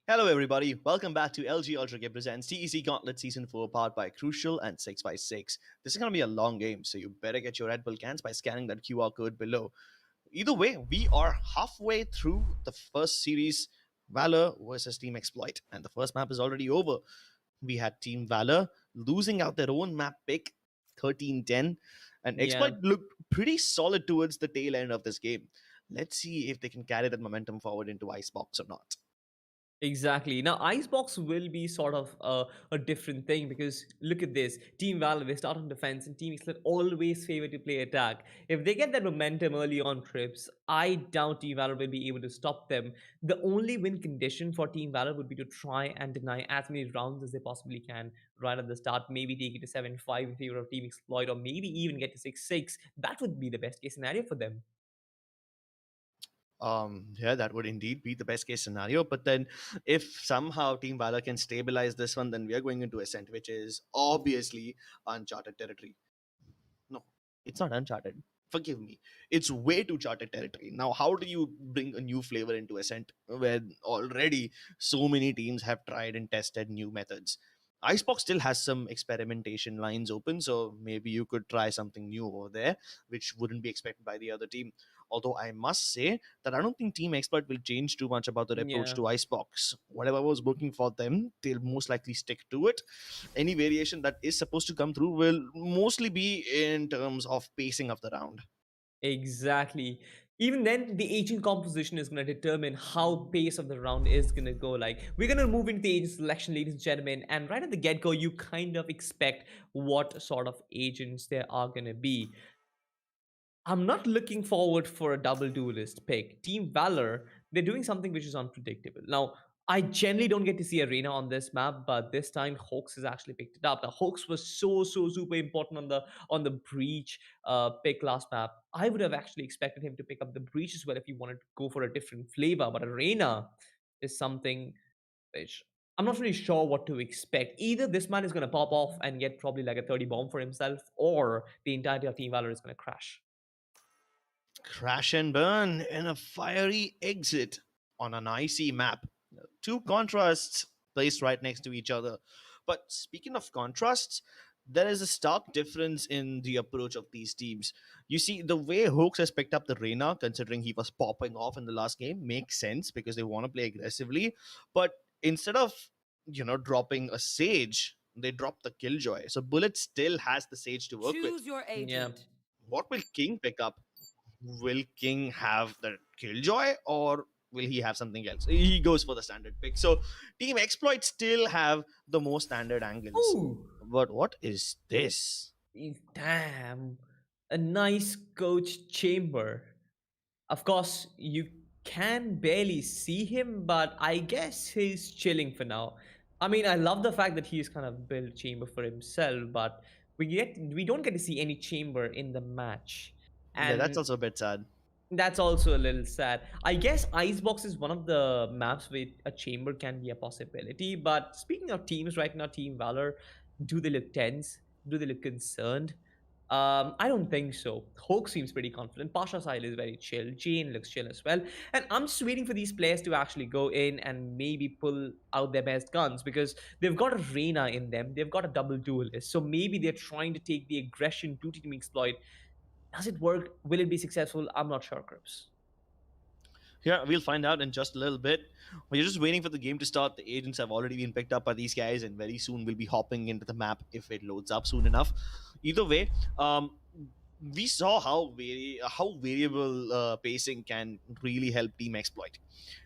Hello, everybody. Welcome back to LG Ultragear presents TEC Gauntlet Season 4, powered by Crucial and 6x6. This is going to be a long game, so you better get your Red Bull cans by scanning that QR code below. Either way, we are halfway through the first series, Valor versus Team Exploit, and the first map is already over. We had Team Valor losing out their own map pick 13-10, and Yeah. Exploit looked pretty solid towards the tail end of this game. Let's see if they can carry that momentum forward into Icebox or not. Exactly. Now, Icebox will be sort of a different thing because look at this. Team Valor, they start on defense and Team Excellent always favor to play attack. If they get that momentum early on trips, I doubt Team Valor will be able to stop them. The only win condition for Team Valor would be to try and deny as many rounds as they possibly can right at the start. Maybe take it to 7-5 in favor of Team Exploit, or maybe even get to 6-6. That would be the best case scenario for them. Yeah, that would indeed be the best case scenario. But then, if somehow Team Valor can stabilize this one, then we are going into Ascent, which is obviously uncharted territory. No, it's not uncharted. Forgive me. It's way too charted territory. Now, how do you bring a new flavor into Ascent when already so many teams have tried and tested new methods? Icebox still has some experimentation lines open, so maybe you could try something new over there, which wouldn't be expected by the other team. Although I must say that I don't think Team Expert will change too much about their approach Yeah. to Icebox. Whatever was working for them, they'll most likely stick to it. Any variation that is supposed to come through will mostly be in terms of pacing of the round. Exactly. Even then, the agent composition is going to determine how pace of the round is going to go. Like, we're going to move into the agent selection, ladies and gentlemen. And right at the get go, you kind of expect what sort of agents there are going to be. I'm not looking forward for a double duelist pick. Team Valor, they're doing something which is unpredictable. Now, I generally don't get to see Arena on this map, but this time Hoax has actually picked it up. The Hoax was so super important on the breach pick last map. I would have actually expected him to pick up the breach as well if he wanted to go for a different flavor. But Arena is something which I'm not really sure what to expect. Either this man is going to pop off and get probably like a 30 bomb for himself, or the entirety of Team Valor is going to crash. Crash and burn in a fiery exit on an icy map. Two contrasts placed right next to each other. But speaking of contrasts, there is a stark difference in the approach of these teams. You see, the way Hawks has picked up the Reyna, considering he was popping off in the last game, makes sense because they want to play aggressively. But instead of, dropping a Sage, they drop the Killjoy. So Bullet still has the Sage to work with. Choose your Yeah. agent. What will King pick up? Will King have the Killjoy, or will he have something else? He goes for the standard pick. So Team Exploit still have the most standard angles. Ooh. But what is this? Damn. A nice coach chamber. Of course, you can barely see him, but I guess he's chilling for now. I mean, I love the fact that he's kind of built chamber for himself, but we don't get to see any chamber in the match. Yeah, that's And also a bit sad. that's also a little sad. I guess Icebox is one of the maps where a chamber can be a possibility. But speaking of teams right now, Team Valor, do they look tense? Do they look concerned? I don't think so. Hoke seems pretty confident. Pasha Sahil is very chill. Jane looks chill as well. And I'm just waiting for these players to actually go in and maybe pull out their best guns because they've got a Reyna in them. They've got a double duelist. So maybe they're trying to take the aggression to Team Exploit. Does it work? Will it be successful? I'm not sure, Crips. Yeah, we'll find out in just a little bit. We're just waiting for the game to start. The agents have already been picked up by these guys, and very soon we'll be hopping into the map if it loads up soon enough. Either way, we saw how variable pacing can really help Team Exploit.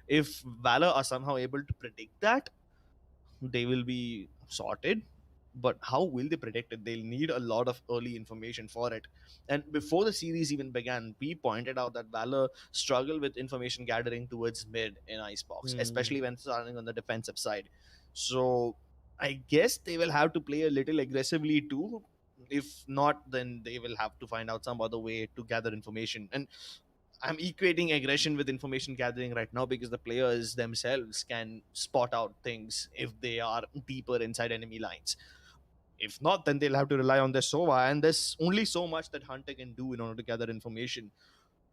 If Valor are somehow able to predict that, they will be sorted. But how will they predict it? They'll need a lot of early information for it. And before the series even began, we pointed out that Valor struggle with information gathering towards mid in Icebox, Hmm. especially when starting on the defensive side. So I guess they will have to play a little aggressively too. If not, then they will have to find out some other way to gather information. And I'm equating aggression with information gathering right now because the players themselves can spot out things if they are deeper inside enemy lines. If not, then they'll have to rely on their Sova, and there's only so much that Hunter can do in order to gather information.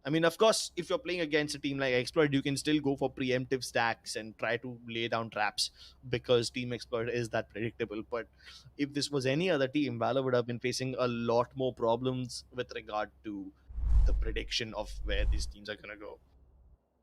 I mean, of course, if you're playing against a team like Exploit, you can still go for preemptive stacks and try to lay down traps because Team Exploit is that predictable. But if this was any other team, Valor would have been facing a lot more problems with regard to the prediction of where these teams are going to go.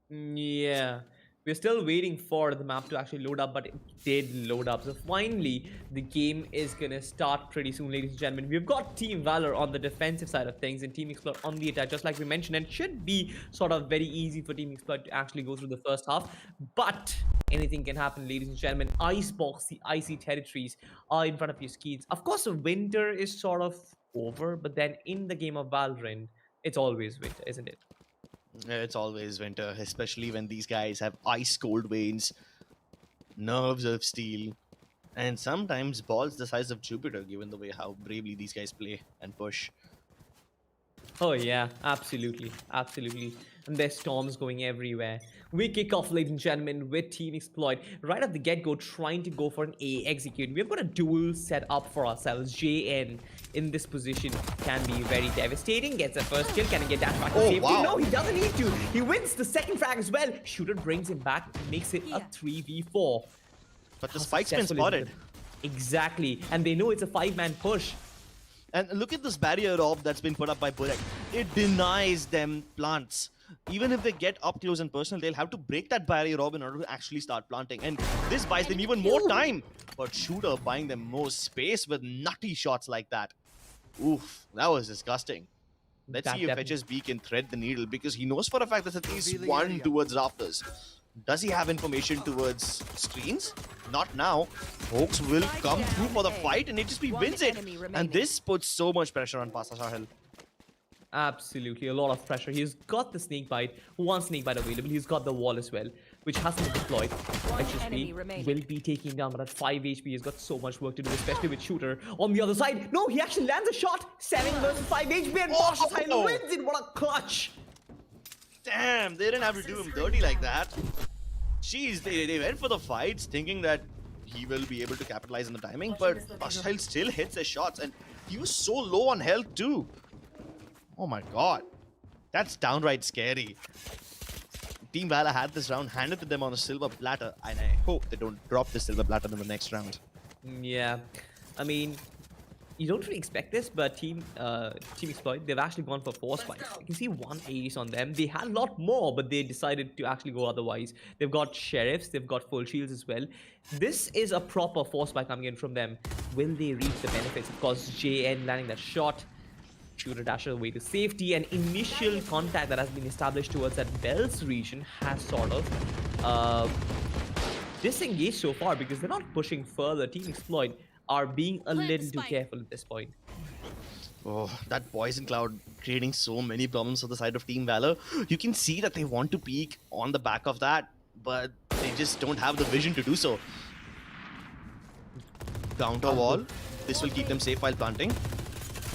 Yeah, we're still waiting for the map to actually load up, but it did load up. So finally, the game is gonna start pretty soon, ladies and gentlemen. We've got Team Valor on the defensive side of things and Team Exploit on the attack, just like we mentioned, and it should be sort of very easy for Team Exploit to actually go through the first half. But anything can happen, ladies and gentlemen. Icebox, the icy territories are in front of your skis. Of course, winter is sort of over, but then in the game of Valorant, it's always winter, isn't it? It's always winter, especially when these guys have ice cold veins, nerves of steel, and sometimes balls the size of Jupiter, given the way how bravely these guys play and push. Oh yeah, absolutely, absolutely. And there's storms going everywhere. We kick off, ladies and gentlemen, with Team Exploit. Right at the get-go, trying to go for an A execute. We've got a duel set up for ourselves. JN in this position can be very devastating. Gets a first kill. Can he get that back to safety? Wow. No, he doesn't need to. He wins the second frag as well. Shooter brings him back, makes it a 3v4. But the How spike's been successful is spotted. it? Exactly. And they know it's a 5-man push. And look at this barrier orb that's been put up by Burek. It denies them plants. Even if they get up close and personal, they'll have to break that barrier orb in order to actually start planting. And this buys them even more time. But Shooter buying them more space with nutty shots like that. Oof, that was disgusting. Let's That see if definitely- HSB can thread the needle because he knows for a fact there's at least one towards rafters. Does he have information towards screens? Not now. Hawks will come through for the fight and HSB wins it. And this puts so much pressure on Pasta Sahil. Absolutely, a lot of pressure. He's got the snake bite, one snake bite available. He's got the wall as well, which hasn't been deployed. enemy HSB remaining. will be taking him down, but at 5 HP, he's got so much work to do, especially with Shooter on the other side. No, he actually lands a shot. 7 versus 5 HP, and Pasta Sahil wins it. What a clutch! Damn, they didn't have to do him dirty like that. Jeez, they went for the fights thinking that he will be able to capitalize on the timing, but Pashil still hits his shots and he was so low on health too. Oh my god. That's downright scary. Team Valor had this round handed to them on a silver platter, and I hope they don't drop the silver platter in the next round. Yeah, I mean, you don't really expect this, but Team Exploit, they've actually gone for 4 spikes. You can see 1 ace on them. They had a lot more, but they decided to actually go otherwise. They've got sheriffs, they've got full shields as well. This is a proper 4 spike coming in from them. Will they reap the benefits? Of course, JN landing that shot. Shooter dasher away to safety, and initial contact that has been established towards that Bell's region has sort of disengaged so far because they're not pushing further. Team Exploit are being a Plant the little too spike. careful at this point. Oh, that poison cloud creating so many problems on the side of Team Valor. You can see that they want to peek on the back of that, but they just don't have the vision to do so. Counter wall. This will keep them safe while planting.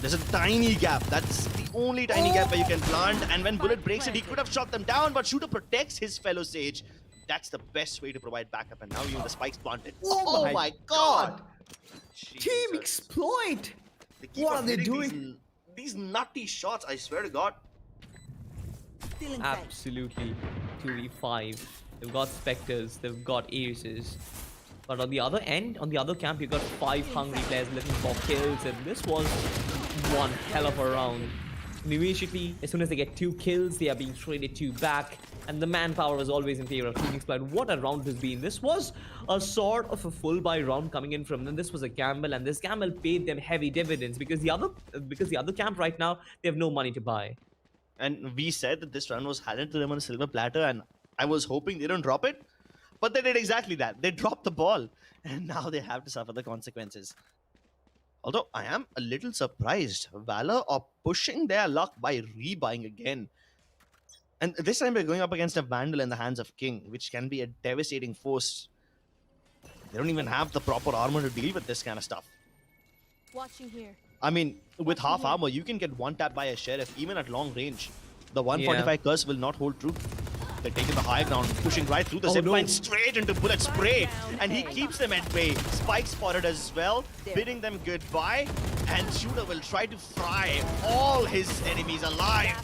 There's a tiny gap. That's the only tiny gap where you can plant. And when Bullet breaks it, he could have shot them down, but Shooter protects his fellow Sage. That's the best way to provide backup. And now even the spike's planted. Oh my god! Team Jesus. Exploit! They keep What on are they hitting doing? These nutty shots, I swear to God. Absolutely. 2v5. They've got Spectres, they've got Aces. But on the other end, on the other camp, you've got 5 hungry players looking for kills, and this was one hell of a round. And immediately, as soon as they get 2 kills, they are being traded 2 back, and the manpower was always in favor of Team Exploit. What a round this has been. This was a sort of a full buy round coming in from them. This was a gamble, and this gamble paid them heavy dividends because the other camp right now, they have no money to buy. And we said that this run was handed to them on a silver platter, and I was hoping they don't drop it. But they did exactly that. They dropped the ball, and now they have to suffer the consequences. Although I am a little surprised, Valor are pushing their luck by rebuying again. And this time we're going up against a Vandal in the hands of King, which can be a devastating force. They don't even have the proper armor to deal with this kind of stuff. Watching here. I mean, with half armor, you can get one tap by a sheriff, even at long range. The 145 curse will not hold true. They're taking the high ground, pushing right through the zip line straight into bullet spray, and he keeps them at bay. Spike spotted as well, bidding them goodbye, and Shooter will try to fry all his enemies alive.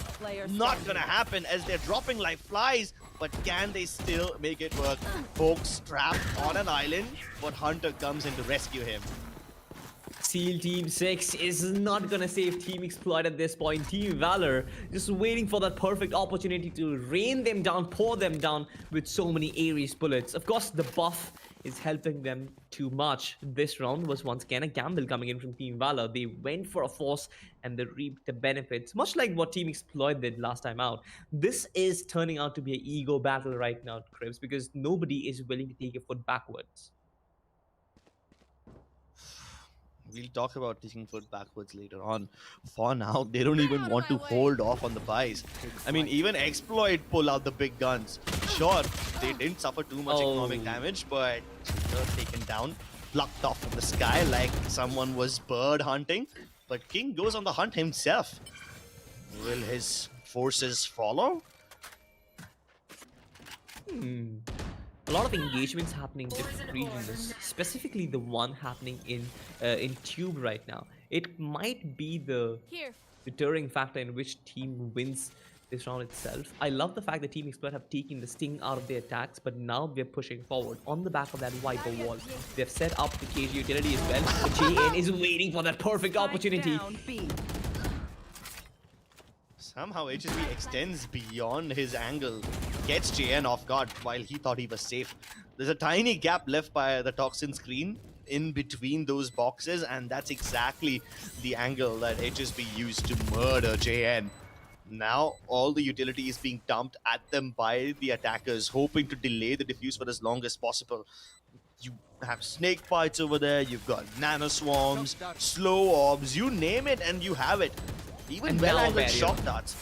Not gonna happen as they're dropping like flies, but can they still make it work? Folks trapped on an island, but Hunter comes in to rescue him. SEAL Team 6 is not gonna save Team Exploit at this point. Team Valor just waiting for that perfect opportunity to rain them down, pour them down with so many Ares bullets. Of course, the buff is helping them too much. This round was once again a gamble coming in from Team Valor. They went for a force and they reaped the benefits, much like what Team Exploit did last time out. This is turning out to be an ego battle right now, Cribs, because nobody is willing to take a foot backwards. We'll talk about taking foot backwards later on. For now, they don't even want to hold off on the buys. I mean, even Exploit pull out the big guns. Sure, they didn't suffer too much economic damage, but they're taken down, plucked off from the sky like someone was bird hunting. But King goes on the hunt himself. Will his forces follow? A lot of engagements happening in different regions, specifically the one happening in Tube right now. It might be the deterring factor in which team wins this round itself. I love the fact that Team Exploit have taken the sting out of their attacks, but now we're pushing forward on the back of that Viper wall. They've set up the KG utility as well. The JN is waiting for that perfect opportunity. Somehow HSB extends beyond his angle, gets JN off guard while he thought he was safe. There's a tiny gap left by the Toxin screen in between those boxes, and that's exactly the angle that HSB used to murder JN. Now all the utility is being dumped at them by the attackers, hoping to delay the defuse for as long as possible. You have snake bites over there, you've got nano swarms, slow orbs, you name it and you have it. Even well-angled shock darts.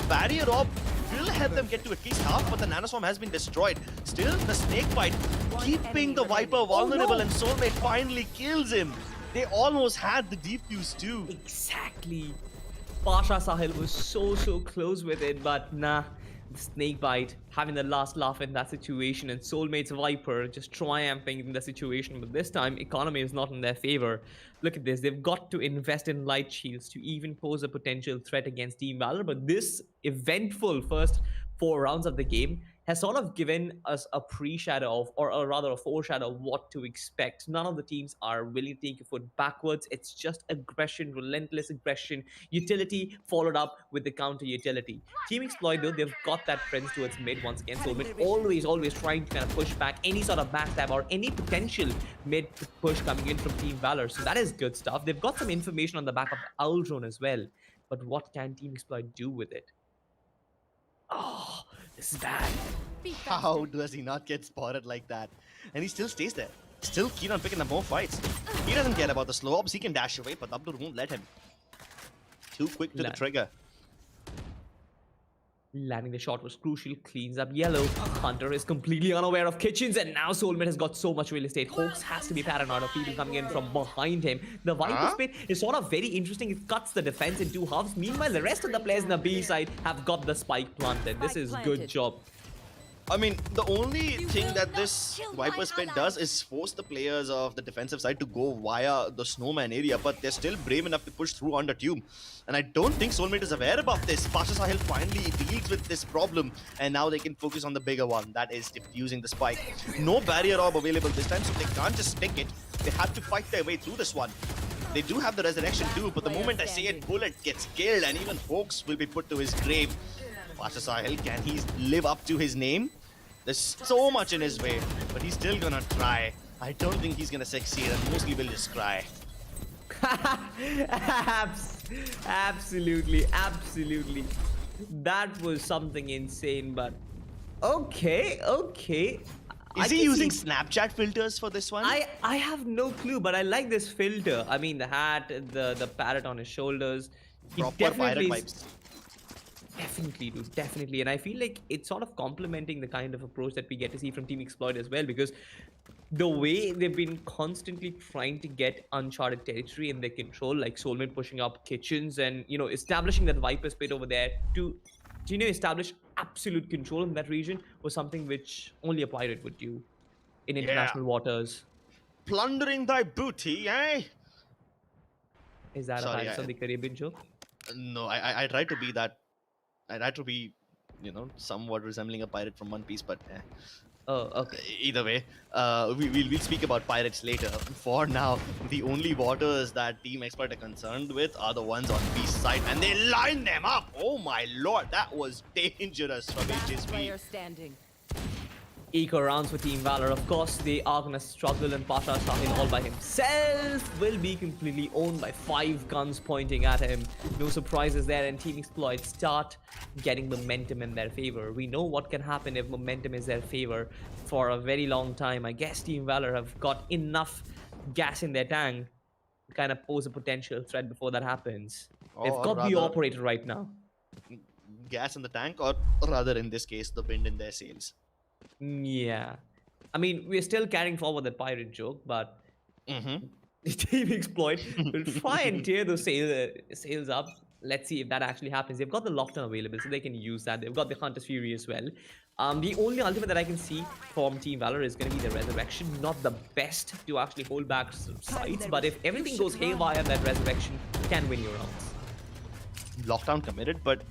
Barrier orb will help them get to at least half, but the nanoswarm has been destroyed. Still, the snake bite keeping the Viper vulnerable, and Soulmate finally kills him. They almost had the defuse too. Exactly. Pasha Sahil was so close with it, but nah. The Snakebite having the last laugh in that situation, and Soulmate's Viper just triumphing in the situation. But this time, economy is not in their favor. Look at this. They've got to invest in light shields to even pose a potential threat against Team Valor. But this eventful first 4 rounds of the game has sort of given us a pre-shadow of, or rather a foreshadow of what to expect. None of the teams are willing to take a foot backwards. It's just aggression, relentless aggression, utility followed up with the counter utility. Team Exploit, though, they've got that presence towards mid once again. So mid always trying to kind of push back any sort of backstab or any potential mid push coming in from Team Valor. So that is good stuff. They've got some information on the back of Owl Drone as well. But what can Team Exploit do with it? Oh, this is bad. How does he not get spotted like that? And he still stays there. Still keen on picking up more fights. He doesn't care about the slow ops. He can dash away, but Abdur won't let him. Too quick to the trigger. Landing the shot was crucial. Cleans up yellow. Hunter is completely unaware of kitchens, and now Soulmate has got so much real estate. Hawks has to be paranoid of people coming in from behind him. The Viper Spit is sort of very interesting. It cuts the defense in 2 halves. Meanwhile, the rest of the players in the B side have got the spike planted. This is good job. I mean, the only thing that this Viper Spin does is force the players of the defensive side to go via the snowman area, but they're still brave enough to push through under Tube. And I don't think Soulmate is aware about this. Pasha Sahil finally deals with this problem, and now they can focus on the bigger one, that is defusing the spike. No barrier orb available this time, so they can't just stick it. They have to fight their way through this one. They do have the resurrection too, but the moment I say it, Bullet gets killed, and even Folks will be put to his grave. Pasha Sahil, can he live up to his name? There's so much in his way, but he's still gonna try. I don't think he's gonna succeed, and mostly will just cry. Absolutely. That was something insane, but okay. Is he using Snapchat filters for this one? I have no clue, but I like this filter. I mean, the hat, the parrot on his shoulders. Proper pirate vibes. Definitely, dude, definitely. And I feel like it's sort of complementing the kind of approach that we get to see from Team Exploit as well, because the way they've been constantly trying to get uncharted territory in their control, like Soulmate pushing up kitchens and, you know, establishing that Viper Spit over there to establish absolute control in that region was something which only a pirate would do in Yeah. international waters. Plundering thy booty, eh? Is that a Sorry, Pirates of the Caribbean joke? no, I tried to be that. I tried to be, somewhat resembling a pirate from One Piece, but Oh, okay. either way, we'll speak about pirates later. For now, the only waters that Team Exploit are concerned with are the ones on B side, and they line them up. Oh my lord, that was dangerous from Last HSP. player standing. Eco rounds for Team Valor. Of course, they are gonna struggle, and Pasha Sahil all by himself will be completely owned by 5 guns pointing at him. No surprises there, and Team Exploit start getting momentum in their favor. We know what can happen if momentum is their favor for a very long time. I guess Team Valor have got enough gas in their tank to kind of pose a potential threat before that happens. They've Or got the rather- operator right now. Gas in the tank, or rather in this case, the wind in their sails. Yeah. I mean, we're still carrying forward that pirate joke, but Mm-hmm. Team Exploit will try and tear those sails up. Let's see if that actually happens. They've got the lockdown available, so they can use that. They've got the Hunter's Fury as well. The only ultimate that I can see from Team Valor is going to be the Resurrection. Not the best to actually hold back sides, but if everything goes haywire, that Resurrection can win your rounds. Lockdown committed, but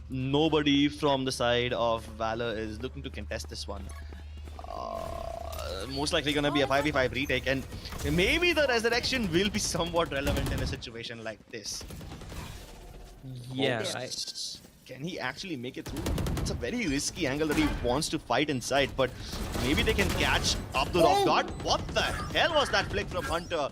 nobody from the side of Valor is looking to contest this one. Most likely gonna be a 5v5 retake, and maybe the Resurrection will be somewhat relevant in a situation like this. Yeah, Hopes. right. Can he actually make it through? It's a very risky angle that he wants to fight inside, but maybe they can catch Abdul off guard. What the hell was that flick from Hunter?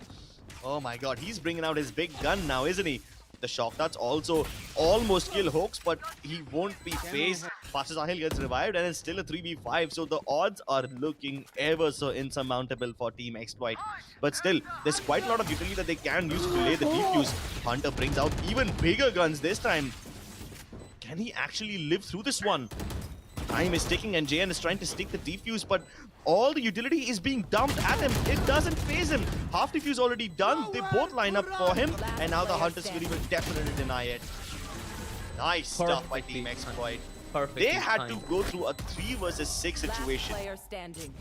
Oh my god, he's bringing out his big gun now, isn't he? The shock darts also almost kill Hoax, but he won't be phased. Pasha Sahil gets revived, and it's still a 3v5, so the odds are looking ever so insurmountable for Team Exploit. But still, there's quite a lot of utility that they can use to delay the defuse. Hunter brings out even bigger guns this time. Can he actually live through this one? Time is ticking, and JN is trying to stick the defuse, but all the utility is being dumped at him. It doesn't phase him. Half defuse already done. They both line up for him, and now the Hunter's Fury will definitely deny it. Nice stuff by Team Exploit. Perfect. They had to go through a 3 versus 6 Last situation. player standing.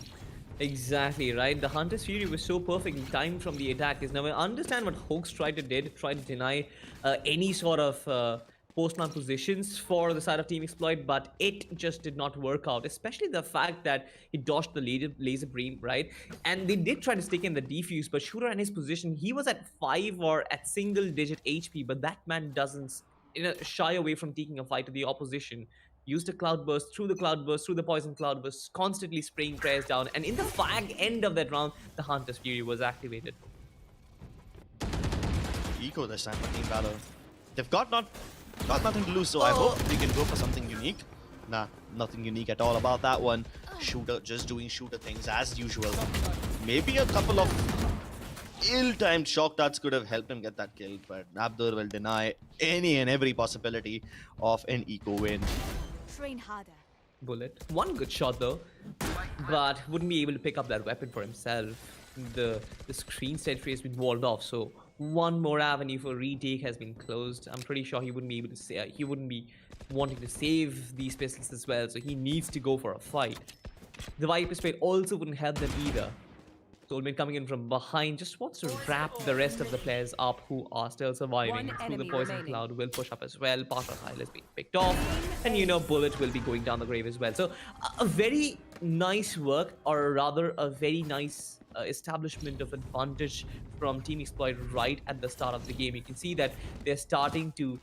Exactly, right? The Hunter's Fury was so perfectly timed from the attack. Is now I understand what Hoax tried to deny any sort of post-man positions for the side of Team Exploit, but it just did not work out, especially the fact that he dodged the laser beam, right? And they did try to stick in the defuse, but Shooter and his position, he was at 5 or at single-digit HP, but that man doesn't shy away from taking a fight to the opposition. Used a cloudburst, through the poison cloudburst, constantly spraying prayers down, and in the fag end of that round, the Hunter's Fury was activated. Eco this time for Team Valor. They've got nothing to lose, so I hope they can go for something unique. Nah, nothing unique at all about that one. Shooter just doing shooter things as usual. Maybe a couple of ill-timed shock darts could have helped him get that kill, but Abdur will deny any and every possibility of an eco win. Train harder. Bullet. One good shot though, but wouldn't be able to pick up that weapon for himself. The screen sentry has been walled off, so one more avenue for retake has been closed. I'm pretty sure he wouldn't be able to say he wouldn't be wanting to save these pistols as well, so he needs to go for a fight. The Viper Spade also wouldn't help them either. Soulmate coming in from behind just wants to wrap the rest of the players up who are still surviving One through the enemy poison remaining. cloud. Will push up as well. Pasha Sahil has been picked off, and Bullet will be going down the grave as well. So a very nice work, or rather a very nice establishment of advantage from Team Exploit right at the start of the game. You can see that they're starting to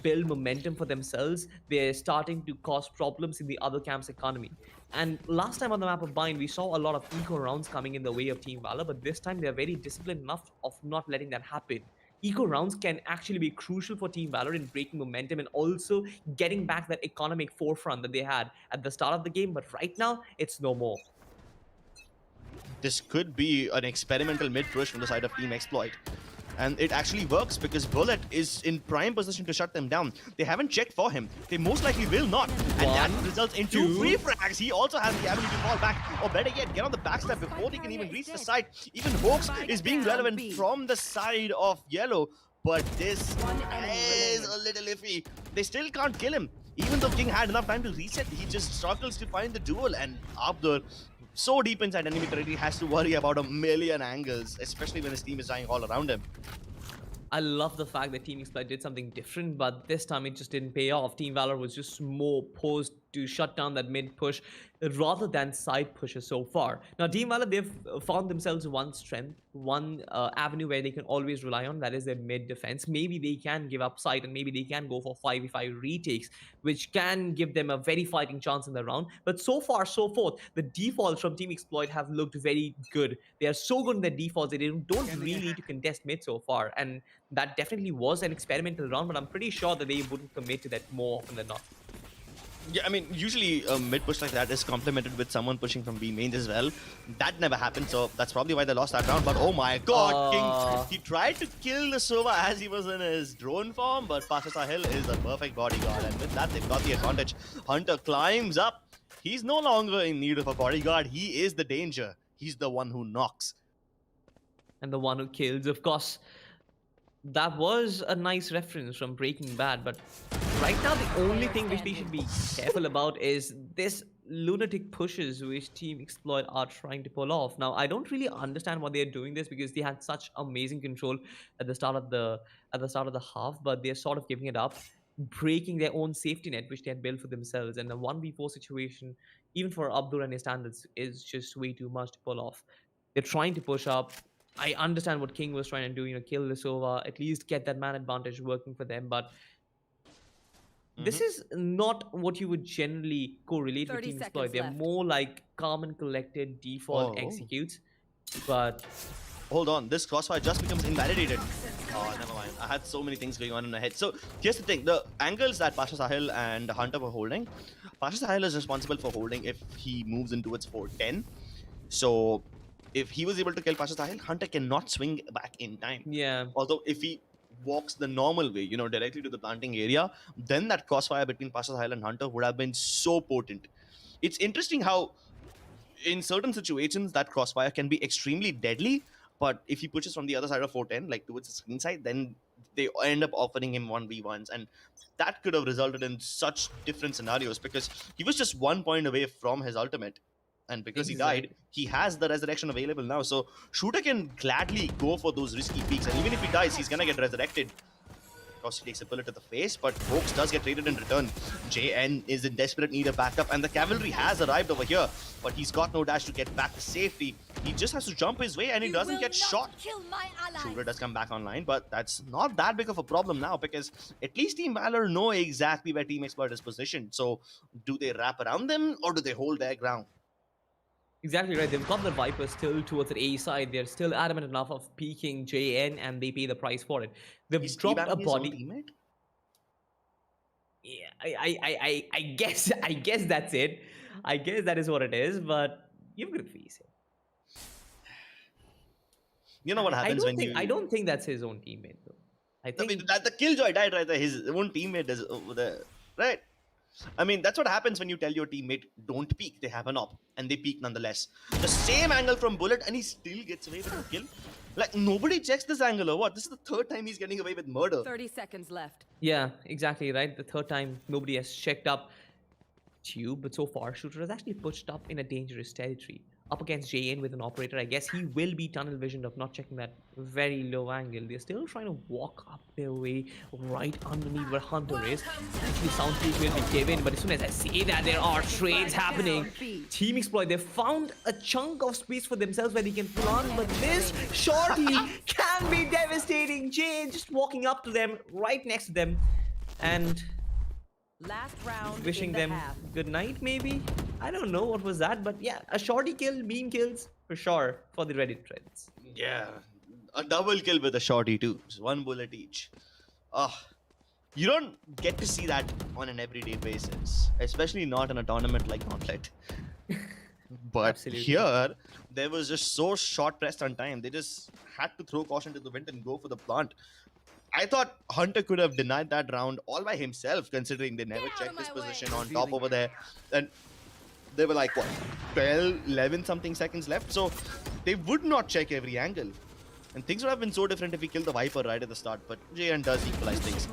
build momentum for themselves. They're starting to cause problems in the other camp's economy. And last time on the map of Bind, we saw a lot of eco rounds coming in the way of Team Valor, but this time they're very disciplined enough of not letting that happen. Eco rounds can actually be crucial for Team Valor in breaking momentum and also getting back that economic forefront that they had at the start of the game, but right now, it's no more. This could be an experimental mid-push from the side of Team Exploit. And it actually works because Bullet is in prime position to shut them down. They haven't checked for him. They most likely will not. And that results in 2 free frags. He also has the ability to fall back. Or better yet, get on the backstep before they can even reach the side. Even Hoax is being relevant from the side of Yellow. But this is a little iffy. They still can't kill him. Even though King had enough time to reset, he just struggles to find the duel. And Abdur, so deep inside enemy territory, has to worry about a million angles, especially when his team is dying all around him. I love the fact that Team Exploit did something different, but this time it just didn't pay off. Team Valor was just more posed to shut down that mid push rather than side pushes so far. Now, Team Valor, they've found themselves one strength, one avenue where they can always rely on, that is their mid defense. Maybe they can give up side and maybe they can go for 5v5 retakes, which can give them a very fighting chance in the round. But so far, so forth, the defaults from Team Exploit have looked very good. They are so good in their defaults, they don't really need to contest mid so far. And that definitely was an experimental round, but I'm pretty sure that they wouldn't commit to that more often than not. Yeah, I mean, usually a mid push like that is complemented with someone pushing from B mains as well. That never happened, so that's probably why they lost that round. But oh my god, King, he tried to kill the Sova as he was in his drone form, but Pasha Sahil is a perfect bodyguard, and with that, they've got the advantage. Hunter climbs up. He's no longer in need of a bodyguard. He is the danger. He's the one who knocks. And the one who kills, of course. That was a nice reference from Breaking Bad, but right now the only thing which we should be careful about is this lunatic pushes which Team Exploit are trying to pull off. Now, I don't really understand why they're doing this because they had such amazing control at the start of the half, but they're sort of giving it up, breaking their own safety net which they had built for themselves. And the 1v4 situation, even for Abdur and his standards, is just way too much to pull off. They're trying to push up. I understand what King was trying to do, kill Lisova, at least get that man advantage working for them, but this is not what you would generally correlate with Team Exploit. They're more like calm and collected default executes, but... Hold on, this crossfire just becomes invalidated. Oh, never mind. I had so many things going on in my head. So, here's the thing. The angles that Pasha Sahil and Hunter were holding, Pasha Sahil is responsible for holding if he moves in towards 410. So... if he was able to kill Pasha Sahil, Hunter cannot swing back in time. Yeah. Although if he walks the normal way, directly to the planting area, then that crossfire between Pasha Sahil and Hunter would have been so potent. It's interesting how in certain situations that crossfire can be extremely deadly, but if he pushes from the other side of 410, like towards the screen side, then they end up offering him 1v1s, and that could have resulted in such different scenarios because he was just 1 point away from his ultimate. And because he died, he has the resurrection available now. So Shooter can gladly go for those risky peaks. And even if he dies, he's gonna get resurrected. Because he takes a bullet to the face, but Hoax does get traded in return. JN is in desperate need of backup, and the cavalry has arrived over here. But he's got no dash to get back to safety. He just has to jump his way, and he doesn't get shot. Shooter does come back online, but that's not that big of a problem now because at least Team Valor know exactly where Team Exploit is positioned. So do they wrap around them, or do they hold their ground? Exactly right. They've got the Viper still towards the A side. They're still adamant enough of peeking JN, and they pay the price for it. They've dropped a body. Yeah, I guess that's it. I guess that is what it is. But you've got to face it. You know what happens when I don't think that's his own teammate though. I think the Killjoy died right there. His own teammate is over there, right? I mean, that's what happens when you tell your teammate, don't peek, they have an op, and they peek nonetheless. The same angle from Bullet, and he still gets away with a kill. Like, nobody checks this angle or what? This is the third time he's getting away with murder. 30 seconds left. Yeah, exactly, right? The third time nobody has checked up Tube, but so far, Shooter has actually pushed up in a dangerous territory. Up against JN with an operator, I guess he will be tunnel visioned of not checking that very low angle. They're still trying to walk up their way right underneath where Hunter is. Actually, sound peak will be given, but as soon as I say that, there are trades happening. Team Exploit, they found a chunk of space for themselves where they can plant, but this shorty can be devastating. JN just walking up to them, right next to them, and last round wishing them good night, maybe? I don't know what was that, but yeah, a shorty kill, beam kills, for sure, for the Reddit threads. Yeah, a double kill with a shorty too. Just 1 bullet each. You don't get to see that on an everyday basis, especially not in a tournament like Gauntlet. But Absolutely. Here, there was just so short pressed on time. They just had to throw caution to the wind and go for the plant. I thought Hunter could have denied that round all by himself, considering they never checked his position on top over there. And they were like, what, 12, 11 something seconds left? So they would not check every angle. And things would have been so different if he killed the Viper right at the start, but JN does equalize things.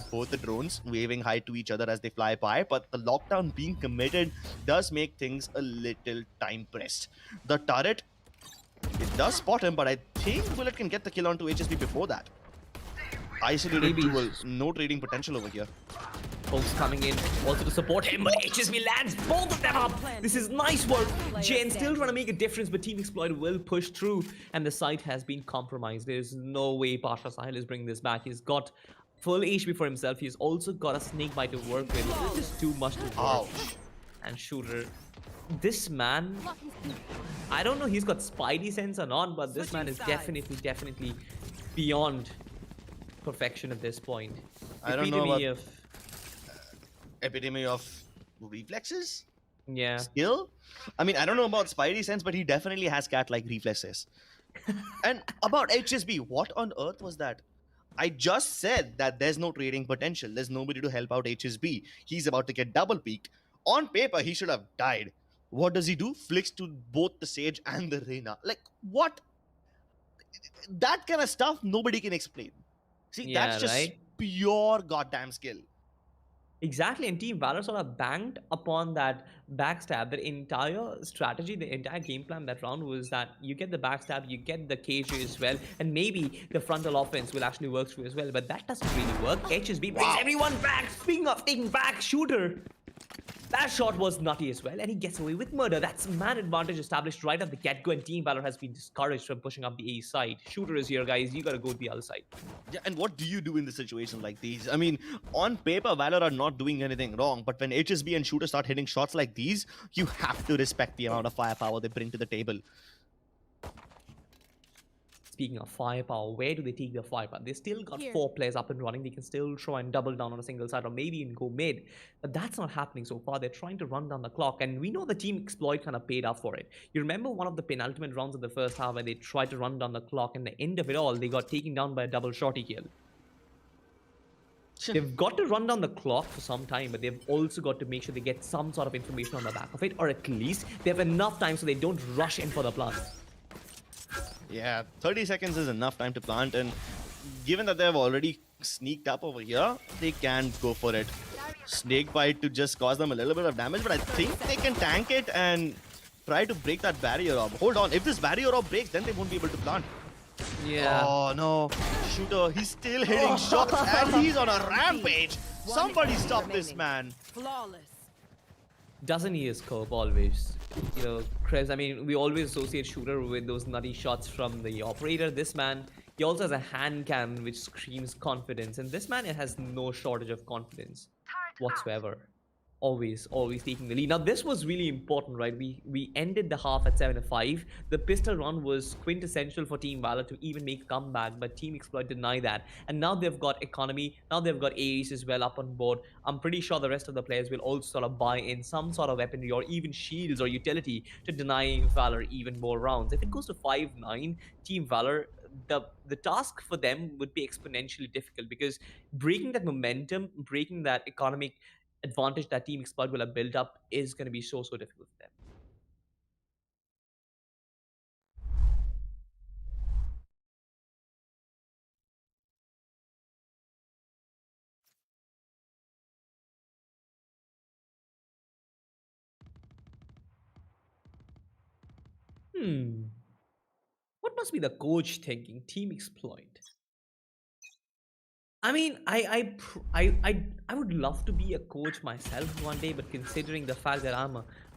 Both the drones waving hi to each other as they fly by, but the lockdown being committed does make things a little time pressed. The turret, it does spot him, but I think Bullet can get the kill onto HSB before that. Isolated Maybe. duel, no trading potential over here. Folks coming in also to support him, but HSB lands both of them up. This is nice work. Jen still trying to make a difference, but Team Exploit will push through, and the site has been compromised. There's no way Pasha Sahil is bringing this back. He's got full HP for himself. He's also got a snake bite to work with. This is too much to work. Ouch. And Shooter, this man, I don't know he's got spidey sense or not, but this man is definitely beyond perfection at this point. I don't know Epitome about epitome of reflexes? yeah. Skill? I mean, I don't know about Spidey sense, but he definitely has cat-like reflexes. And about HSB, what on earth was that? I just said that there's no trading potential. There's nobody to help out HSB. He's about to get double peaked. On paper, he should have died. What does he do? Flicks to both the Sage and the Reyna. Like, what? That kind of stuff, nobody can explain. See, Yeah, that's just right? pure goddamn skill. Exactly, and Team Valor sort of banked upon that backstab. The entire strategy, the entire game plan that round was that you get the backstab, you get the KJ as well, and maybe the frontal offense will actually work through as well. But that doesn't really work. HSB brings everyone back. Speaking of taking back, Shooter. That shot was nutty as well, and he gets away with murder. That's man advantage established right at the get-go, and Team Valor has been discouraged from pushing up the A side. Shooter is here, guys. You gotta go to the other side. Yeah, and what do you do in the situation like these? I mean, on paper, Valor are not doing anything wrong, but when HSB and Shooter start hitting shots like these, you have to respect the amount of firepower they bring to the table. Speaking of firepower, where do they take the firepower? They still got Here. 4 players up and running. They can still try and double down on a single side or maybe even go mid. But that's not happening so far. They're trying to run down the clock. And we know the Team Exploit kind of paid up for it. You remember one of the penultimate rounds of the first half where they tried to run down the clock, and the end of it all, they got taken down by a double shorty kill. They've got to run down the clock for some time, but they've also got to make sure they get some sort of information on the back of it, or at least they have enough time so they don't rush in for the plant. Yeah, 30 seconds is enough time to plant, and given that they've already sneaked up over here, they can go for it. Snake bite to just cause them a little bit of damage, but I think they can tank it and try to break that barrier orb. Hold on, if this barrier orb breaks, then they won't be able to plant. Yeah. Oh no, Shooter, he's still hitting shots and he's on a rampage. Somebody stop this man. Flawless. Doesn't he scope always? You know, Krebs, I mean, we always associate Shooter with those nutty shots from the operator. This man, he also has a hand cannon which screams confidence, and this man has no shortage of confidence whatsoever. Always taking the lead. Now, this was really important, right? We ended the half at 7-5. The pistol run was quintessential for Team Valor to even make a comeback, but Team Exploit deny that. And now they've got Economy, now they've got Ares as well up on board. I'm pretty sure the rest of the players will also sort of buy in some sort of weaponry or even shields or utility to deny Valor even more rounds. If it goes to 5-9, Team Valor, the task for them would be exponentially difficult, because breaking that momentum, breaking that economic advantage that Team Exploit will have built up is going to be so difficult for them. What must be the coach thinking? Team Exploit. I mean, I would love to be a coach myself one day, but considering the fact that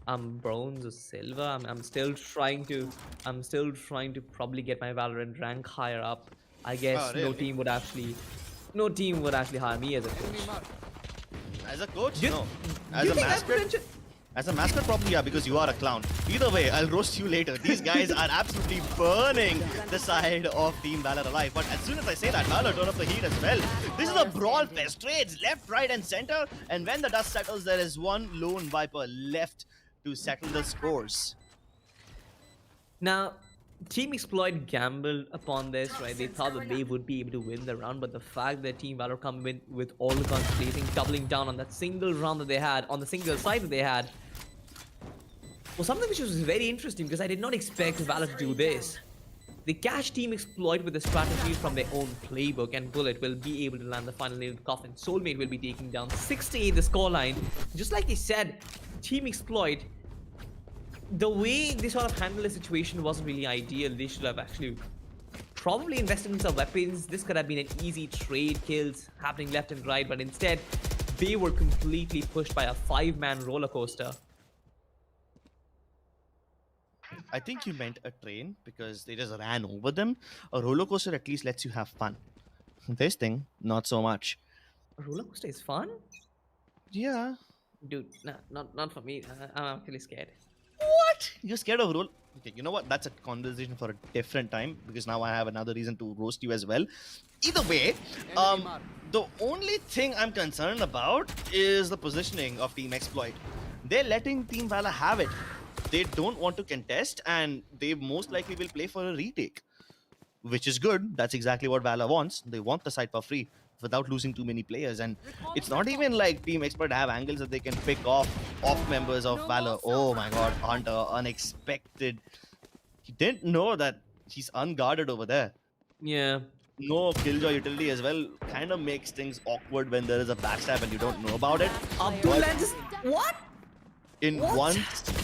I'm bronze or silver, I'm still trying to probably get my Valorant rank higher up. I guess Oh, really? no team would actually hire me as a coach. As a coach, You- no. Do As you a think that's mascot, potential? as a mascot, probably yeah, because you are a clown. Either way, I'll roast you later. These guys are absolutely burning the side of Team Valor alive. But as soon as I say that, Valor turn up the heat as well. This is a brawl fest. Trades left, right, and center. And when the dust settles, there is one lone Viper left to settle the scores. Now, Team Exploit gambled upon this, right? They thought that they would be able to win the round, but the fact that Team Valor come in with all the guns blazing, doubling down on that single round that they had, on the single side that they had, was something which was very interesting, because I did not expect Valor to do this. They catch Team Exploit with a strategy from their own playbook, and Bullet will be able to land the final nail coffin. Soulmate will be taking down 6-8 the scoreline. Just like he said, Team Exploit, the way they sort of handled the situation wasn't really ideal. They should have actually probably invested in some weapons. This could have been an easy trade, kills happening left and right, but instead they were completely pushed by a 5-man roller coaster. I think you meant a train because they just ran over them. A roller coaster at least lets you have fun. This thing, not so much. A roller coaster is fun? Yeah. Dude, nah, not for me. I'm actually scared. What? You're scared of roll? Okay, you know what? That's a conversation for a different time because now I have another reason to roast you as well. Either way, the only thing I'm concerned about is the positioning of Team Exploit. They're letting Team Valor have it. They don't want to contest, and they most likely will play for a retake, which is good. That's exactly what Valor wants. They want the site for free without losing too many players, and it's not even like Team Expert have angles that they can pick off members of Valor. Oh my god, Hunter, unexpected. He didn't know that he's unguarded over there. Yeah. No killjoy utility as well kind of makes things awkward when there is a backstab and you don't know about it. Abdul lands. What? In 1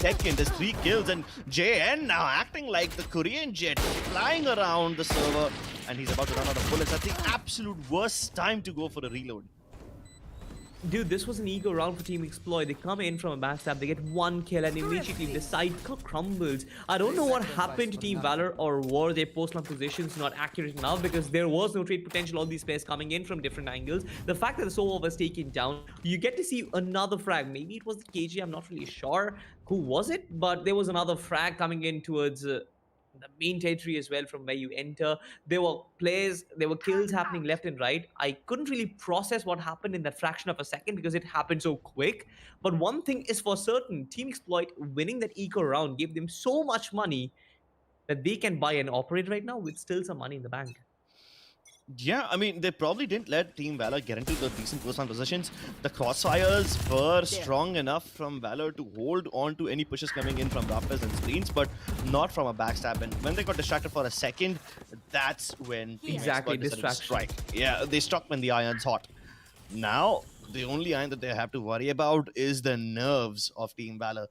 second, there's 3 kills, and JN now acting like the Korean jet, flying around the server, and he's about to run out of bullets. That's the absolute worst time to go for a reload. Dude, this was an ego round for Team Exploit. They come in from a backstab, they get 1 kill, and immediately the side crumbles. I don't know what happened to Team Valor, or were their post-line positions not accurate enough, because there was no trade potential. All these players coming in from different angles. The fact that the Sova was taken down, you get to see another frag. Maybe it was the KG, I'm not really sure who was it, but there was another frag coming in towards the main territory as well from where you enter. There were players, there were kills happening left and right. I couldn't really process what happened in that fraction of a second because it happened so quick. But one thing is for certain, Team Exploit winning that eco round gave them so much money that they can buy and operate right now with still some money in the bank. Yeah, I mean, they probably didn't let Team Valor get into the decent first-round positions. The crossfires were strong enough from Valor to hold on to any pushes coming in from rafters and screens, but not from a backstab. And when they got distracted for a second, that's when Team Exactly, Exploit decided to distraction. strike. Yeah, they struck when the iron's hot. Now, the only iron that they have to worry about is the nerves of Team Valor.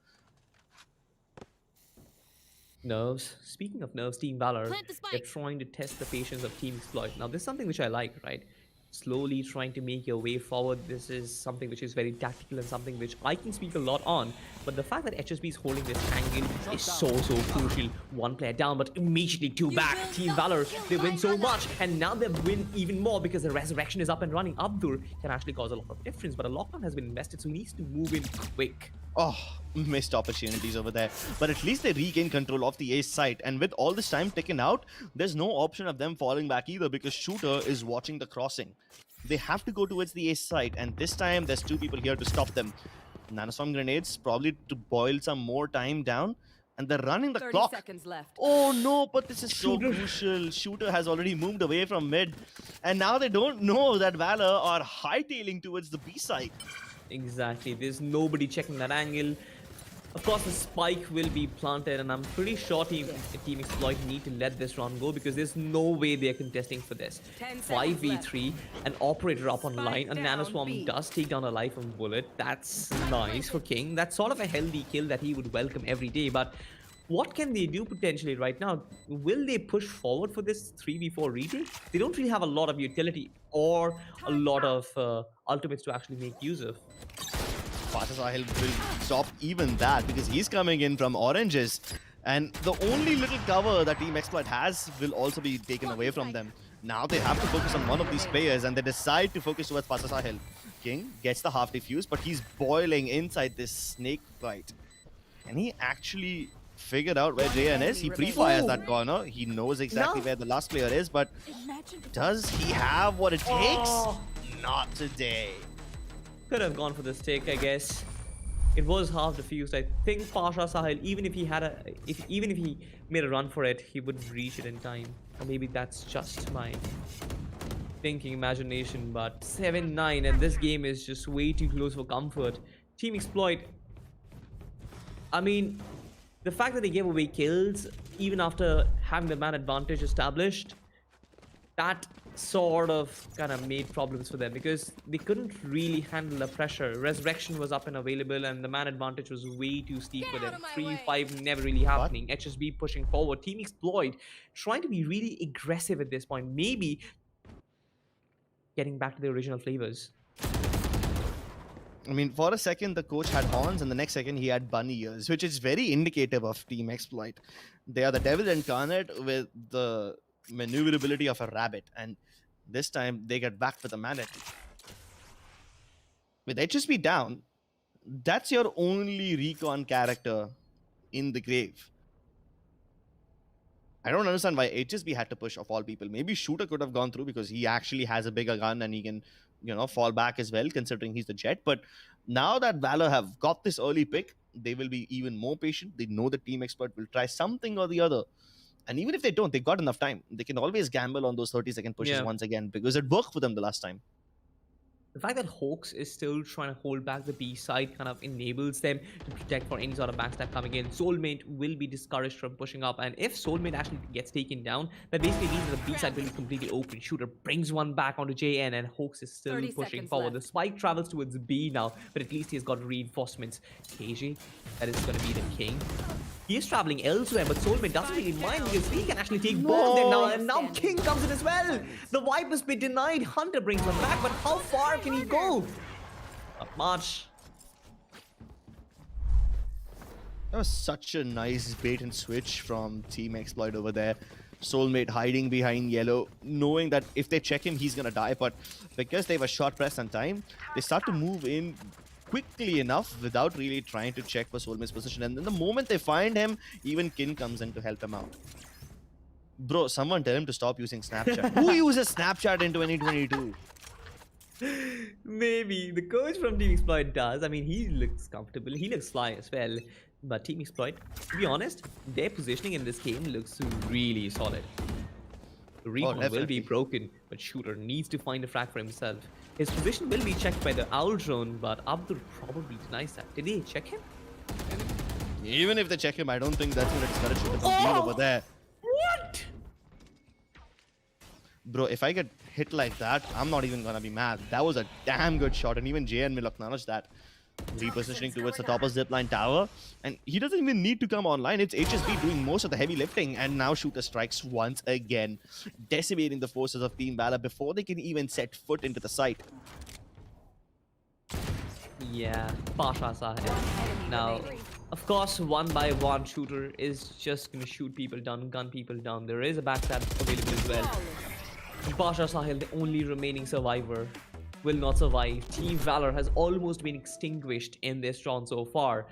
Nerves. Speaking of nerves, Team Valor, Plant the spike. they're trying to test the patience of Team Exploit. Now, this is something which I like, right? Slowly trying to make your way forward. This is something which is very tactical and something which I can speak a lot on. But the fact that HSB is holding this angle is so crucial. 1 player down, but immediately 2 back. Team Valor, they win so much, and now they win even more because the resurrection is up and running. Abdur can actually cause a lot of difference, but a lockdown has been invested, so he needs to move in quick. Oh, missed opportunities over there. But at least they regain control of the ace site. And with all this time taken out, there's no option of them falling back either because Shooter is watching the crossing. They have to go towards the ace site. And this time, there's 2 people here to stop them. Nanostorm grenades, probably to boil some more time down. And they're running the 30 clock. seconds left. Oh no, but this is so Shooter. crucial. Shooter has already moved away from mid. And now they don't know that Valor are hightailing towards the B site. Exactly. There's nobody checking that angle. Of course, the spike will be planted, and I'm pretty sure Team Exploit need to let this round go because there's no way they're contesting for this. 10 seconds 5v3, an operator up on Spike line, a down nanoswarm B. does take down a life from Bullet. That's nice for King. That's sort of a healthy kill that he would welcome every day, but what can they do potentially right now? Will they push forward for this 3v4 retake? They don't really have a lot of utility or a lot of ultimates to actually make use of. Sahil will stop even that because he's coming in from oranges. And the only little cover that Team Exploit has will also be taken away from them. Now they have to focus on one of these players and they decide to focus towards Sahil. King gets the half defuse, but he's boiling inside this snake fight. Can he actually figure out where JN is? He pre-fires that corner. He knows exactly where the last player is, but does he have what it takes? Oh. Not today. Could have gone for the stick, I guess. It was half defused. I think Pasha Sahil, even if he had even if he made a run for it, he would reach it in time. Or maybe that's just my thinking imagination. But 7-9, and this game is just way too close for comfort. Team Exploit. I mean, the fact that they gave away kills, even after having the man advantage established, that sort of kind of made problems for them because they couldn't really handle the pressure. Resurrection was up and available, and the man advantage was way too steep for Get out them. of my 3-5 never really happening. HSB pushing forward. Team Exploit trying to be really aggressive at this point. Maybe getting back to the original flavors. I mean, for a second, the coach had horns, and the next second, he had bunny ears, which is very indicative of Team Exploit. They are the devil incarnate with the maneuverability of a rabbit, and this time they get back with a manatee. With HSP down, that's your only recon character in the grave. I don't understand why HSB had to push of all people. Maybe Shooter could have gone through because he actually has a bigger gun and he can, fall back as well, considering he's the jet. But now that Valor have got this early pick, they will be even more patient. They know the Team Expert will try something or the other. And even if they don't, they got enough time. They can always gamble on those 30-second pushes once again because it worked for them the last time. The fact that Hawks is still trying to hold back the B side kind of enables them to protect for any sort of backstab coming in. Soulmate will be discouraged from pushing up, and if Soulmate actually gets taken down, that basically means that the B side will be completely open. Shooter brings one back onto JN, and Hawks is still pushing forward. The spike travels towards B now, but at least he's got reinforcements. KJ, that is going to be the king. He is traveling elsewhere, but Soulmate doesn't really mind because he can actually take both of them now. And now King comes in as well. The Viper's been denied. Hunter brings one back, but how far can he go? Not much. That was such a nice bait and switch from Team Exploit over there. Soulmate hiding behind yellow, knowing that if they check him, he's going to die. But because they have a short press on time, they start to move in quickly enough without really trying to check for Soulmate's position. And then the moment they find him, even Kin comes in to help him out. Bro, someone tell him to stop using Snapchat. Who uses Snapchat in 2022? Maybe. The coach from Team Exploit does. I mean, he looks comfortable. He looks sly as well. But Team Exploit, to be honest, their positioning in this game looks really solid. The recon will be broken, but Shooter needs to find a frag for himself. His position will be checked by the Owl drone, but Abdur probably denies that. Did they check him? Even if they check him, I don't think that's going to discourage Shooter from being over there. What? Bro, if I get hit like that, I'm not even going to be mad. That was a damn good shot, and even JN will acknowledge that. Repositioning towards the top of zipline tower, and he doesn't even need to come online. It's HSB doing most of the heavy lifting, and now Shooter strikes once again, decimating the forces of Team Valor before they can even set foot into the site. Yeah, Pasha Sahib. Now, of course, one by one, Shooter is just gonna shoot people down, gun people down. There is a backstab available as well. Pasha Sahil, the only remaining survivor, will not survive. Team Valor has almost been extinguished in this round so far.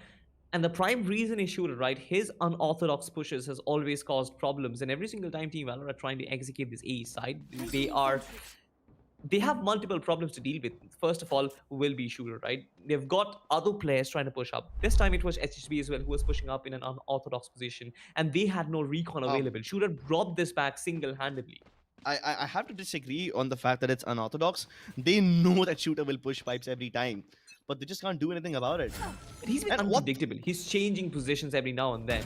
And the prime reason is Shooter, right? His unorthodox pushes has always caused problems. And every single time Team Valor are trying to execute this A side, they have multiple problems to deal with. First of all, will be Shooter, right? They've got other players trying to push up. This time it was HSB as well who was pushing up in an unorthodox position. And they had no recon available. Shooter brought this back single-handedly. I have to disagree on the fact that it's unorthodox. They know that Shooter will push pipes every time, but they just can't do anything about it. But he's been unpredictable. He's changing positions every now and then.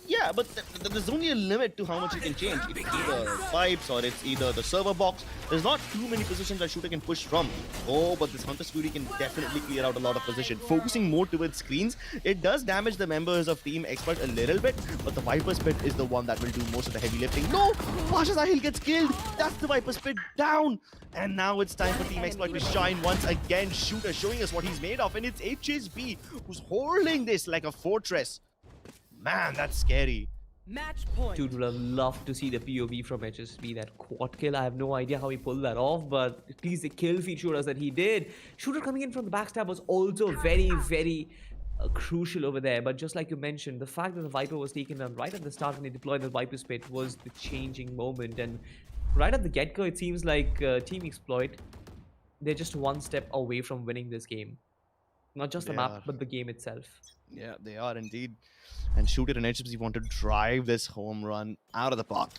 Yeah, but there's only a limit to how much he can change. It's either pipes or it's either the server box. There's not too many positions that Shooter can push from. Oh, but this Hunter's Fury can definitely clear out a lot of position. Focusing more towards screens, it does damage the members of Team Expert a little bit, but the Viper's Pit is the one that will do most of the heavy lifting. No! Pasha Sahil gets killed! That's the Viper's Pit down! And now it's time for Team Exploit to shine once again. Shooter showing us what he's made of, and it's HSB who's holding this like a fortress. Man, that's scary. Match point. Dude, would have loved to see the POV from HSB, that quad kill. I have no idea how he pulled that off, but at least the kill feed showed us that he did. Shooter coming in from the backstab was also very, very crucial over there. But just like you mentioned, the fact that the Viper was taken down right at the start when they deployed the Viper's Pit was the changing moment. And right at the get-go, it seems like Team Exploit, they're just one step away from winning this game. Not just the map, but the game itself. Yeah, they are indeed. And Shooter and HSB want to drive this home run out of the park.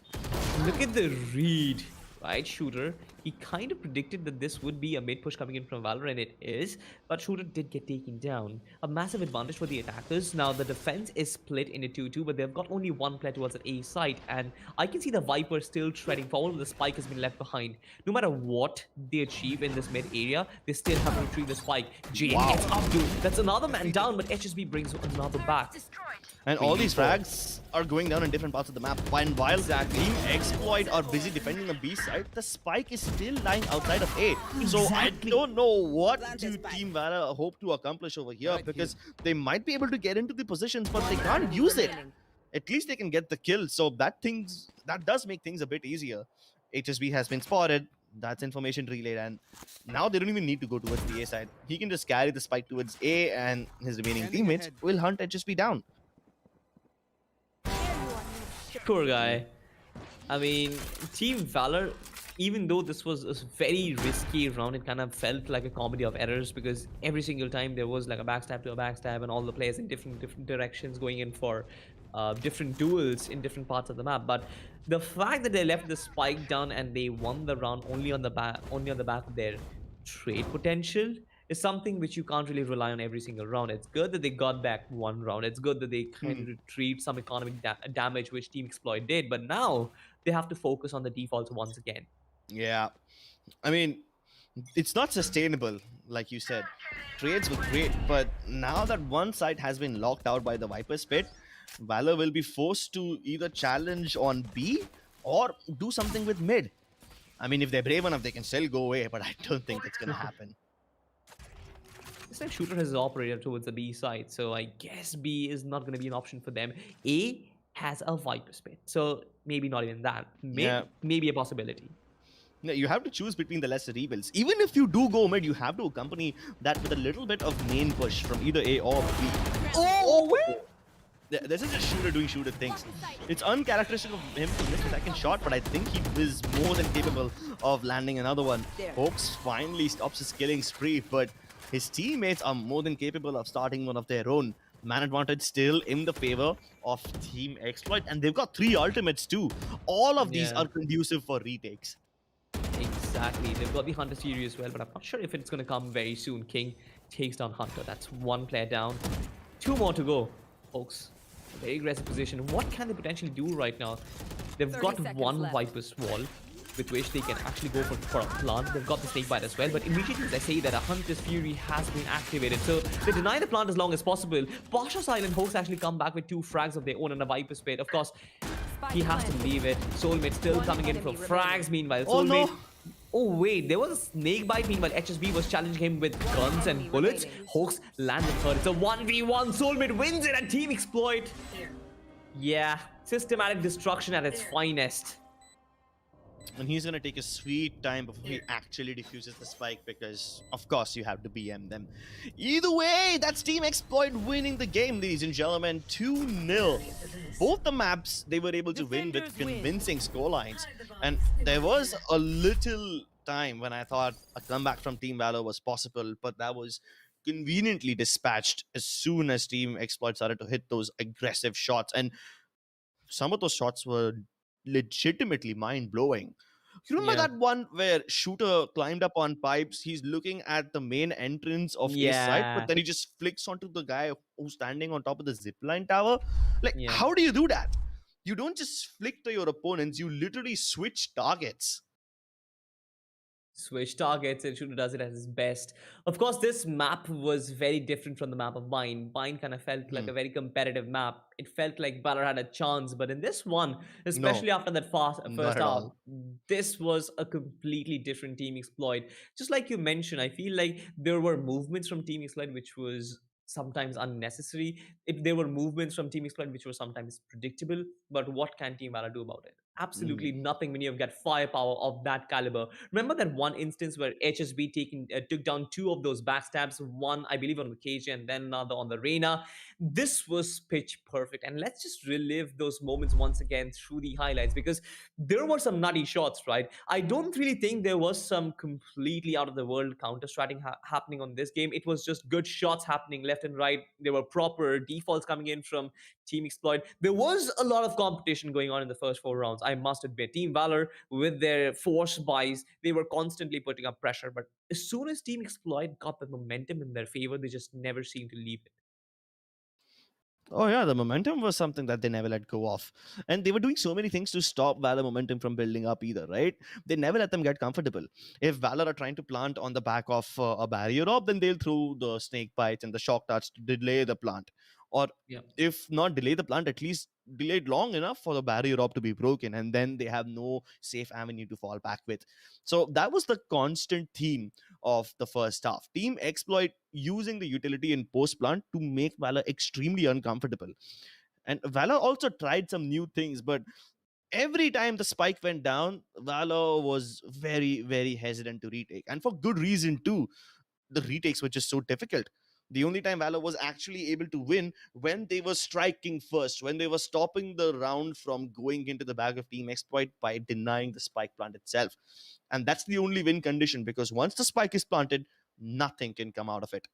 Look at the read. right? Shooter, he kind of predicted that this would be a mid push coming in from Valor, and it is, but Shooter did get taken down. A massive advantage for the attackers. Now, the defense is split into 2-2, but they've got only one player towards an A site, and I can see the Viper still treading forward. The spike has been left behind. No matter what they achieve in this mid area, they still have to retrieve the spike. Jane gets up, dude. That's another man down, but HSB brings another back. And all these frags are going down in different parts of the map. And while Team Exploit are busy defending the B side, the spike is still lying outside of A. So I don't know what do Team Valor hope to accomplish over here, because they might be able to get into the positions, but they can't use it. At least they can get the kill. So that does make things a bit easier. HSB has been spotted. That's information relayed, and now they don't even need to go towards the A side. He can just carry the spike towards A, and his remaining teammates will hunt HSB down. Poor guy. I mean, Team Valor, even though this was a very risky round, it kind of felt like a comedy of errors, because every single time there was like a backstab to a backstab, and all the players in different directions going in for different duels in different parts of the map. But the fact that they left the spike down and they won the round only on the back of their trade potential is something which you can't really rely on every single round. It's good that they got back one round. It's good that they kind of retrieved some economic damage which Team Exploit did, but now they have to focus on the defaults once again. Yeah, I mean, it's not sustainable, like you said. Trades were great, but now that one side has been locked out by the Viper's Pit, Valor will be forced to either challenge on B or do something with mid. I mean, if they're brave enough, they can still go away, but I don't think that's going to happen. This time Shooter has operated towards the B side, so I guess B is not going to be an option for them. A has a Viper's Pit, so maybe not even that. Maybe a possibility. No, you have to choose between the lesser rebuilds. Even if you do go mid, you have to accompany that with a little bit of main push from either A or B. Oh wait! This is just Shooter doing Shooter things. It's uncharacteristic of him to miss the second shot, but I think he is more than capable of landing another one. Hawks finally stops his killing spree, but his teammates are more than capable of starting one of their own. Man advantage still in the favor of Team Exploit, and they've got 3 ultimates too. All of these are conducive for retakes. Exactly. They've got the Hunter series as well, but I'm not sure if it's going to come very soon. King takes down Hunter. That's one player down. 2 more to go, folks. Very aggressive position. What can they potentially do right now? They've got one Viper's wall with which they can actually go for a plant. They've got the snake bite as well, but immediately as I say that, a Hunter's Fury has been activated, so they deny the plant as long as possible. Pasha's Island Hawks actually come back with 2 frags of their own and a Viper's Pit. Of course, he has to leave it. Soulmate still coming in for frags. Meanwhile, Soulmate... Oh wait, there was a snake bite. Meanwhile, HSB was challenging him with guns and bullets. Hawks landed third. It's a 1v1. Soulmate wins it and Team Exploit. Yeah, systematic destruction at its finest. And he's going to take a sweet time before he actually defuses the spike, because, of course, you have to BM them. Either way, that's Team Exploit winning the game, ladies and gentlemen. 2-0. Both the maps, they were able to win with convincing scorelines. And there was a little time when I thought a comeback from Team Valor was possible, but that was conveniently dispatched as soon as Team Exploit started to hit those aggressive shots. And some of those shots were legitimately mind-blowing. You remember that one where Shooter climbed up on pipes? He's looking at the main entrance of his site, but then he just flicks onto the guy who's standing on top of the zipline tower. Like, how do you do that? You don't just flick to your opponents, you literally switch targets. Switch targets, and Shooter does it at his best. Of course, this map was very different from the map of Bind. Bind kind of felt like a very competitive map. It felt like Valor had a chance, but in this one, especially after that first half, this was a completely different Team Exploit. Just like you mentioned, I feel like there were movements from Team Exploit which was sometimes unnecessary. There were movements from Team Exploit which were sometimes predictable, but what can Team Valor do about it? Absolutely nothing when you've got firepower of that caliber. Remember that one instance where HSB took down 2 of those backstabs, one I believe on the KJ and then another on the Reyna. This was pitch perfect, and let's just relive those moments once again through the highlights, because there were some nutty shots, right? I don't really think there was some completely out of the world counter-stratting happening on this game. It was just good shots happening left and right. There were proper defaults coming in from Team Exploit, there was a lot of competition going on in the first 4 rounds. I must admit, Team Valor with their force buys, they were constantly putting up pressure. But as soon as Team Exploit got the momentum in their favor, they just never seemed to leave it. Oh yeah, the momentum was something that they never let go of. And they were doing so many things to stop Valor momentum from building up either, right? They never let them get comfortable. If Valor are trying to plant on the back of a barrier up, then they'll throw the snake bites and the shock darts to delay the plant. Or Yeah. if not delay the plant, at least delay it long enough for the barrier up to be broken. And then they have no safe avenue to fall back with. So that was the constant theme of the first half. Team Exploit using the utility in post plant to make Valor extremely uncomfortable. And Valor also tried some new things, but every time the spike went down, Valor was very, very hesitant to retake. And for good reason, too. The retakes were just so difficult. The only time Valor was actually able to win when they were striking first, when they were stopping the round from going into the bag of Team Exploit by denying the spike plant itself. And that's the only win condition because once the spike is planted, nothing can come out of it.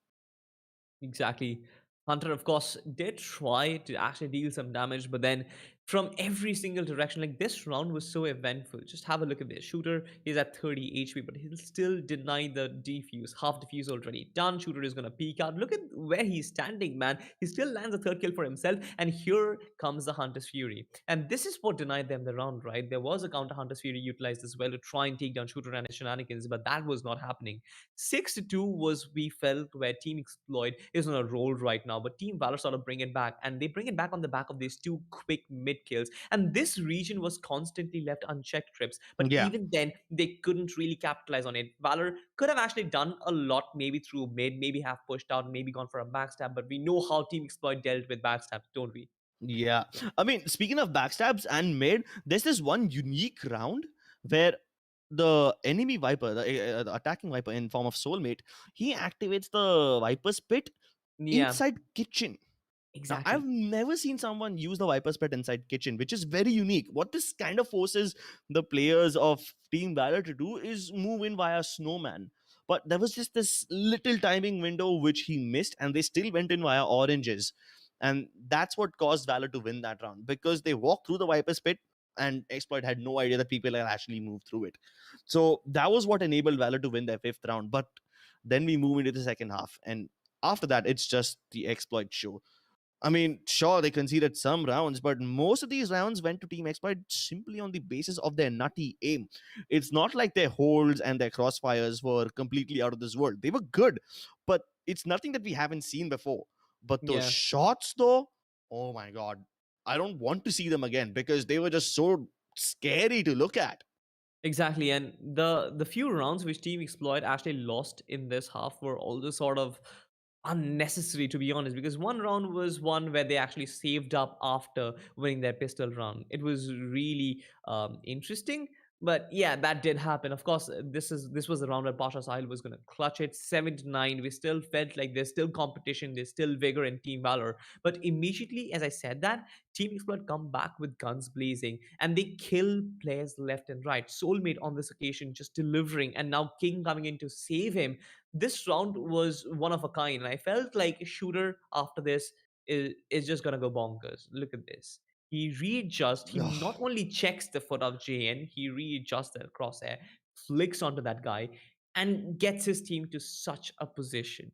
Exactly. Hunter, of course, did try to actually deal some damage, but then from every single direction, like this round was so eventful. Just have a look at this. Shooter is at 30 HP, but he'll still deny the defuse. Half defuse already done. Shooter is gonna peek out. Look at where he's standing, man. He still lands a third kill for himself, and here comes the Hunter's Fury. And this is what denied them the round, right? There was a counter Hunter's Fury utilized as well to try and take down Shooter and his shenanigans, but that was not happening. 6-2 was we felt where Team Exploit is on a roll right now, but Team Valor sort of bring it back, and they bring it back on the back of these two quick mid kills. And this region was constantly left unchecked, trips, but Yeah. even then they couldn't really capitalize on it. Valor could have actually done a lot, maybe through mid, maybe have pushed out, maybe gone for a backstab, but we know how Team Exploit dealt with backstabs, don't we? Yeah. I mean, speaking of backstabs and mid, there's this one unique round where the enemy Viper, the attacking Viper in form of Soulmate, he activates the Viper's Pit Yeah, inside kitchen. Now, I've exactly. never seen someone use the Viper's Pit inside kitchen, which is very unique. What this kind of forces the players of Team Valor to do is move in via Snowman. But there was just this little timing window which he missed, and they still went in via oranges. And that's what caused Valor to win that round because they walked through the Viper's Pit and Exploit had no idea that people had actually moved through it. So that was what enabled Valor to win their fifth round. But then we move into the second half, and after that, it's just the Exploit show. I mean, sure, they conceded some rounds, but most of these rounds went to Team Exploit simply on the basis of their nutty aim. It's not like their holds and their crossfires were completely out of this world. They were good, but it's nothing that we haven't seen before. But those Yeah. shots, though, oh my god, I don't want to see them again because they were just so scary to look at. Exactly, and the few rounds which Team Exploit actually lost in this half were also sort of unnecessary, to be honest, because one round was one where they actually saved up after winning their pistol round. It was really interesting, but yeah, that did happen. Of course, this was the round where Pasha Sahil was going to clutch it 7-9. We still felt like there's still competition, there's still vigor in Team Valor, but immediately as I said that, Team Exploit come back with guns blazing and they kill players left and right. Soulmate on this occasion just delivering, and now King coming in to save him. This round was one of a kind, and I felt like Shooter after this is just gonna go bonkers. Look at this. He readjusts, he not only checks the foot of JN, he readjusts the crosshair, flicks onto that guy, and gets his team to such a position.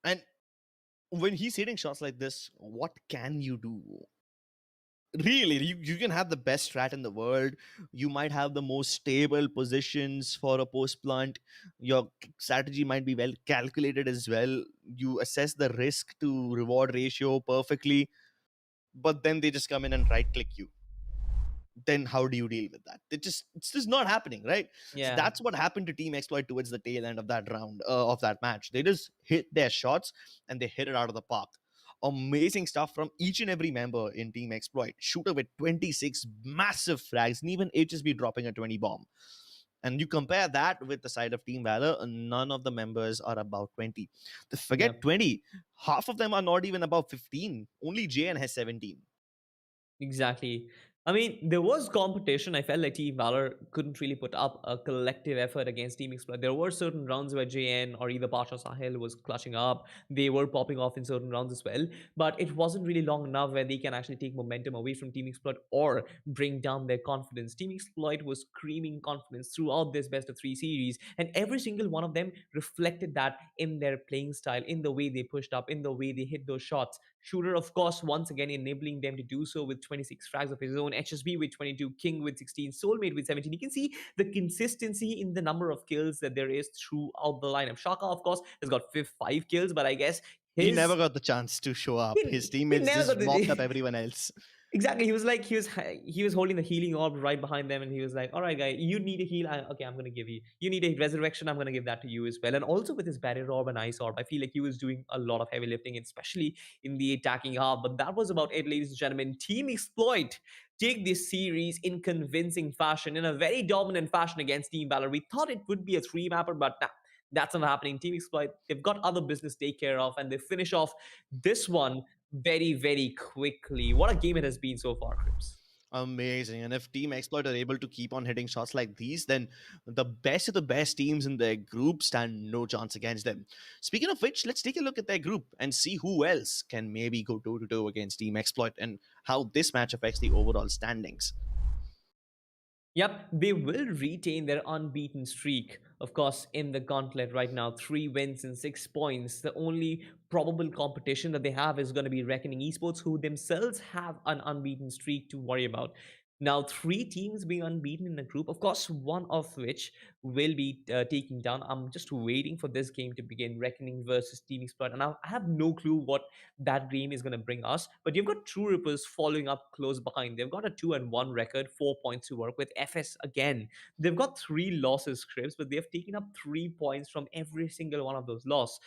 And when he's hitting shots like this, what can you do? Really, you can have the best strat in the world. You might have the most stable positions for a post plant. Your strategy might be well calculated as well. You assess the risk to reward ratio perfectly, but then they just come in and right click you. Then how do you deal with that? It's just not happening, right? So Yeah. that's what happened to Team Exploit towards the tail end of that round of that match. They just hit their shots and they hit it out of the park. Amazing stuff from each and every member in Team Exploit. Shooter with 26 massive frags, and even HSB dropping a 20 bomb. And you compare that with the side of Team Valor, none of the members are about 20. Yeah. Forget 20, half of them are not even above 15. Only JN has 17. Exactly. I mean, there was competition. I felt like Team Valor couldn't really put up a collective effort against Team Exploit. There were certain rounds where JN or either Pasha Sahel was clutching up. They were popping off in certain rounds as well. But it wasn't really long enough where they can actually take momentum away from Team Exploit or bring down their confidence. Team Exploit was screaming confidence throughout this best of three series. And every single one of them reflected that in their playing style, in the way they pushed up, in the way they hit those shots. Shooter, of course, once again enabling them to do so with 26 frags of his own, HSB with 22, King with 16, Soulmate with 17. You can see the consistency in the number of kills that there is throughout the lineup. Shaka, of course, has got 5 kills, but I guess He never his got the chance to show up. His he teammates never just got mopped up the everyone else. exactly. He was like he was holding the healing orb right behind them, and he was like, "All right, guy, you need a heal. Okay, I'm gonna give you. You need a resurrection. I'm gonna give that to you as well." And also with his barrier orb and ice orb, I feel like he was doing a lot of heavy lifting, especially in the attacking half. But that was about it, ladies and gentlemen. Team Exploit take this series in convincing fashion, in a very dominant fashion against Team Valor. We thought it would be a three mapper, but nah, that's not happening. Team Exploit, they've got other business to take care of, and they finish off this one very, very quickly. What a game it has been so far, Crips. Amazing. And if Team Exploit are able to keep on hitting shots like these, then the best of the best teams in their group stand no chance against them. Speaking of which, let's take a look at their group and see who else can maybe go toe to toe against Team Exploit and how this match affects the overall standings. Yep, they will retain their unbeaten streak. Of course, in the gauntlet right now, 3 wins and 6 points. The only probable competition that they have is going to be Reckoning Esports, who themselves have an unbeaten streak to worry about. Now, 3 teams being unbeaten in the group, of course, one of which will be taking down. I'm just waiting for this game to begin, Reckoning versus Team Exploit. And I have no clue what that game is going to bring us. But you've got True Rippers following up close behind. They've got a 2-1 record, 4 points to work with. FS again, they've got 3 losses, Scripts, but they've taken up 3 points from every single one of those losses.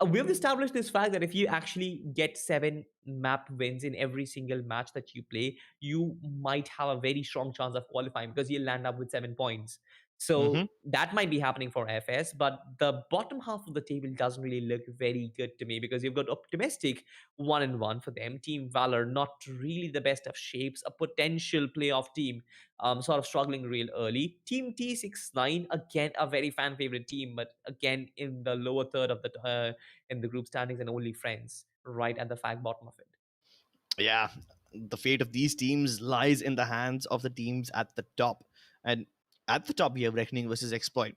We've established this fact that if you actually get 7 map wins in every single match that you play, you might have a very strong chance of qualifying because you'll land up with 7 points. So Mm-hmm. that might be happening for FS, but the bottom half of the table doesn't really look very good to me because you've got Optimistic 1-1 for them. Team Valor, not really the best of shapes, a potential playoff team, sort of struggling real early. Team T69, again, a very fan favorite team, but again, in the lower third of the group standings and only friends right at the fact bottom of it. Yeah, the fate of these teams lies in the hands of the teams at the top. And at the top, we have Reckoning versus Exploit.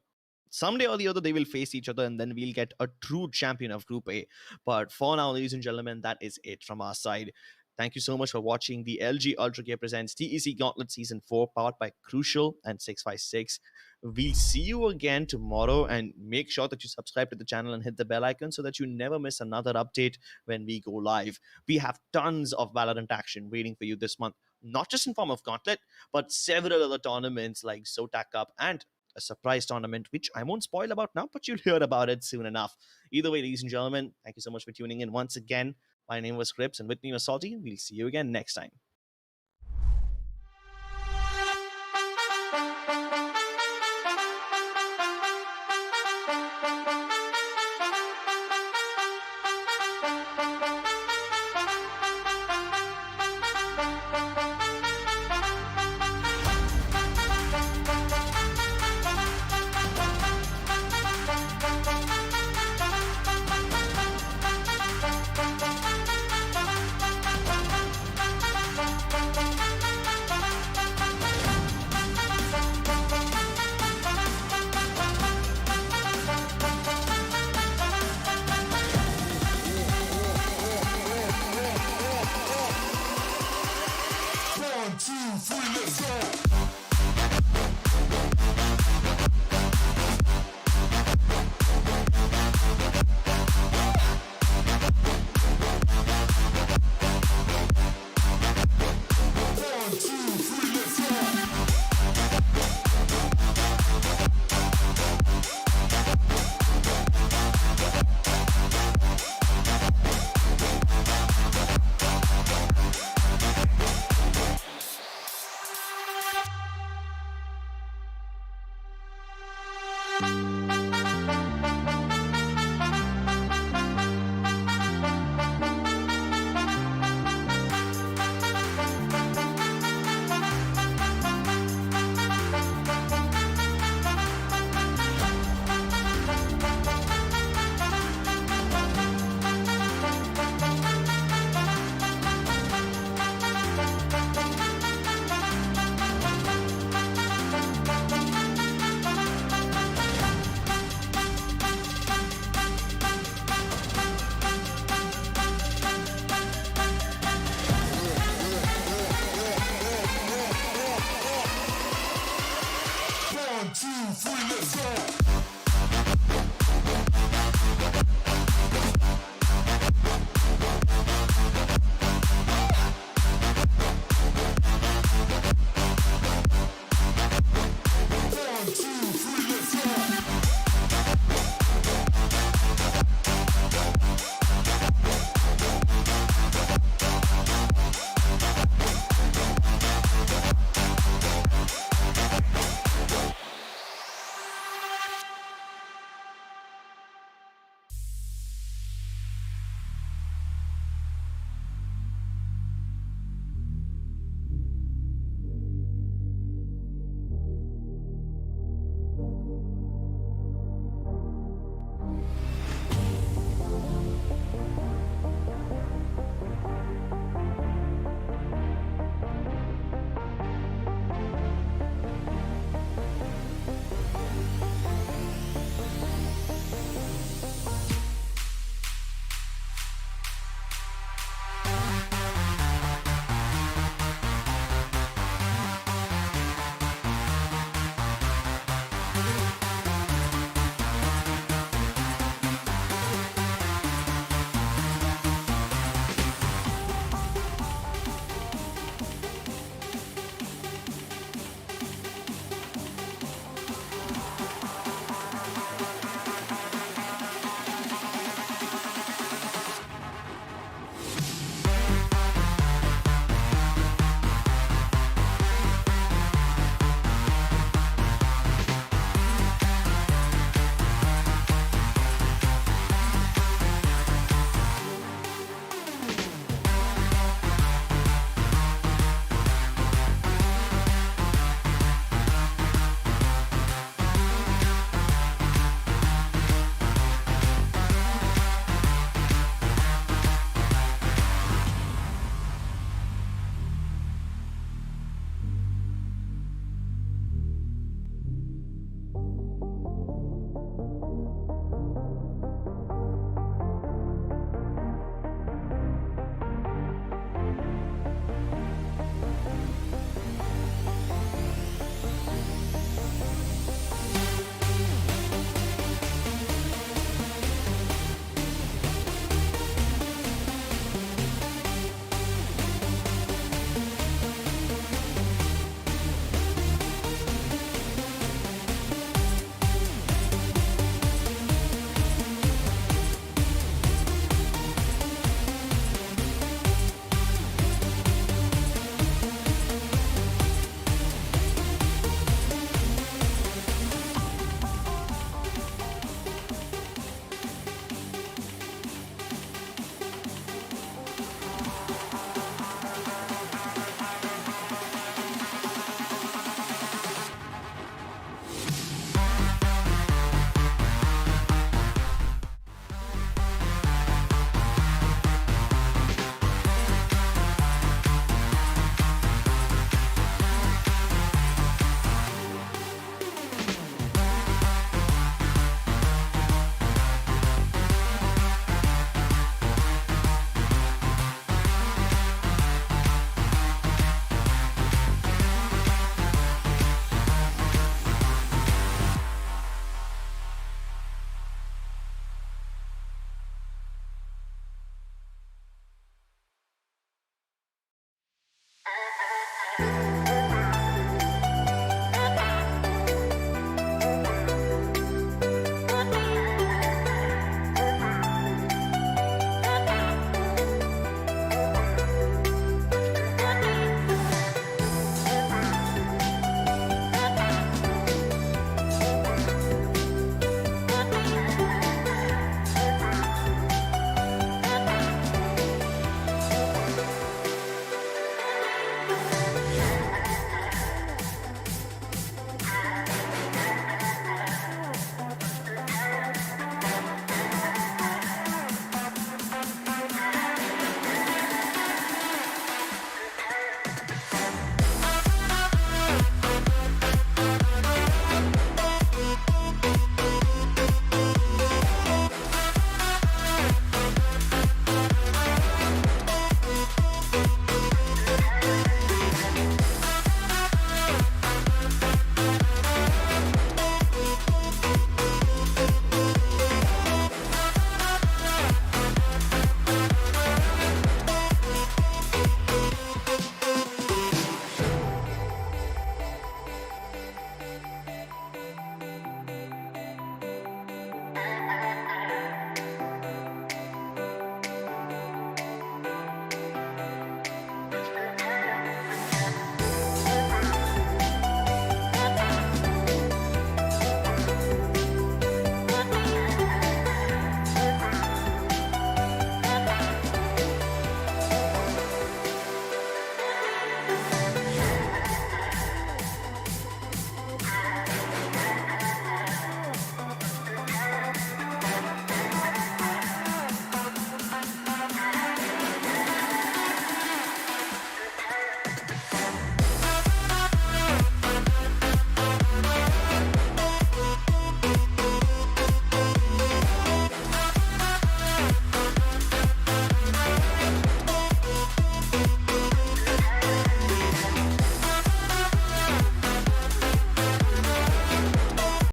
Someday or the other, they will face each other, and then we'll get a true champion of Group A. But for now, ladies and gentlemen, that is it from our side. Thank you so much for watching the LG Ultragear presents TEC Gauntlet Season 4, powered by Crucial and 656. We'll see you again tomorrow, and make sure that you subscribe to the channel and hit the bell icon so that you never miss another update when we go live. We have tons of Valorant action waiting for you this month, not just in form of Gauntlet, but several other tournaments like Zotac Cup and a surprise tournament, which I won't spoil about now, but you'll hear about it soon enough. Either way, ladies and gentlemen, thank you so much for tuning in once again. My name was Crips, and with me was Salty. We'll see you again next time. 2, 3, let's go.